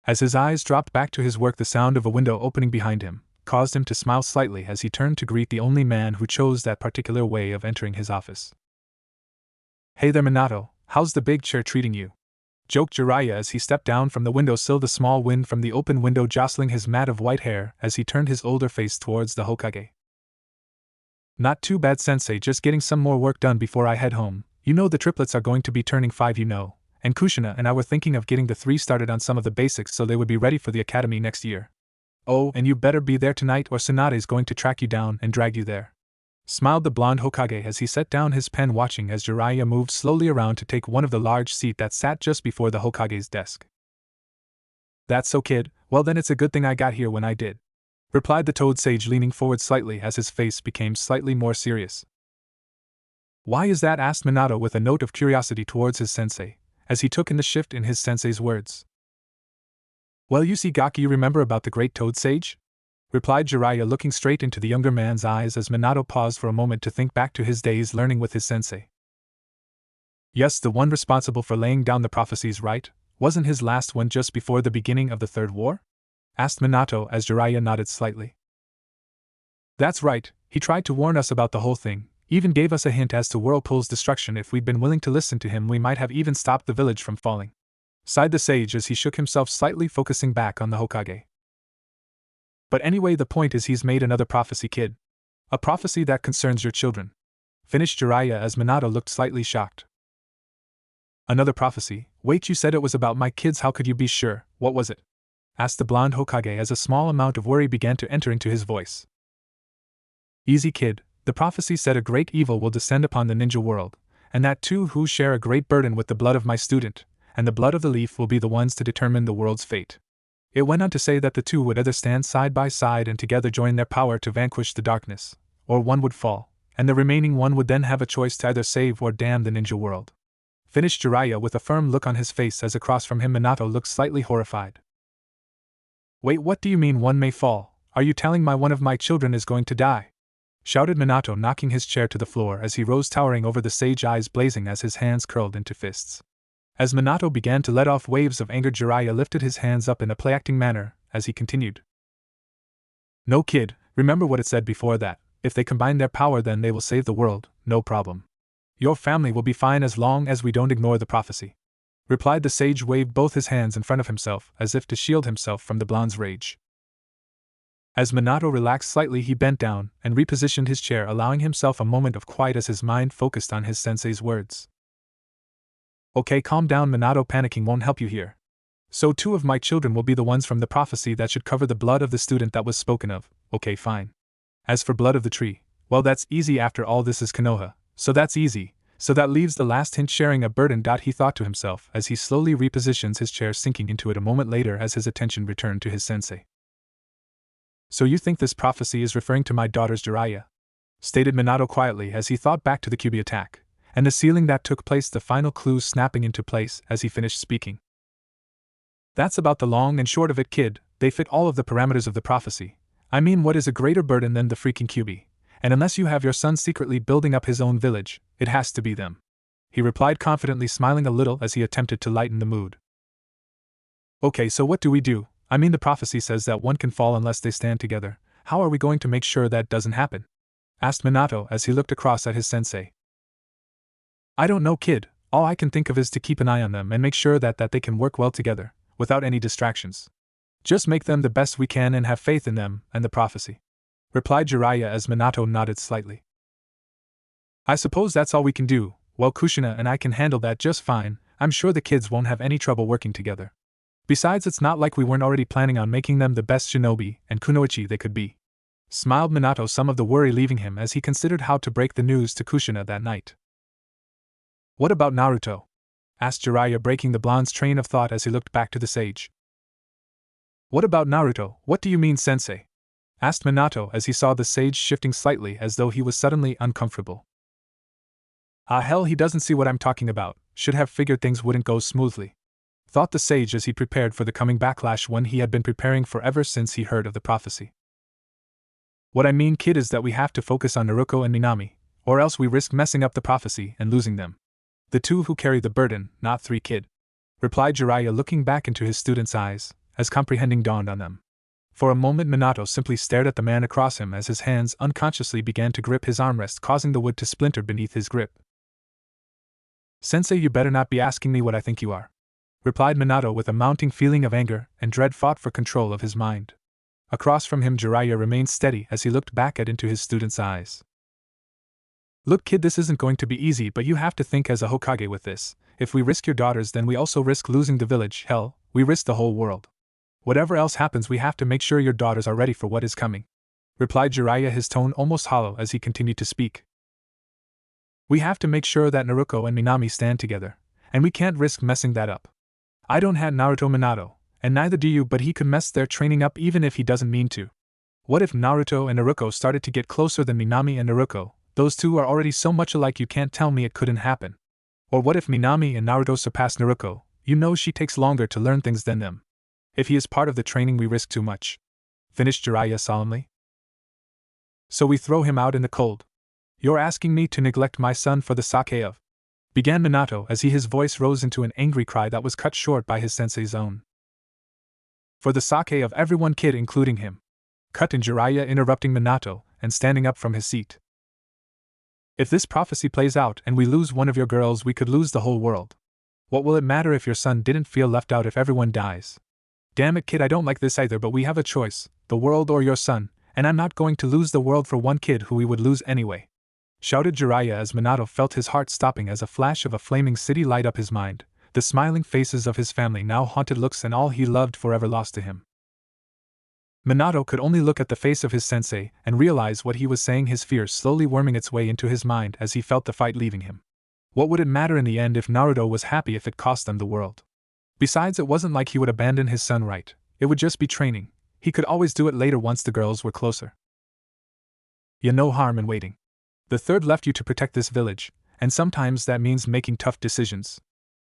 As his eyes dropped back to his work, the sound of a window opening behind him caused him to smile slightly as he turned to greet the only man who chose that particular way of entering his office. Hey there, Minato, how's the big chair treating you? Joked Jiraiya as he stepped down from the windowsill, the small wind from the open window jostling his mat of white hair as he turned his older face towards the Hokage. Not too bad, sensei, just getting some more work done before I head home. You know the triplets are going to be turning 5, and Kushina and I were thinking of getting the 3 started on some of the basics so they would be ready for the academy next year. Oh, and you better be there tonight or Tsunade's going to track you down and drag you there. Smiled the blonde Hokage as he set down his pen, watching as Jiraiya moved slowly around to take one of the large seat that sat just before the Hokage's desk. That's so, kid, well then it's a good thing I got here when I did, replied the Toad Sage, leaning forward slightly as his face became slightly more serious. Why is that? Asked Minato with a note of curiosity towards his sensei, as he took in the shift in his sensei's words. Well, you see, Gaki, you remember about the great Toad Sage? Replied Jiraiya, looking straight into the younger man's eyes as Minato paused for a moment to think back to his days learning with his sensei. Yes, the one responsible for laying down the prophecies, right? Wasn't his last one just before the beginning of the Third War? Asked Minato as Jiraiya nodded slightly. That's right, he tried to warn us about the whole thing, even gave us a hint as to Whirlpool's destruction. If we'd been willing to listen to him, we might have even stopped the village from falling. Sighed the sage as he shook himself slightly, focusing back on the Hokage. But anyway, the point is he's made another prophecy, kid. A prophecy that concerns your children. Finished Jiraiya as Minato looked slightly shocked. Another prophecy? Wait, you said it was about my kids, how could you be sure? What was it? Asked the blonde Hokage as a small amount of worry began to enter into his voice. Easy, kid, the prophecy said a great evil will descend upon the ninja world, and that two who share a great burden with the blood of my student, and the blood of the leaf will be the ones to determine the world's fate. It went on to say that the two would either stand side by side and together join their power to vanquish the darkness, or one would fall, and the remaining one would then have a choice to either save or damn the ninja world. Finished Jiraiya with a firm look on his face as across from him Minato looked slightly horrified. Wait, what do you mean one may fall? Are you telling me one of my children is going to die? Shouted Minato, knocking his chair to the floor as he rose, towering over the sage, eyes blazing as his hands curled into fists. As Minato began to let off waves of anger, Jiraiya lifted his hands up in a play-acting manner as he continued. No, kid, remember what it said before that, if they combine their power then they will save the world, no problem. Your family will be fine as long as we don't ignore the prophecy. Replied the sage, waved both his hands in front of himself as if to shield himself from the blonde's rage. As Minato relaxed slightly, he bent down and repositioned his chair, allowing himself a moment of quiet as his mind focused on his sensei's words. Okay, calm down, Minato, panicking won't help you here. So 2 of my children will be the ones from the prophecy that should cover the blood of the student that was spoken of. Okay, fine. As for blood of the tree, Well, that's easy after all this is Konoha, so that's easy, so that leaves the last hint sharing a burden. He thought to himself as he slowly repositions his chair, sinking into it a moment later as his attention returned to his sensei. So you think this prophecy is referring to my daughter's Jiraiya? Stated Minato quietly as he thought back to the Kyuubi attack, and the sealing that took place, the final clues snapping into place as he finished speaking. That's about the long and short of it, kid. They fit all of the parameters of the prophecy. I mean, what is a greater burden than the freaking Kyuubi? And unless you have your son secretly building up his own village, it has to be them. He replied confidently, smiling a little as he attempted to lighten the mood. Okay, so what do we do? I mean, the prophecy says that one can fall unless they stand together. How are we going to make sure that doesn't happen? Asked Minato as he looked across at his sensei. I don't know, kid. All I can think of is to keep an eye on them and make sure that they can work well together, without any distractions. Just make them the best we can and have faith in them and the prophecy, replied Jiraiya as Minato nodded slightly. I suppose that's all we can do. Well, Kushina and I can handle that just fine. I'm sure the kids won't have any trouble working together. Besides, it's not like we weren't already planning on making them the best shinobi and kunoichi they could be. Smiled Minato, some of the worry leaving him as he considered how to break the news to Kushina that night. What about Naruto? Asked Jiraiya, breaking the blonde's train of thought as he looked back to the sage. What about Naruto? What do you mean, sensei? Asked Minato as he saw the sage shifting slightly as though he was suddenly uncomfortable. Ah, hell, he doesn't see what I'm talking about. Should have figured things wouldn't go smoothly, thought the sage as he prepared for the coming backlash, one he had been preparing for ever since he heard of the prophecy. What I mean, kid, is that we have to focus on Naruto and Minami, or else we risk messing up the prophecy and losing them. The two who carry the burden, not three, kid, replied Jiraiya, looking back into his student's eyes, as comprehending dawned on them. For a moment Minato simply stared at the man across him as his hands unconsciously began to grip his armrest, causing the wood to splinter beneath his grip. Sensei, you better not be asking me what I think you are, replied Minato with a mounting feeling of anger and dread fought for control of his mind. Across from him Jiraiya remained steady as he looked back into his student's eyes. Look, kid, this isn't going to be easy, but you have to think as a Hokage with this. If we risk your daughters, then we also risk losing the village. Hell, we risk the whole world. Whatever else happens, we have to make sure your daughters are ready for what is coming, replied Jiraiya, his tone almost hollow as he continued to speak. We have to make sure that Naruto and Minami stand together, and we can't risk messing that up. I don't have Naruto, Minato, and neither do you, but he could mess their training up even if he doesn't mean to. What if Naruto and Naruto started to get closer than Minami and Naruto? Those two are already so much alike, you can't tell me it couldn't happen. Or what if Minami and Naruto surpass Naruto? You know she takes longer to learn things than them. If he is part of the training, we risk too much, finished Jiraiya solemnly. So we throw him out in the cold. You're asking me to neglect my son for the sake of, began Minato as his voice rose into an angry cry that was cut short by his sensei's own. For the sake of everyone, kid, including him, cut in Jiraiya, interrupting Minato and standing up from his seat. If this prophecy plays out and we lose one of your girls, we could lose the whole world. What will it matter if your son didn't feel left out if everyone dies? Damn it, kid, I don't like this either, but we have a choice, the world or your son, and I'm not going to lose the world for one kid who we would lose anyway, shouted Jiraiya as Minato felt his heart stopping as a flash of a flaming city light up his mind, the smiling faces of his family now haunted looks and all he loved forever lost to him. Minato could only look at the face of his sensei and realize what he was saying, his fear slowly worming its way into his mind as he felt the fight leaving him. What would it matter in the end if Naruto was happy if it cost them the world? Besides, it wasn't like he would abandon his son, right? It would just be training. He could always do it later once the girls were closer. No harm in waiting. The third left you to protect this village, and sometimes that means making tough decisions.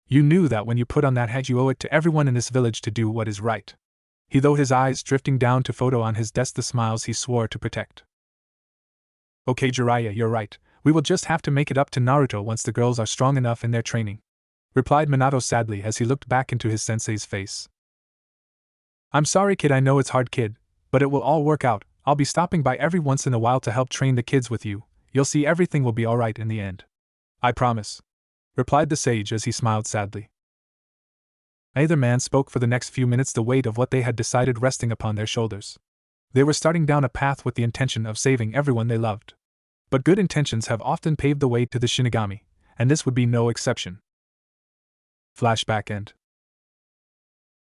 You knew that when you put on that hat, you owe it to everyone in this village to do what is right. Though his eyes drifting down to photo on his desk, the smiles he swore to protect. Okay, Jiraiya, you're right. We will just have to make it up to Naruto once the girls are strong enough in their training, replied Minato sadly as he looked back into his sensei's face. I'm sorry, kid, I know it's hard, kid, but it will all work out. I'll be stopping by every once in a while to help train the kids with you. You'll see everything will be alright in the end. I promise, replied the sage as he smiled sadly. Neither man spoke for the next few minutes, the weight of what they had decided resting upon their shoulders. They were starting down a path with the intention of saving everyone they loved. But good intentions have often paved the way to the Shinigami, and this would be no exception. Flashback end.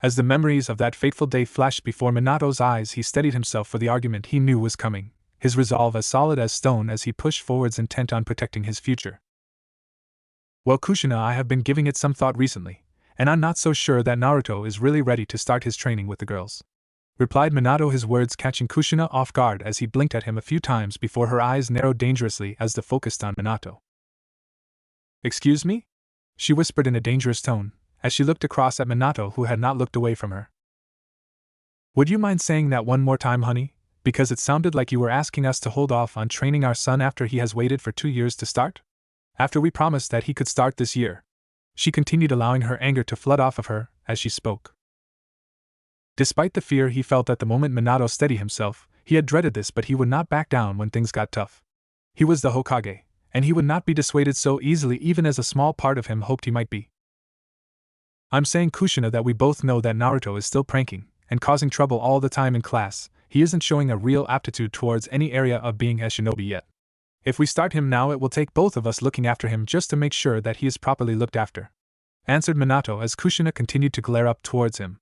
As the memories of that fateful day flashed before Minato's eyes, he steadied himself for the argument he knew was coming, his resolve as solid as stone as he pushed forwards intent on protecting his future. Well, Kushina, I have been giving it some thought recently, and I'm not so sure that Naruto is really ready to start his training with the girls, replied Minato, his words catching Kushina off guard as he blinked at him a few times before her eyes narrowed dangerously as they focused on Minato. Excuse me? She whispered in a dangerous tone, as she looked across at Minato, who had not looked away from her. Would you mind saying that one more time, honey? Because it sounded like you were asking us to hold off on training our son after he has waited for 2 years to start? After we promised that he could start this year. She continued, allowing her anger to flood off of her as she spoke. Despite the fear he felt at the moment Minato steadied himself, he had dreaded this, but he would not back down when things got tough. He was the Hokage, and he would not be dissuaded so easily, even as a small part of him hoped he might be. I'm saying, Kushina, that we both know that Naruto is still pranking and causing trouble all the time in class. He isn't showing a real aptitude towards any area of being a shinobi yet. If we start him now, it will take both of us looking after him just to make sure that he is properly looked after, answered Minato as Kushina continued to glare up towards him.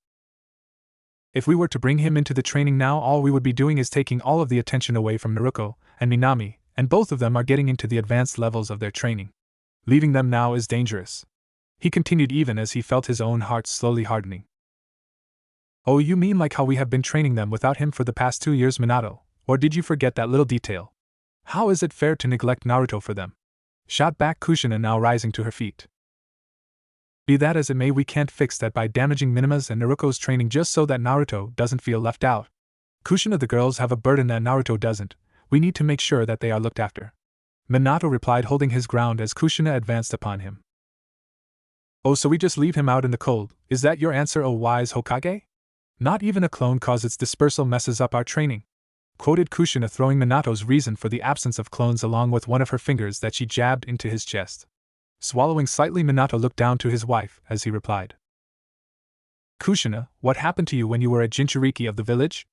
If we were to bring him into the training now, all we would be doing is taking all of the attention away from Naruto and Minami, and both of them are getting into the advanced levels of their training. Leaving them now is dangerous. He continued even as he felt his own heart slowly hardening. Oh, you mean like how we have been training them without him for the past 2 years, Minato, or did you forget that little detail? How is it fair to neglect Naruto for them? Shot back Kushina, now rising to her feet. Be that as it may, we can't fix that by damaging Miname's and Naruto's training just so that Naruto doesn't feel left out. Kushina, the girls have a burden that Naruto doesn't. We need to make sure that they are looked after. Minato replied, holding his ground as Kushina advanced upon him. Oh, so we just leave him out in the cold? Is that your answer, O wise Hokage? Not even a clone cause its dispersal messes up our training, quoted Kushina, throwing Minato's reason for the absence of clones along with one of her fingers that she jabbed into his chest. Swallowing slightly, Minato looked down to his wife as he replied. Kushina, what happened to you when you were a Jinchuriki of the village?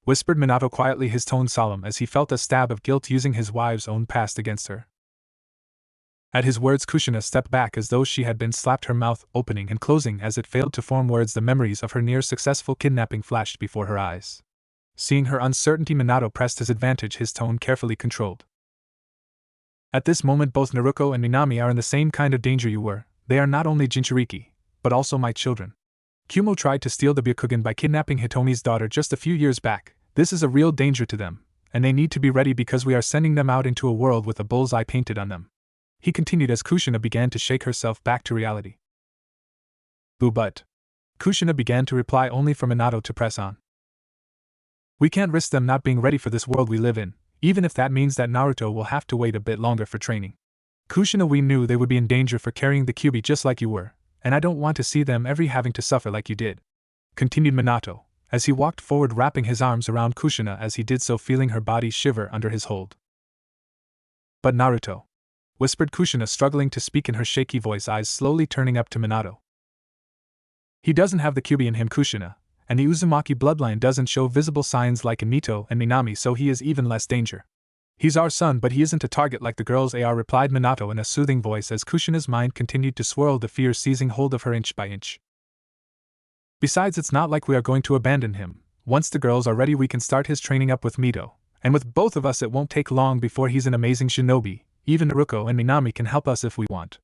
Whispered Minato quietly, his tone solemn as he felt a stab of guilt using his wife's own past against her. At his words, Kushina stepped back as though she had been slapped, her mouth opening and closing as it failed to form words. The memories of her near-successful kidnapping flashed before her eyes. Seeing her uncertainty, Minato pressed his advantage, his tone carefully controlled. At this moment, both Naruto and Minami are in the same kind of danger you were. They are not only Jinchuriki, but also my children. Kumo tried to steal the Byakugan by kidnapping Hitomi's daughter just a few years back. This is a real danger to them, and they need to be ready because we are sending them out into a world with a bullseye painted on them. He continued as Kushina began to shake herself back to reality. Boo, but Kushina began to reply, only for Minato to press on. We can't risk them not being ready for this world we live in, even if that means that Naruto will have to wait a bit longer for training. Kushina, we knew they would be in danger for carrying the Kyuubi just like you were, and I don't want to see them ever having to suffer like you did, continued Minato, as he walked forward, wrapping his arms around Kushina as he did so, feeling her body shiver under his hold. But Naruto, whispered Kushina, struggling to speak in her shaky voice, eyes slowly turning up to Minato. He doesn't have the Kyuubi in him, Kushina, and the Uzumaki bloodline doesn't show visible signs like Mito and Minami, so he is even less danger. He's our son, but he isn't a target like the girls are, replied Minato in a soothing voice as Kushina's mind continued to swirl, the fear seizing hold of her inch by inch. Besides, it's not like we are going to abandon him. Once the girls are ready, we can start his training up with Mito, and with both of us it won't take long before he's an amazing shinobi. Even Naruto and Minami can help us if we want.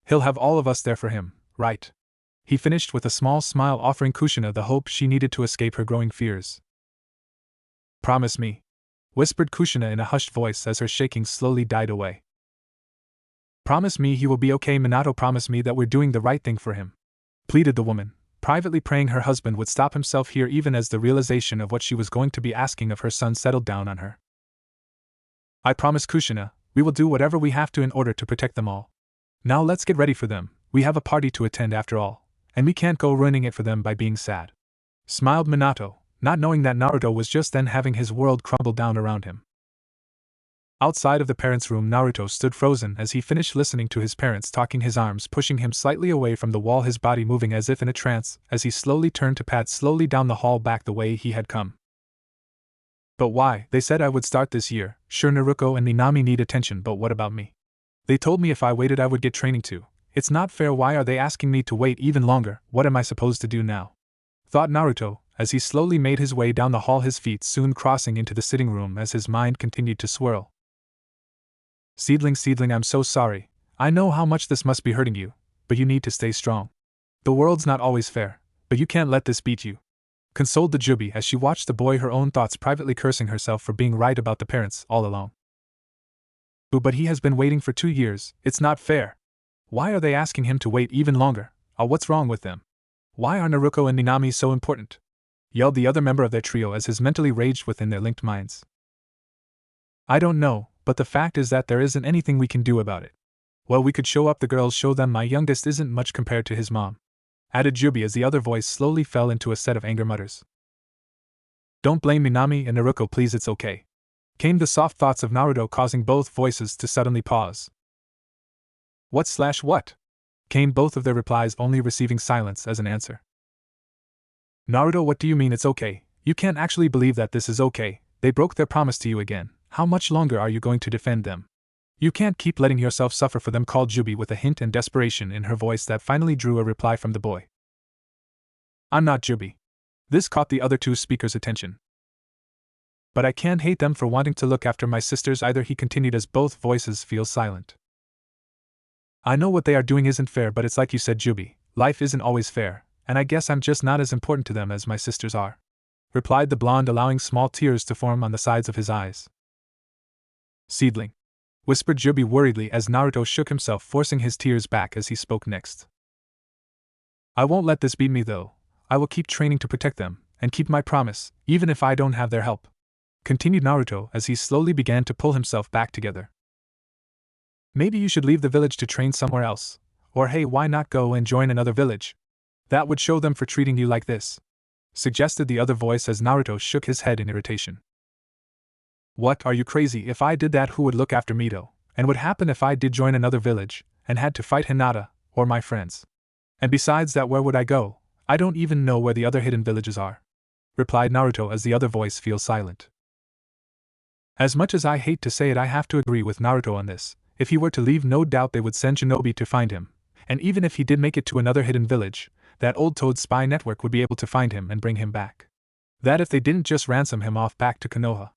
He'll have all of us there for him, right? He finished with a small smile, offering Kushina the hope she needed to escape her growing fears. Promise me, whispered Kushina in a hushed voice as her shaking slowly died away. Promise me he will be okay, Minato. Promise me that we're doing the right thing for him, pleaded the woman, privately praying her husband would stop himself here, even as the realization of what she was going to be asking of her son settled down on her. I promise, Kushina, we will do whatever we have to in order to protect them all. Now let's get ready for them. We have a party to attend after all, and we can't go ruining it for them by being sad, smiled Minato, not knowing that Naruto was just then having his world crumble down around him. Outside of the parents' room, Naruto stood frozen as he finished listening to his parents talking, his arms pushing him slightly away from the wall, his body moving as if in a trance as he slowly turned to pad slowly down the hall back the way he had come. But why? They said I would start this year. Sure, Naruto and Minami need attention, but what about me? They told me if I waited I would get training too. It's not fair. Why are they asking me to wait even longer? What am I supposed to do now? Thought Naruto, as he slowly made his way down the hall, his feet soon crossing into the sitting room as his mind continued to swirl. Seedling, I'm so sorry. I know how much this must be hurting you, but you need to stay strong. The world's not always fair, but you can't let this beat you. Consoled the Jubi as she watched the boy, her own thoughts privately cursing herself for being right about the parents all along. But he has been waiting for 2 years, it's not fair. Why are they asking him to wait even longer? What's wrong with them? Why are Naruto and Minami so important? Yelled the other member of their trio as his mentally raged within their linked minds. I don't know, but the fact is that there isn't anything we can do about it. Well, we could show up the girls, show them my youngest isn't much compared to his mom, added Jubi as the other voice slowly fell into a set of anger mutters. Don't blame Minami and Naruto, please, it's okay. Came the soft thoughts of Naruto, causing both voices to suddenly pause. What? Came both of their replies, only receiving silence as an answer. Naruto, what do you mean it's okay? You can't actually believe that this is okay. They broke their promise to you again. How much longer are you going to defend them? You can't keep letting yourself suffer for them, called Jubi with a hint and desperation in her voice that finally drew a reply from the boy. I'm not Jubi. This caught the other two speakers' attention. But I can't hate them for wanting to look after my sisters either, he continued as both voices fell silent. I know what they are doing isn't fair, but it's like you said, Jubi, life isn't always fair, and I guess I'm just not as important to them as my sisters are, replied the blonde, allowing small tears to form on the sides of his eyes. Seedling, whispered Jubi worriedly as Naruto shook himself, forcing his tears back as he spoke next. I won't let this beat me though. I will keep training to protect them, and keep my promise, even if I don't have their help, continued Naruto as he slowly began to pull himself back together. Maybe you should leave the village to train somewhere else, or hey, why not go and join another village? That would show them for treating you like this, suggested the other voice as Naruto shook his head in irritation. What, are you crazy? If I did that, who would look after me though? And what would happen if I did join another village, and had to fight Hinata, or my friends? And besides that, where would I go? I don't even know where the other hidden villages are, replied Naruto as the other voice fell silent. As much as I hate to say it, I have to agree with Naruto on this. If he were to leave, no doubt they would send shinobi to find him, and even if he did make it to another hidden village, that old Toad spy network would be able to find him and bring him back. That if they didn't just ransom him off back to Konoha,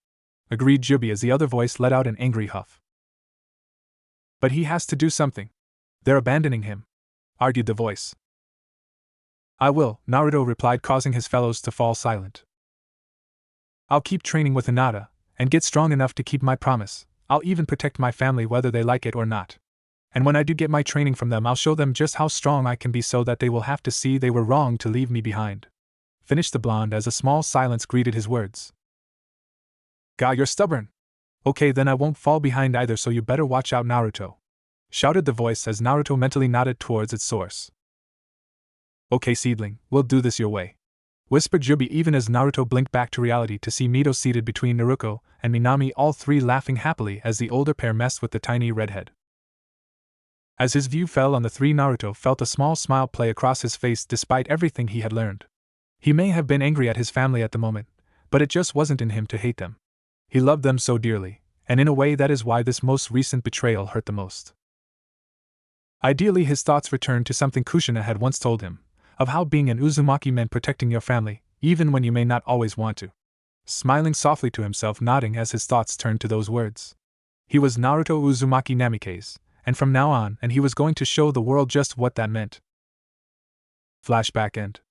agreed Jubi as the other voice let out an angry huff. But he has to do something. They're abandoning him, argued the voice. I will, Naruto replied, causing his fellows to fall silent. I'll keep training with Hinata, and get strong enough to keep my promise. I'll even protect my family whether they like it or not. And when I do get my training from them, I'll show them just how strong I can be so that they will have to see they were wrong to leave me behind, finished the blonde as a small silence greeted his words. God, you're stubborn. Okay, then I won't fall behind either, so you better watch out, Naruto, shouted the voice as Naruto mentally nodded towards its source. Okay, Seedling, we'll do this your way, whispered Jubi even as Naruto blinked back to reality to see Mito seated between Naruto and Minami, all three laughing happily as the older pair messed with the tiny redhead. As his view fell on the three, Naruto felt a small smile play across his face despite everything he had learned. He may have been angry at his family at the moment, but it just wasn't in him to hate them. He loved them so dearly, and in a way that is why this most recent betrayal hurt the most. Ideally, his thoughts returned to something Kushina had once told him, of how being an Uzumaki meant protecting your family, even when you may not always want to. Smiling softly to himself, nodding as his thoughts turned to those words. He was Naruto Uzumaki Namikaze, and from now on, and he was going to show the world just what that meant. Flashback end.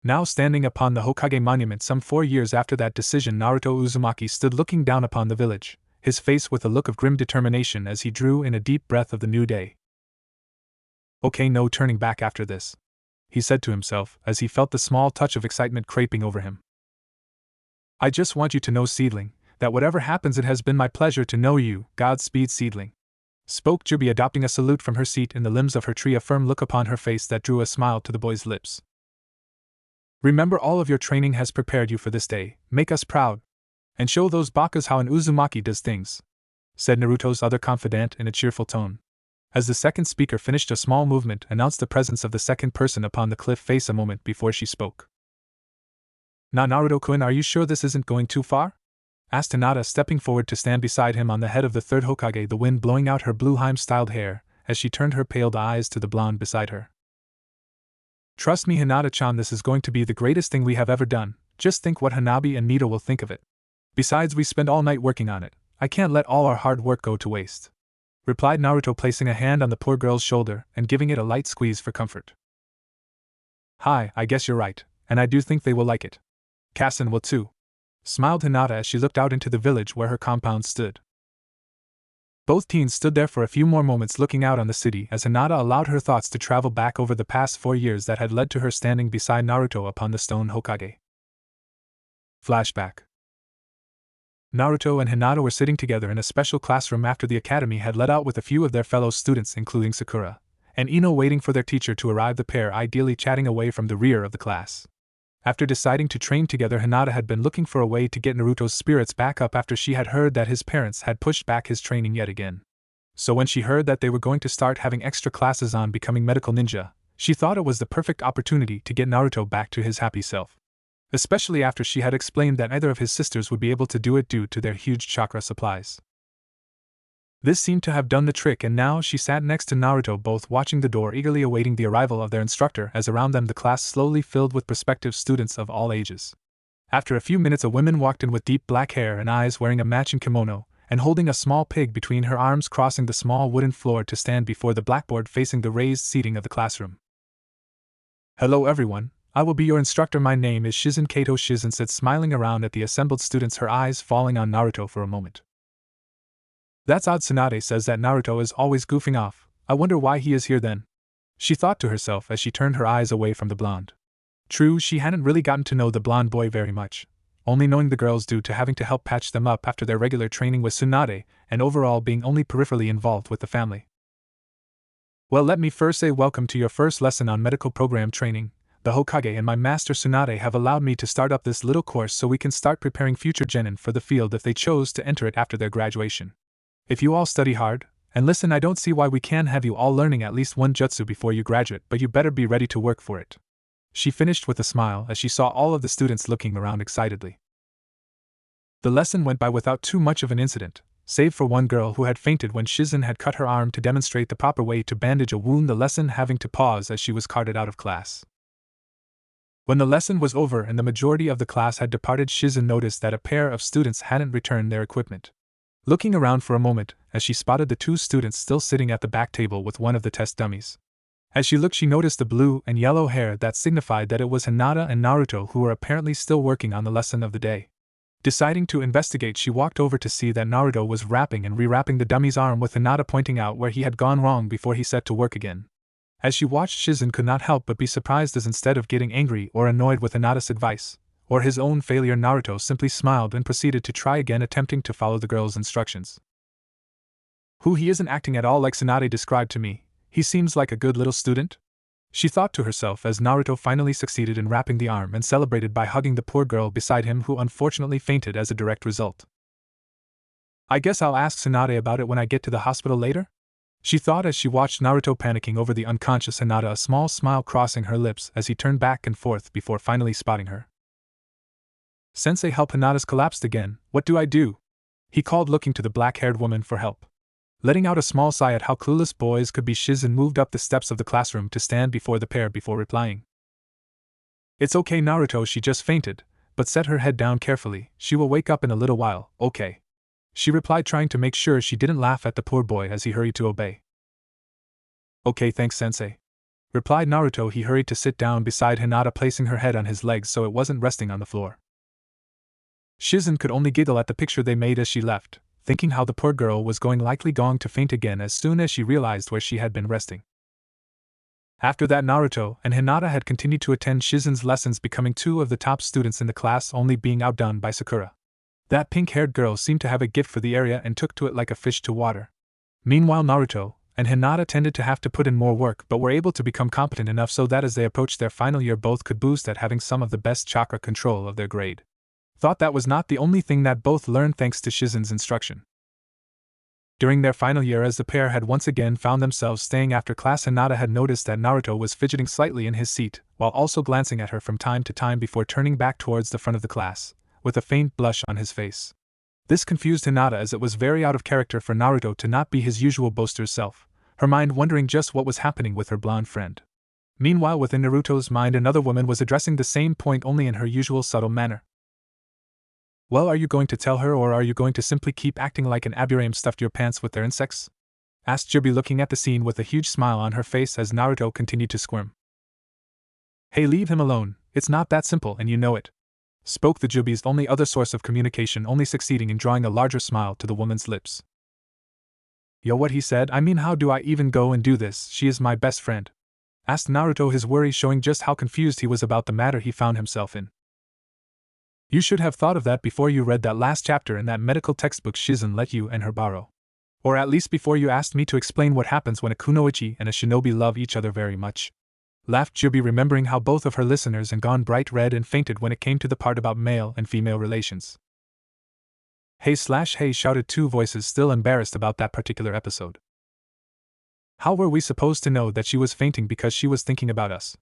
Now standing upon the Hokage monument some 4 years after that decision, Naruto Uzumaki stood looking down upon the village, his face with a look of grim determination as he drew in a deep breath of the new day. Okay, no turning back after this, he said to himself as he felt the small touch of excitement creeping over him. I just want you to know, Seedling, that whatever happens, it has been my pleasure to know you. Godspeed, Seedling, spoke Jubi, adopting a salute from her seat in the limbs of her tree, a firm look upon her face that drew a smile to the boy's lips. Remember, all of your training has prepared you for this day. Make us proud, and show those bakas how an Uzumaki does things, said Naruto's other confidant in a cheerful tone. As the second speaker finished, a small movement announced the presence of the second person upon the cliff face a moment before she spoke. Now, Naruto-kun, are you sure this isn't going too far? Asked Hinata, stepping forward to stand beside him on the head of the third Hokage, the wind blowing out her blue Heim-styled hair as she turned her paled eyes to the blonde beside her. Trust me, Hinata-chan, this is going to be the greatest thing we have ever done. Just think what Hanabi and Nito will think of it. Besides, we spent all night working on it. I can't let all our hard work go to waste," replied Naruto, placing a hand on the poor girl's shoulder and giving it a light squeeze for comfort. "Hi, I guess you're right, and I do think they will like it. Kassen will too," smiled Hinata as she looked out into the village where her compound stood. Both teens stood there for a few more moments looking out on the city as Hinata allowed her thoughts to travel back over the past 4 years that had led to her standing beside Naruto upon the stone Hokage. Flashback. Naruto and Hinata were sitting together in a special classroom after the academy had let out with a few of their fellow students, including Sakura and Ino, waiting for their teacher to arrive, the pair ideally chatting away from the rear of the class. After deciding to train together, Hinata had been looking for a way to get Naruto's spirits back up after she had heard that his parents had pushed back his training yet again. So when she heard that they were going to start having extra classes on becoming medical ninja, she thought it was the perfect opportunity to get Naruto back to his happy self. Especially after she had explained that neither of his sisters would be able to do it due to their huge chakra supplies. This seemed to have done the trick, and now she sat next to Naruto, both watching the door, eagerly awaiting the arrival of their instructor, as around them the class slowly filled with prospective students of all ages. After a few minutes, a woman walked in with deep black hair and eyes, wearing a matching kimono, and holding a small pig between her arms, crossing the small wooden floor to stand before the blackboard facing the raised seating of the classroom. "Hello everyone, I will be your instructor. My name is Shizen Kato." Shizen said, smiling around at the assembled students, her eyes falling on Naruto for a moment. "That's odd. Tsunade says that Naruto is always goofing off. I wonder why he is here then," she thought to herself as she turned her eyes away from the blonde. True, she hadn't really gotten to know the blonde boy very much, only knowing the girls due to having to help patch them up after their regular training with Tsunade, and overall being only peripherally involved with the family. "Well, let me first say welcome to your first lesson on medical program training. The Hokage and my master Tsunade have allowed me to start up this little course so we can start preparing future genin for the field if they chose to enter it after their graduation. If you all study hard and listen, I don't see why we can't have you all learning at least one jutsu before you graduate, but you better be ready to work for it," she finished with a smile as she saw all of the students looking around excitedly. The lesson went by without too much of an incident, save for one girl who had fainted when Shizen had cut her arm to demonstrate the proper way to bandage a wound, the lesson having to pause as she was carted out of class. When the lesson was over and the majority of the class had departed, Shizen noticed that a pair of students hadn't returned their equipment. Looking around for a moment, as she spotted the 2 students still sitting at the back table with one of the test dummies. As she looked, she noticed the blue and yellow hair that signified that it was Hinata and Naruto who were apparently still working on the lesson of the day. Deciding to investigate, she walked over to see that Naruto was wrapping and rewrapping the dummy's arm, with Hinata pointing out where he had gone wrong before he set to work again. As she watched, Shizen could not help but be surprised as instead of getting angry or annoyed with Hinata's advice, or his own failure, Naruto simply smiled and proceeded to try again, attempting to follow the girl's instructions. He isn't acting at all like Tsunade described to me. He seems like a good little student," she thought to herself as Naruto finally succeeded in wrapping the arm and celebrated by hugging the poor girl beside him, who unfortunately fainted as a direct result. "I guess I'll ask Tsunade about it when I get to the hospital later," she thought as she watched Naruto panicking over the unconscious Hinata, a small smile crossing her lips as he turned back and forth before finally spotting her. "Sensei, help, Hinata's collapsed again. What do I do?" he called, looking to the black-haired woman for help. Letting out a small sigh at how clueless boys could be, Shizen moved up the steps of the classroom to stand before the pair before replying. "It's okay, Naruto, she just fainted, but set her head down carefully. She will wake up in a little while, okay?" she replied, trying to make sure she didn't laugh at the poor boy as he hurried to obey. "Okay, thanks, Sensei," replied Naruto. He hurried to sit down beside Hinata, placing her head on his legs so it wasn't resting on the floor. Shizen could only giggle at the picture they made as she left, thinking how the poor girl was likely going to faint again as soon as she realized where she had been resting. After that, Naruto and Hinata had continued to attend Shizen's lessons, becoming 2 of the top students in the class, only being outdone by Sakura. That pink-haired girl seemed to have a gift for the area and took to it like a fish to water. Meanwhile, Naruto and Hinata tended to have to put in more work, but were able to become competent enough so that as they approached their final year, both could boast at having some of the best chakra control of their grade. Thought that was not the only thing that both learned thanks to Shizen's instruction. During their final year, as the pair had once again found themselves staying after class, Hinata had noticed that Naruto was fidgeting slightly in his seat, while also glancing at her from time to time before turning back towards the front of the class, with a faint blush on his face. This confused Hinata, as it was very out of character for Naruto to not be his usual boaster's self, her mind wondering just what was happening with her blonde friend. Meanwhile, within Naruto's mind, another woman was addressing the same point, only in her usual subtle manner. Well, are you going to tell her, or are you going to simply keep acting like an Aburame stuffed your pants with their insects? Asked Jubi, looking at the scene with a huge smile on her face as Naruto continued to squirm. Hey, leave him alone, it's not that simple and you know it. Spoke the Jubi's only other source of communication, only succeeding in drawing a larger smile to the woman's lips. Yo, what he said? I mean, how do I even go and do this? She is my best friend. Asked Naruto, his worry showing just how confused he was about the matter he found himself in. You should have thought of that before you read that last chapter in that medical textbook Shizen let you and her borrow. Or at least before you asked me to explain what happens when a kunoichi and a shinobi love each other very much. Laughed Jubi, remembering how both of her listeners had gone bright red and fainted when it came to the part about male and female relations. Hey, shouted two voices, still embarrassed about that particular episode. How were we supposed to know that she was fainting because she was thinking about us?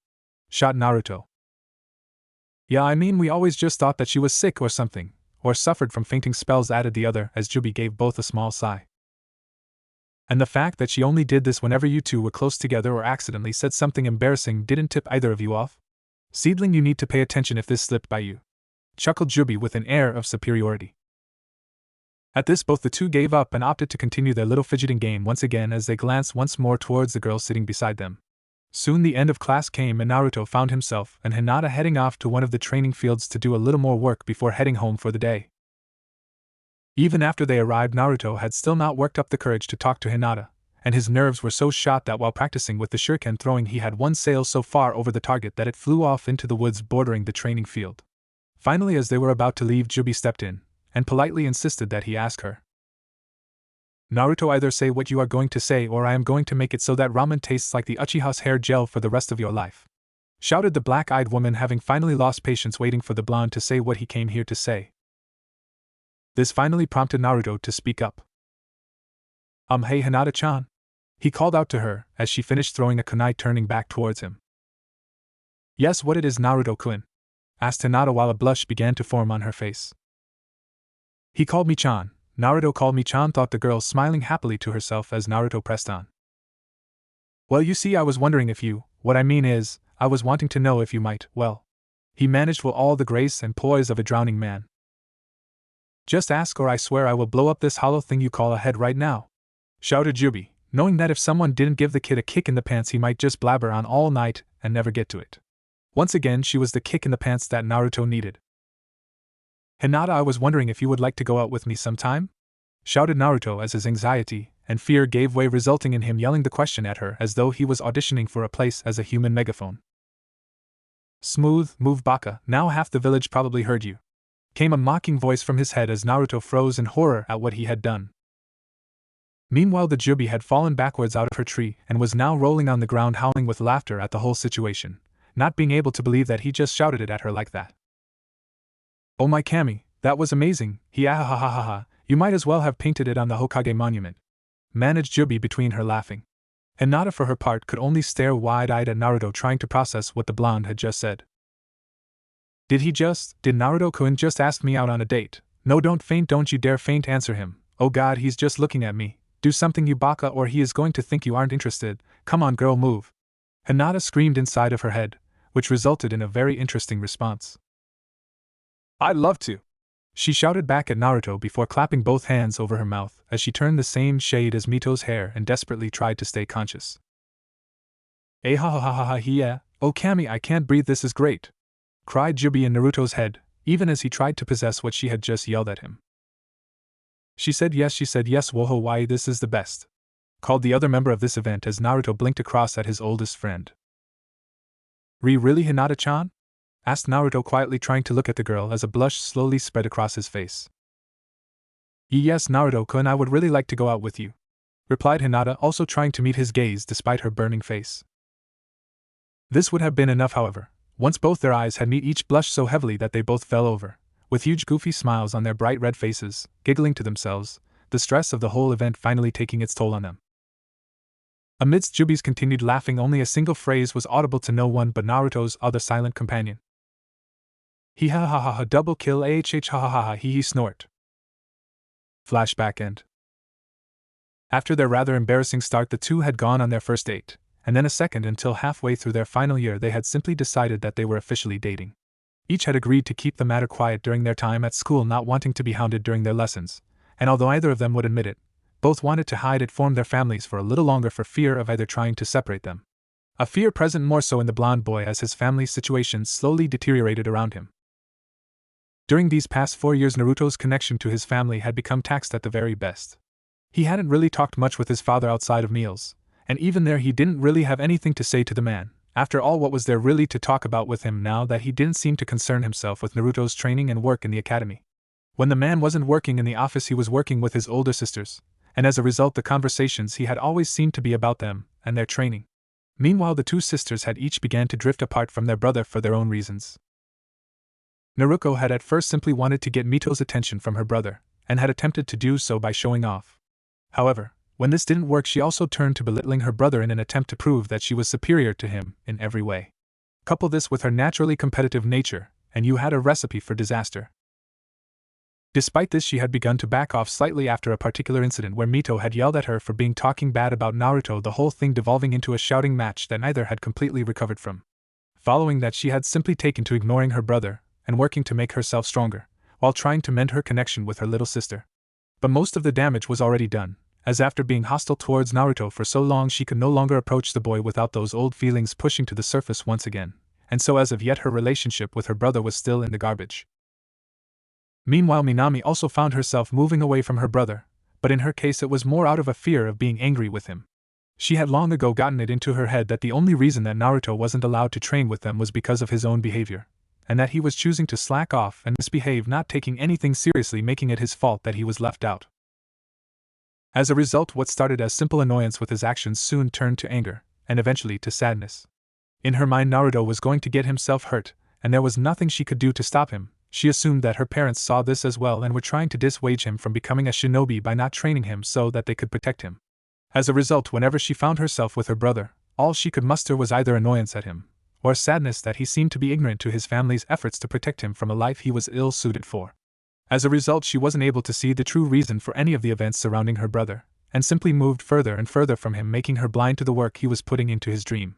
Shot Naruto. Yeah, I mean, we always just thought that she was sick or something, or suffered from fainting spells, added the other, as Jubi gave both a small sigh. And the fact that she only did this whenever you two were close together or accidentally said something embarrassing didn't tip either of you off? Seedling, you need to pay attention if this slipped by you. Chuckled Jubi with an air of superiority. At this, both the two gave up and opted to continue their little fidgeting game once again as they glanced once more towards the girl sitting beside them. Soon the end of class came and Naruto found himself and Hinata heading off to one of the training fields to do a little more work before heading home for the day. Even after they arrived, Naruto had still not worked up the courage to talk to Hinata, and his nerves were so shot that while practicing with the shuriken throwing he had one sail so far over the target that it flew off into the woods bordering the training field. Finally, as they were about to leave, Jubi stepped in, and politely insisted that he ask her. Naruto, either say what you are going to say or I am going to make it so that ramen tastes like the Uchiha's hair gel for the rest of your life. Shouted the black-eyed woman, having finally lost patience waiting for the blonde to say what he came here to say. This finally prompted Naruto to speak up. Hey Hinata-chan? He called out to her, as she finished throwing a kunai, turning back towards him. Yes, what it is, Naruto-kun? Asked Hinata while a blush began to form on her face. He called me Chan. Naruto called me Chan, thought the girl, smiling happily to herself as Naruto pressed on. Well, you see, I was wondering if you, what I mean is, I was wanting to know if you might, well. He managed with all the grace and poise of a drowning man. Just ask or I swear I will blow up this hollow thing you call a head right now. Shouted Jubi, knowing that if someone didn't give the kid a kick in the pants he might just blabber on all night and never get to it. Once again, she was the kick in the pants that Naruto needed. Hinata, I was wondering if you would like to go out with me sometime? Shouted Naruto as his anxiety and fear gave way, resulting in him yelling the question at her as though he was auditioning for a place as a human megaphone. Smooth, move baka, now half the village probably heard you. Came a mocking voice from his head as Naruto froze in horror at what he had done. Meanwhile, the Jubi had fallen backwards out of her tree and was now rolling on the ground, howling with laughter at the whole situation, not being able to believe that he just shouted it at her like that. Oh my Kami, that was amazing, ha, you might as well have painted it on the Hokage monument. Managed Jubi between her laughing. Hinata for her part could only stare wide-eyed at Naruto, trying to process what the blonde had just said. Did Naruto-kun just ask me out on a date? No, don't faint, don't you dare faint, answer him. Oh god, he's just looking at me. Do something, you baka, or he is going to think you aren't interested. Come on girl, move. Hinata screamed inside of her head, which resulted in a very interesting response. I'd love to. She shouted back at Naruto before clapping both hands over her mouth as she turned the same shade as Mito's hair and desperately tried to stay conscious. Yeah, oh Kami, I can't breathe, this is great. Cried Jubi in Naruto's head, even as he tried to possess what she had just yelled at him. She said yes, woho, why this is the best. Called the other member of this event as Naruto blinked across at his oldest friend. Really, Hinata-chan? Asked Naruto quietly, trying to look at the girl as a blush slowly spread across his face. Yes, Naruto-kun, I would really like to go out with you, replied Hinata, also trying to meet his gaze despite her burning face. This would have been enough, however, once both their eyes had met, each blushed so heavily that they both fell over, with huge goofy smiles on their bright red faces, giggling to themselves, the stress of the whole event finally taking its toll on them. Amidst Jubi's continued laughing, only a single phrase was audible to no one but Naruto's other silent companion. He ha ha ha ha, double kill, ahh ha ha ha ha, he snort. Flashback end. After their rather embarrassing start, the two had gone on their first date, and then a second until halfway through their final year they had simply decided that they were officially dating. Each had agreed to keep the matter quiet during their time at school, not wanting to be hounded during their lessons, and although either of them would admit it, both wanted to hide it formed their families for a little longer for fear of either trying to separate them. A fear present more so in the blonde boy as his family's situation slowly deteriorated around him. During these past 4 years, Naruto's connection to his family had become taxed at the very best. He hadn't really talked much with his father outside of meals, and even there he didn't really have anything to say to the man. After all, what was there really to talk about with him now that he didn't seem to concern himself with Naruto's training and work in the academy? When the man wasn't working in the office, he was working with his older sisters, and as a result the conversations he had always seemed to be about them and their training. Meanwhile, the two sisters had each began to drift apart from their brother for their own reasons. Naruto had at first simply wanted to get Mito's attention from her brother, and had attempted to do so by showing off. However, when this didn't work, she also turned to belittling her brother in an attempt to prove that she was superior to him in every way. Couple this with her naturally competitive nature, and you had a recipe for disaster. Despite this, she had begun to back off slightly after a particular incident where Mito had yelled at her for being talking bad about Naruto, the whole thing devolving into a shouting match that neither had completely recovered from. Following that, she had simply taken to ignoring her brother and working to make herself stronger, while trying to mend her connection with her little sister. But most of the damage was already done, as after being hostile towards Naruto for so long she could no longer approach the boy without those old feelings pushing to the surface once again, and so as of yet her relationship with her brother was still in the garbage. Meanwhile, Minami also found herself moving away from her brother, but in her case it was more out of a fear of being angry with him. She had long ago gotten it into her head that the only reason that Naruto wasn't allowed to train with them was because of his own behavior, and that he was choosing to slack off and misbehave, not taking anything seriously, making it his fault that he was left out. As a result, what started as simple annoyance with his actions soon turned to anger, and eventually to sadness. In her mind, Naruto was going to get himself hurt, and there was nothing she could do to stop him. She assumed that her parents saw this as well and were trying to dissuade him from becoming a shinobi by not training him so that they could protect him. As a result, whenever she found herself with her brother, all she could muster was either annoyance at him, or sadness that he seemed to be ignorant to his family's efforts to protect him from a life he was ill-suited for. As a result, she wasn't able to see the true reason for any of the events surrounding her brother, and simply moved further and further from him, making her blind to the work he was putting into his dream.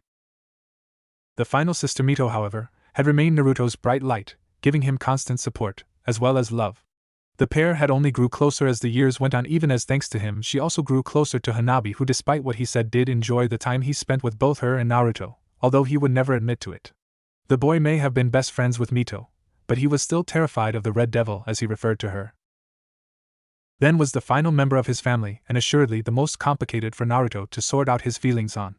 The final sister, Mito, however, had remained Naruto's bright light, giving him constant support, as well as love. The pair had only grew closer as the years went on, even as thanks to him she also grew closer to Hanabi, who despite what he said did enjoy the time he spent with both her and Naruto, although he would never admit to it. The boy may have been best friends with Mito, but he was still terrified of the Red Devil as he referred to her. Then was the final member of his family, and assuredly the most complicated for Naruto to sort out his feelings on.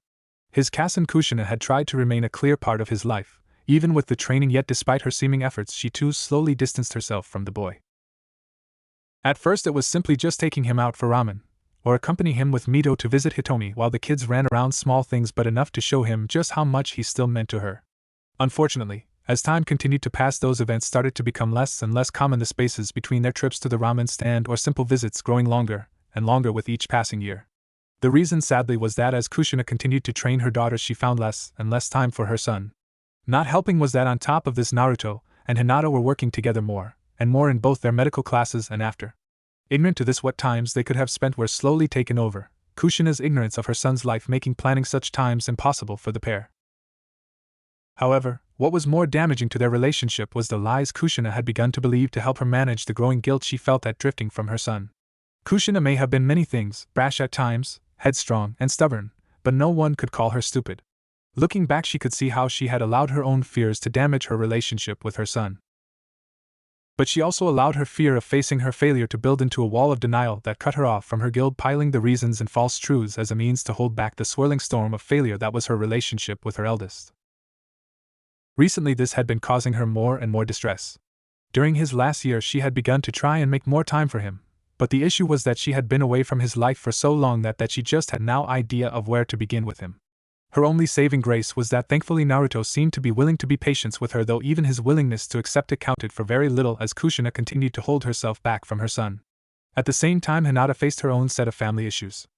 His cousin Kushina had tried to remain a clear part of his life, even with the training, yet despite her seeming efforts she too slowly distanced herself from the boy. At first it was simply just taking him out for ramen, or accompanying him with Mito to visit Hitomi while the kids ran around, small things but enough to show him just how much he still meant to her. Unfortunately, as time continued to pass, those events started to become less and less common, the spaces between their trips to the ramen stand or simple visits growing longer and longer with each passing year. The reason, sadly, was that as Kushina continued to train her daughters she found less and less time for her son. Not helping was that on top of this Naruto and Hinata were working together more and more in both their medical classes and after. Ignorant to this, what times they could have spent were slowly taken over, Kushina's ignorance of her son's life making planning such times impossible for the pair. However, what was more damaging to their relationship was the lies Kushina had begun to believe to help her manage the growing guilt she felt at drifting from her son. Kushina may have been many things, brash at times, headstrong and stubborn, but no one could call her stupid. Looking back, she could see how she had allowed her own fears to damage her relationship with her son. But she also allowed her fear of facing her failure to build into a wall of denial that cut her off from her guild, piling the reasons and false truths as a means to hold back the swirling storm of failure that was her relationship with her eldest. Recently this had been causing her more and more distress. During his last year she had begun to try and make more time for him, but the issue was that she had been away from his life for so long that she just had no idea of where to begin with him. Her only saving grace was that thankfully Naruto seemed to be willing to be patient with her, though even his willingness to accept it counted for very little as Kushina continued to hold herself back from her son. At the same time, Hinata faced her own set of family issues.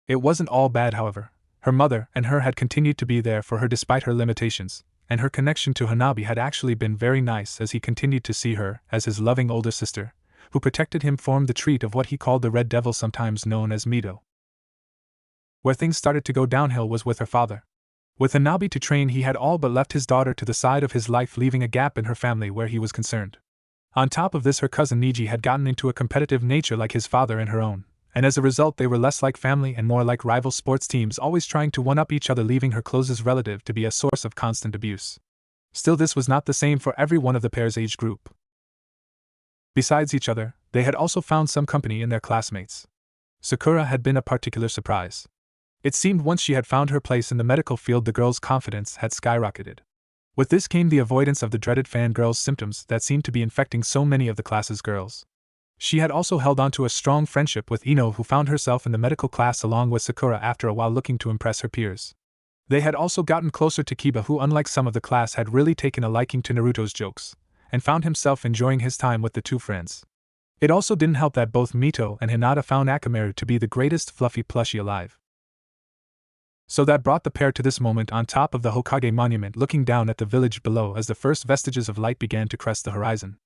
It wasn't all bad, however. Her mother and her had continued to be there for her despite her limitations, and her connection to Hanabi had actually been very nice as he continued to see her as his loving older sister, who protected him, formed the treat of what he called the Red Devil, sometimes known as Mito. Where things started to go downhill was with her father. With Hanabi to train, he had all but left his daughter to the side of his life, leaving a gap in her family where he was concerned. On top of this, her cousin Niji had gotten into a competitive nature like his father and her own, and as a result they were less like family and more like rival sports teams, always trying to one-up each other, leaving her closest relative to be a source of constant abuse. Still, this was not the same for every one of the pair's age group. Besides each other, they had also found some company in their classmates. Sakura had been a particular surprise. It seemed once she had found her place in the medical field, the girl's confidence had skyrocketed. With this came the avoidance of the dreaded fangirl symptoms that seemed to be infecting so many of the class's girls. She had also held on to a strong friendship with Ino, who found herself in the medical class along with Sakura after a while, looking to impress her peers. They had also gotten closer to Kiba, who unlike some of the class had really taken a liking to Naruto's jokes, and found himself enjoying his time with the two friends. It also didn't help that both Mito and Hinata found Akamaru to be the greatest fluffy plushie alive. So that brought the pair to this moment on top of the Hokage monument, looking down at the village below as the first vestiges of light began to crest the horizon.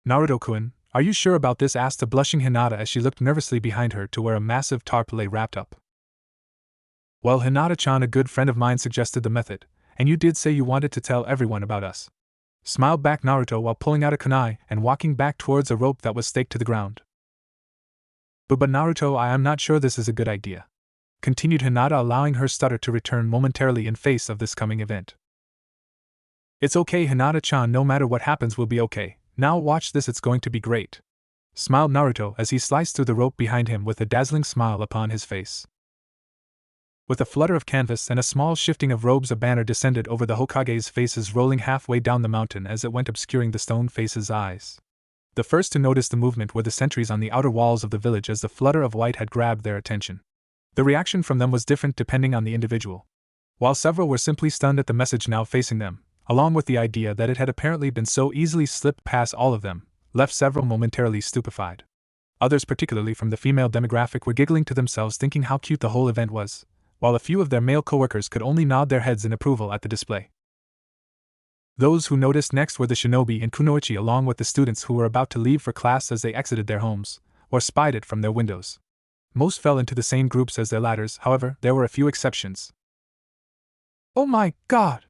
"Naruto-kun, are you sure about this?" asked a blushing Hinata as she looked nervously behind her to where a massive tarp lay wrapped up. "Well, Hinata-chan, a good friend of mine suggested the method, and you did say you wanted to tell everyone about us," smiled back Naruto while pulling out a kunai and walking back towards a rope that was staked to the ground. But Naruto, I am not sure this is a good idea," continued Hinata, allowing her stutter to return momentarily in face of this coming event. "It's okay, Hinata-chan, no matter what happens we'll be okay. Now watch this, it's going to be great," smiled Naruto as he sliced through the rope behind him with a dazzling smile upon his face. With a flutter of canvas and a small shifting of robes, a banner descended over the Hokage's faces, rolling halfway down the mountain as it went, obscuring the stone faces' eyes. The first to notice the movement were the sentries on the outer walls of the village, as the flutter of white had grabbed their attention. The reaction from them was different depending on the individual. While several were simply stunned at the message now facing them, along with the idea that it had apparently been so easily slipped past all of them, left several momentarily stupefied. Others, particularly from the female demographic, were giggling to themselves, thinking how cute the whole event was, while a few of their male coworkers could only nod their heads in approval at the display. Those who noticed next were the shinobi in kunoichi, along with the students who were about to leave for class as they exited their homes, or spied it from their windows. Most fell into the same groups as their ladders, however, there were a few exceptions. "Oh my God!"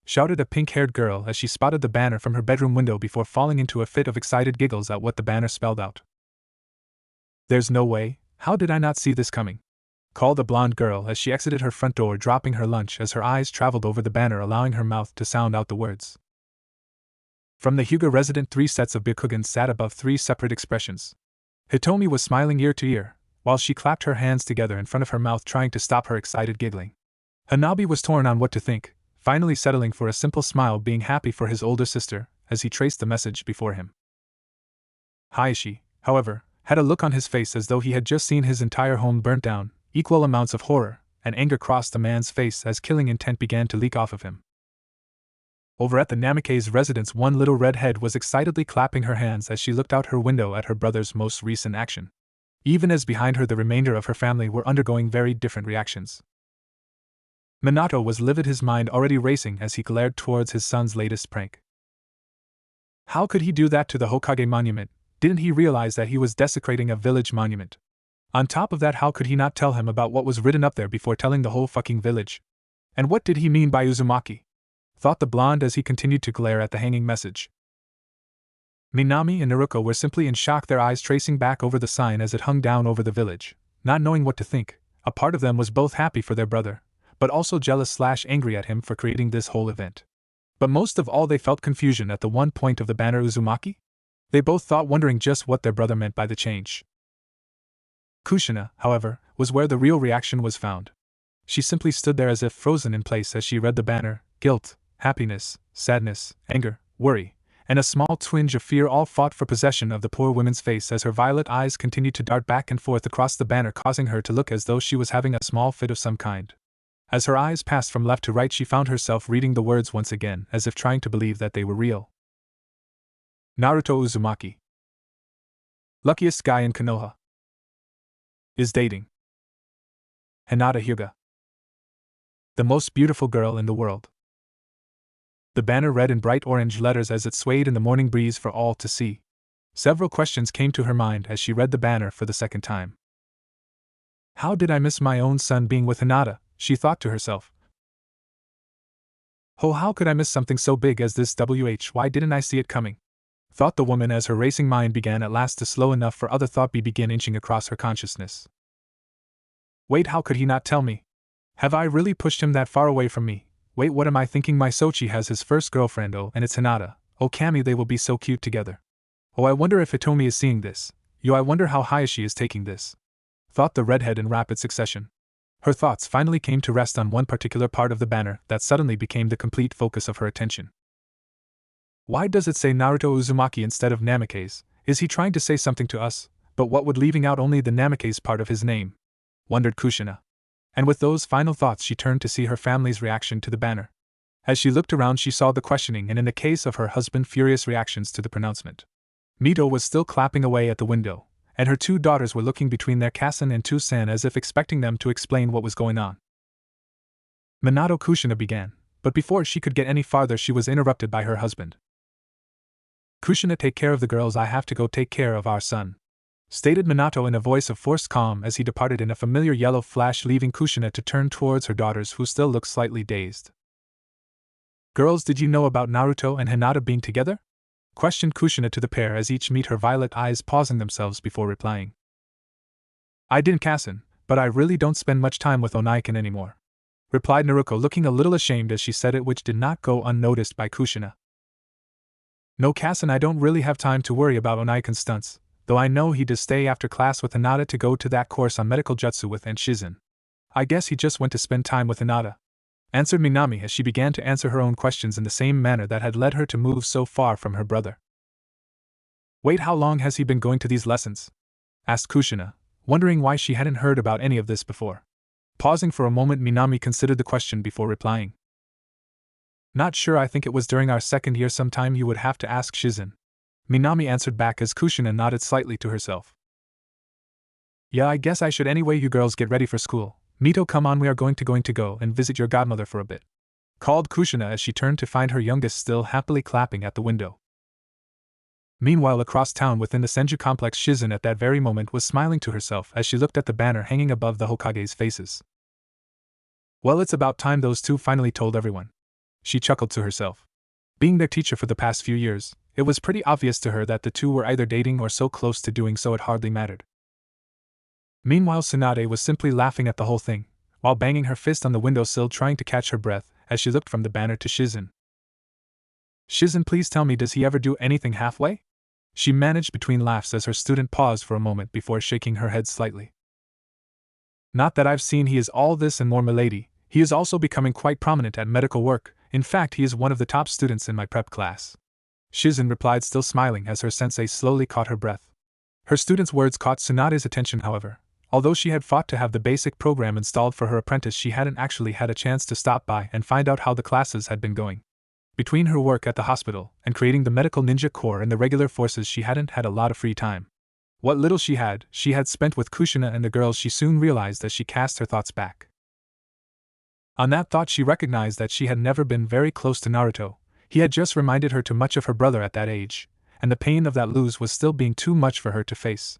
shouted a pink-haired girl as she spotted the banner from her bedroom window before falling into a fit of excited giggles at what the banner spelled out. "There's no way, how did I not see this coming?" called the blonde girl as she exited her front door, dropping her lunch as her eyes traveled over the banner, allowing her mouth to sound out the words. From the Hyuga resident, 3 sets of Byakugan sat above 3 separate expressions. Hitomi was smiling ear to ear, while she clapped her hands together in front of her mouth, trying to stop her excited giggling. Hanabi was torn on what to think, finally settling for a simple smile, being happy for his older sister, as he traced the message before him. Hayashi, however, had a look on his face as though he had just seen his entire home burnt down. Equal amounts of horror and anger crossed the man's face as killing intent began to leak off of him. Over at the Namikaze's residence, one little redhead was excitedly clapping her hands as she looked out her window at her brother's most recent action. Even as behind her the remainder of her family were undergoing very different reactions. Minato was livid, his mind already racing as he glared towards his son's latest prank. How could he do that to the Hokage monument? Didn't he realize that he was desecrating a village monument? On top of that, how could he not tell him about what was written up there before telling the whole fucking village? And what did he mean by Uzumaki? Thought the blonde as he continued to glare at the hanging message. Minami and Naruko were simply in shock, their eyes tracing back over the sign as it hung down over the village, not knowing what to think. A part of them was both happy for their brother, but also jealous/angry at him for creating this whole event. But most of all, they felt confusion at the one point of the banner Uzumaki. They both thought, wondering just what their brother meant by the change. Kushina, however, was where the real reaction was found. She simply stood there as if frozen in place as she read the banner. Guilt, happiness, sadness, anger, worry, and a small twinge of fear all fought for possession of the poor woman's face as her violet eyes continued to dart back and forth across the banner, causing her to look as though she was having a small fit of some kind. As her eyes passed from left to right, she found herself reading the words once again, as if trying to believe that they were real. Naruto Uzumaki, luckiest guy in Konoha, is dating Hinata Hyuga, the most beautiful girl in the world. The banner read in bright orange letters as it swayed in the morning breeze for all to see. Several questions came to her mind as she read the banner for the second time. How did I miss my own son being with Hinata, she thought to herself. Oh, how could I miss something so big as this? Why didn't I see it coming? Thought the woman as her racing mind began at last to slow enough for other thought begin inching across her consciousness. Wait, how could he not tell me? Have I really pushed him that far away from me? Wait, what am I thinking? My Sochi has his first girlfriend, oh, and it's Hinata. Oh, Kami, they will be so cute together. Oh, I wonder if Hitomi is seeing this. Yo, I wonder how Hayashi is taking this. Thought the redhead in rapid succession. Her thoughts finally came to rest on one particular part of the banner that suddenly became the complete focus of her attention. Why does it say Naruto Uzumaki instead of Namikaze? Is he trying to say something to us? But what would leaving out only the Namikaze part of his name? Wondered Kushina. And with those final thoughts she turned to see her family's reaction to the banner. As she looked around she saw the questioning and in the case of her husband furious reactions to the pronouncement. Mito was still clapping away at the window, and her two daughters were looking between their Kasen and Tusan as if expecting them to explain what was going on. Minato, Kushina began, but before she could get any farther she was interrupted by her husband. Kushina, take care of the girls, I have to go take care of our son, stated Minato in a voice of forced calm as he departed in a familiar yellow flash, leaving Kushina to turn towards her daughters who still looked slightly dazed. Girls, did you know about Naruto and Hinata being together? Questioned Kushina to the pair as each met her violet eyes pausing themselves before replying. I didn't, Kasen, but I really don't spend much time with Onaikan anymore, replied Naruko, looking a little ashamed as she said it, which did not go unnoticed by Kushina. No, Kasen, I don't really have time to worry about Onaikan's stunts, though I know he does stay after class with Hinata to go to that course on medical jutsu with Aunt Shizen. I guess he just went to spend time with Hinata, answered Minami as she began to answer her own questions in the same manner that had led her to move so far from her brother. Wait, how long has he been going to these lessons? Asked Kushina, wondering why she hadn't heard about any of this before. Pausing for a moment, Minami considered the question before replying. Not sure, I think it was during our second year sometime. You would have to ask Shizen, Minami answered back as Kushina nodded slightly to herself. Yeah, I guess I should anyway. You girls get ready for school. Mito, come on, we are going to go and visit your godmother for a bit, called Kushina as she turned to find her youngest still happily clapping at the window. Meanwhile, across town within the Senju complex, Shizen at that very moment was smiling to herself as she looked at the banner hanging above the Hokage's faces. Well, it's about time those two finally told everyone, she chuckled to herself. Being their teacher for the past few years, it was pretty obvious to her that the two were either dating or so close to doing so it hardly mattered. Meanwhile, Tsunade was simply laughing at the whole thing, while banging her fist on the windowsill trying to catch her breath as she looked from the banner to Shizen. Shizen, please tell me, does he ever do anything halfway? She managed between laughs as her student paused for a moment before shaking her head slightly. Not that I've seen. He is all this and more, milady. He is also becoming quite prominent at medical work. In fact, he is one of the top students in my prep class, Shizen replied, still smiling as her sensei slowly caught her breath. Her student's words caught Tsunade's attention, however. Although she had fought to have the basic program installed for her apprentice, she hadn't actually had a chance to stop by and find out how the classes had been going. Between her work at the hospital and creating the medical ninja corps and the regular forces, she hadn't had a lot of free time. What little she had spent with Kushina and the girls, she soon realized as she cast her thoughts back. On that thought, she recognized that she had never been very close to Naruto. He had just reminded her too much of her brother at that age, and the pain of that lose was still being too much for her to face.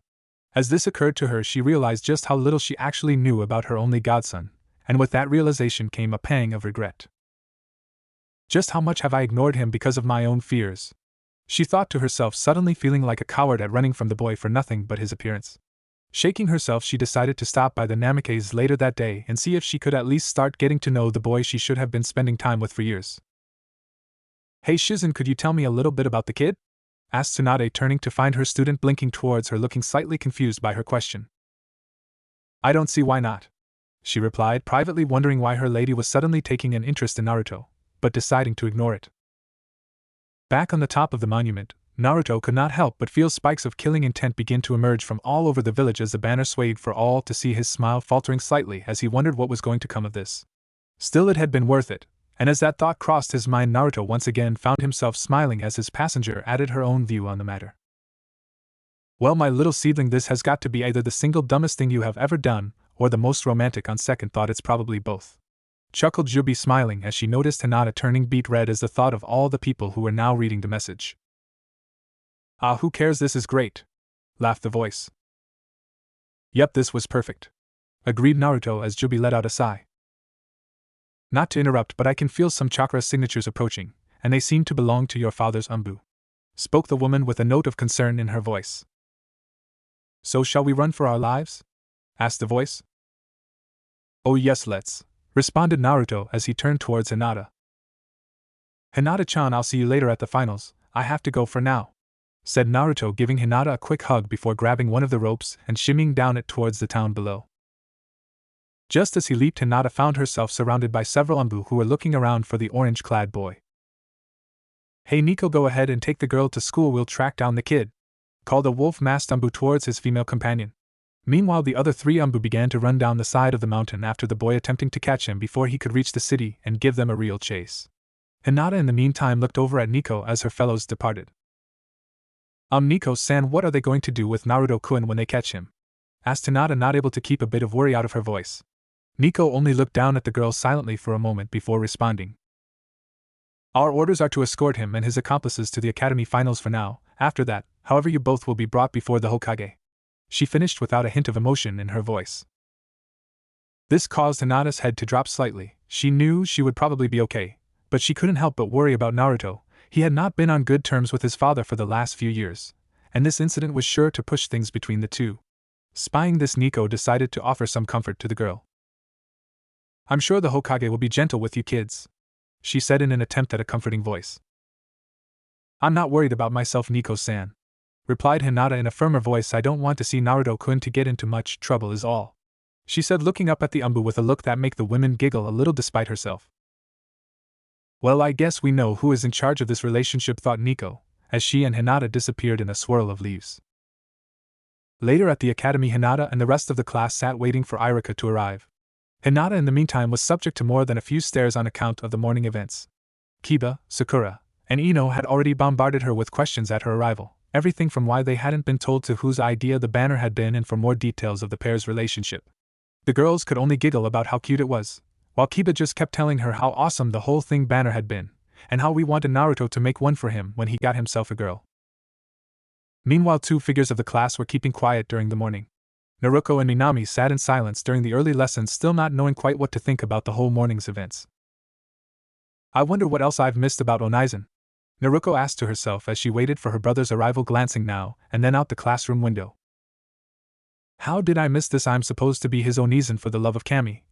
As this occurred to her, she realized just how little she actually knew about her only godson, and with that realization came a pang of regret. Just how much have I ignored him because of my own fears? She thought to herself, suddenly feeling like a coward at running from the boy for nothing but his appearance. Shaking herself, she decided to stop by the Namikaze later that day and see if she could at least start getting to know the boy she should have been spending time with for years. Hey Shizen, could you tell me a little bit about the kid? Asked Tsunade, turning to find her student blinking towards her, looking slightly confused by her question. I don't see why not, she replied, privately wondering why her lady was suddenly taking an interest in Naruto, but deciding to ignore it. Back on the top of the monument, Naruto could not help but feel spikes of killing intent begin to emerge from all over the village as the banner swayed for all to see, his smile faltering slightly as he wondered what was going to come of this. Still, it had been worth it, and as that thought crossed his mind, Naruto once again found himself smiling as his passenger added her own view on the matter. Well, my little seedling, this has got to be either the single dumbest thing you have ever done, or the most romantic. On second thought, it's probably both, chuckled Jubi, smiling as she noticed Hinata turning beet red as the thought of all the people who were now reading the message. Ah, who cares, this is great, laughed the voice. Yep, this was perfect. agreed Naruto as Jubi let out a sigh. Not to interrupt, but I can feel some chakra signatures approaching, and they seem to belong to your father's Umbu, spoke the woman with a note of concern in her voice. So shall we run for our lives? Asked the voice. Oh yes, let's, responded Naruto as he turned towards Hinata. Hinata-chan, I'll see you later at the finals, I have to go for now, said Naruto, giving Hinata a quick hug before grabbing one of the ropes and shimmying down it towards the town below. Just as he leaped, Hinata found herself surrounded by several Umbu who were looking around for the orange-clad boy. Hey Nico, go ahead and take the girl to school, we'll track down the kid, called a wolf-masked Umbu towards his female companion. Meanwhile, the other three Umbu began to run down the side of the mountain after the boy, attempting to catch him before he could reach the city and give them a real chase. Hinata in the meantime looked over at Nico as her fellows departed. Nico-san, what are they going to do with Naruto-kun when they catch him? Asked Hinata, not able to keep a bit of worry out of her voice. Nico only looked down at the girl silently for a moment before responding. Our orders are to escort him and his accomplices to the academy finals for now. After that, however, you both will be brought before the Hokage. She finished without a hint of emotion in her voice. This caused Hinata's head to drop slightly. She knew she would probably be okay, but she couldn't help but worry about Naruto. He had not been on good terms with his father for the last few years, and this incident was sure to push things between the two. Spying this, Nico decided to offer some comfort to the girl. I'm sure the Hokage will be gentle with you kids, she said in an attempt at a comforting voice. I'm not worried about myself, Nico-san, replied Hinata in a firmer voice. I don't want to see Naruto-kun to get into much trouble is all, she said, looking up at the Umbu with a look that made the women giggle a little despite herself. Well, I guess we know who is in charge of this relationship, thought Nico, as she and Hinata disappeared in a swirl of leaves. Later at the academy, Hinata and the rest of the class sat waiting for Irika to arrive. Hinata in the meantime was subject to more than a few stares on account of the morning events. Kiba, Sakura, and Ino had already bombarded her with questions at her arrival, everything from why they hadn't been told to whose idea the banner had been and for more details of the pair's relationship. The girls could only giggle about how cute it was, while Kiba just kept telling her how awesome the whole thing banner had been, and how we wanted Naruto to make one for him when he got himself a girl. Meanwhile, two figures of the class were keeping quiet during the morning. Naruto and Minami sat in silence during the early lessons, still not knowing quite what to think about the whole morning's events. I wonder what else I've missed about Onizen, Naruto asked to herself as she waited for her brother's arrival, glancing now and then out the classroom window. How did I miss this? I'm supposed to be his Onizen, for the love of Kami.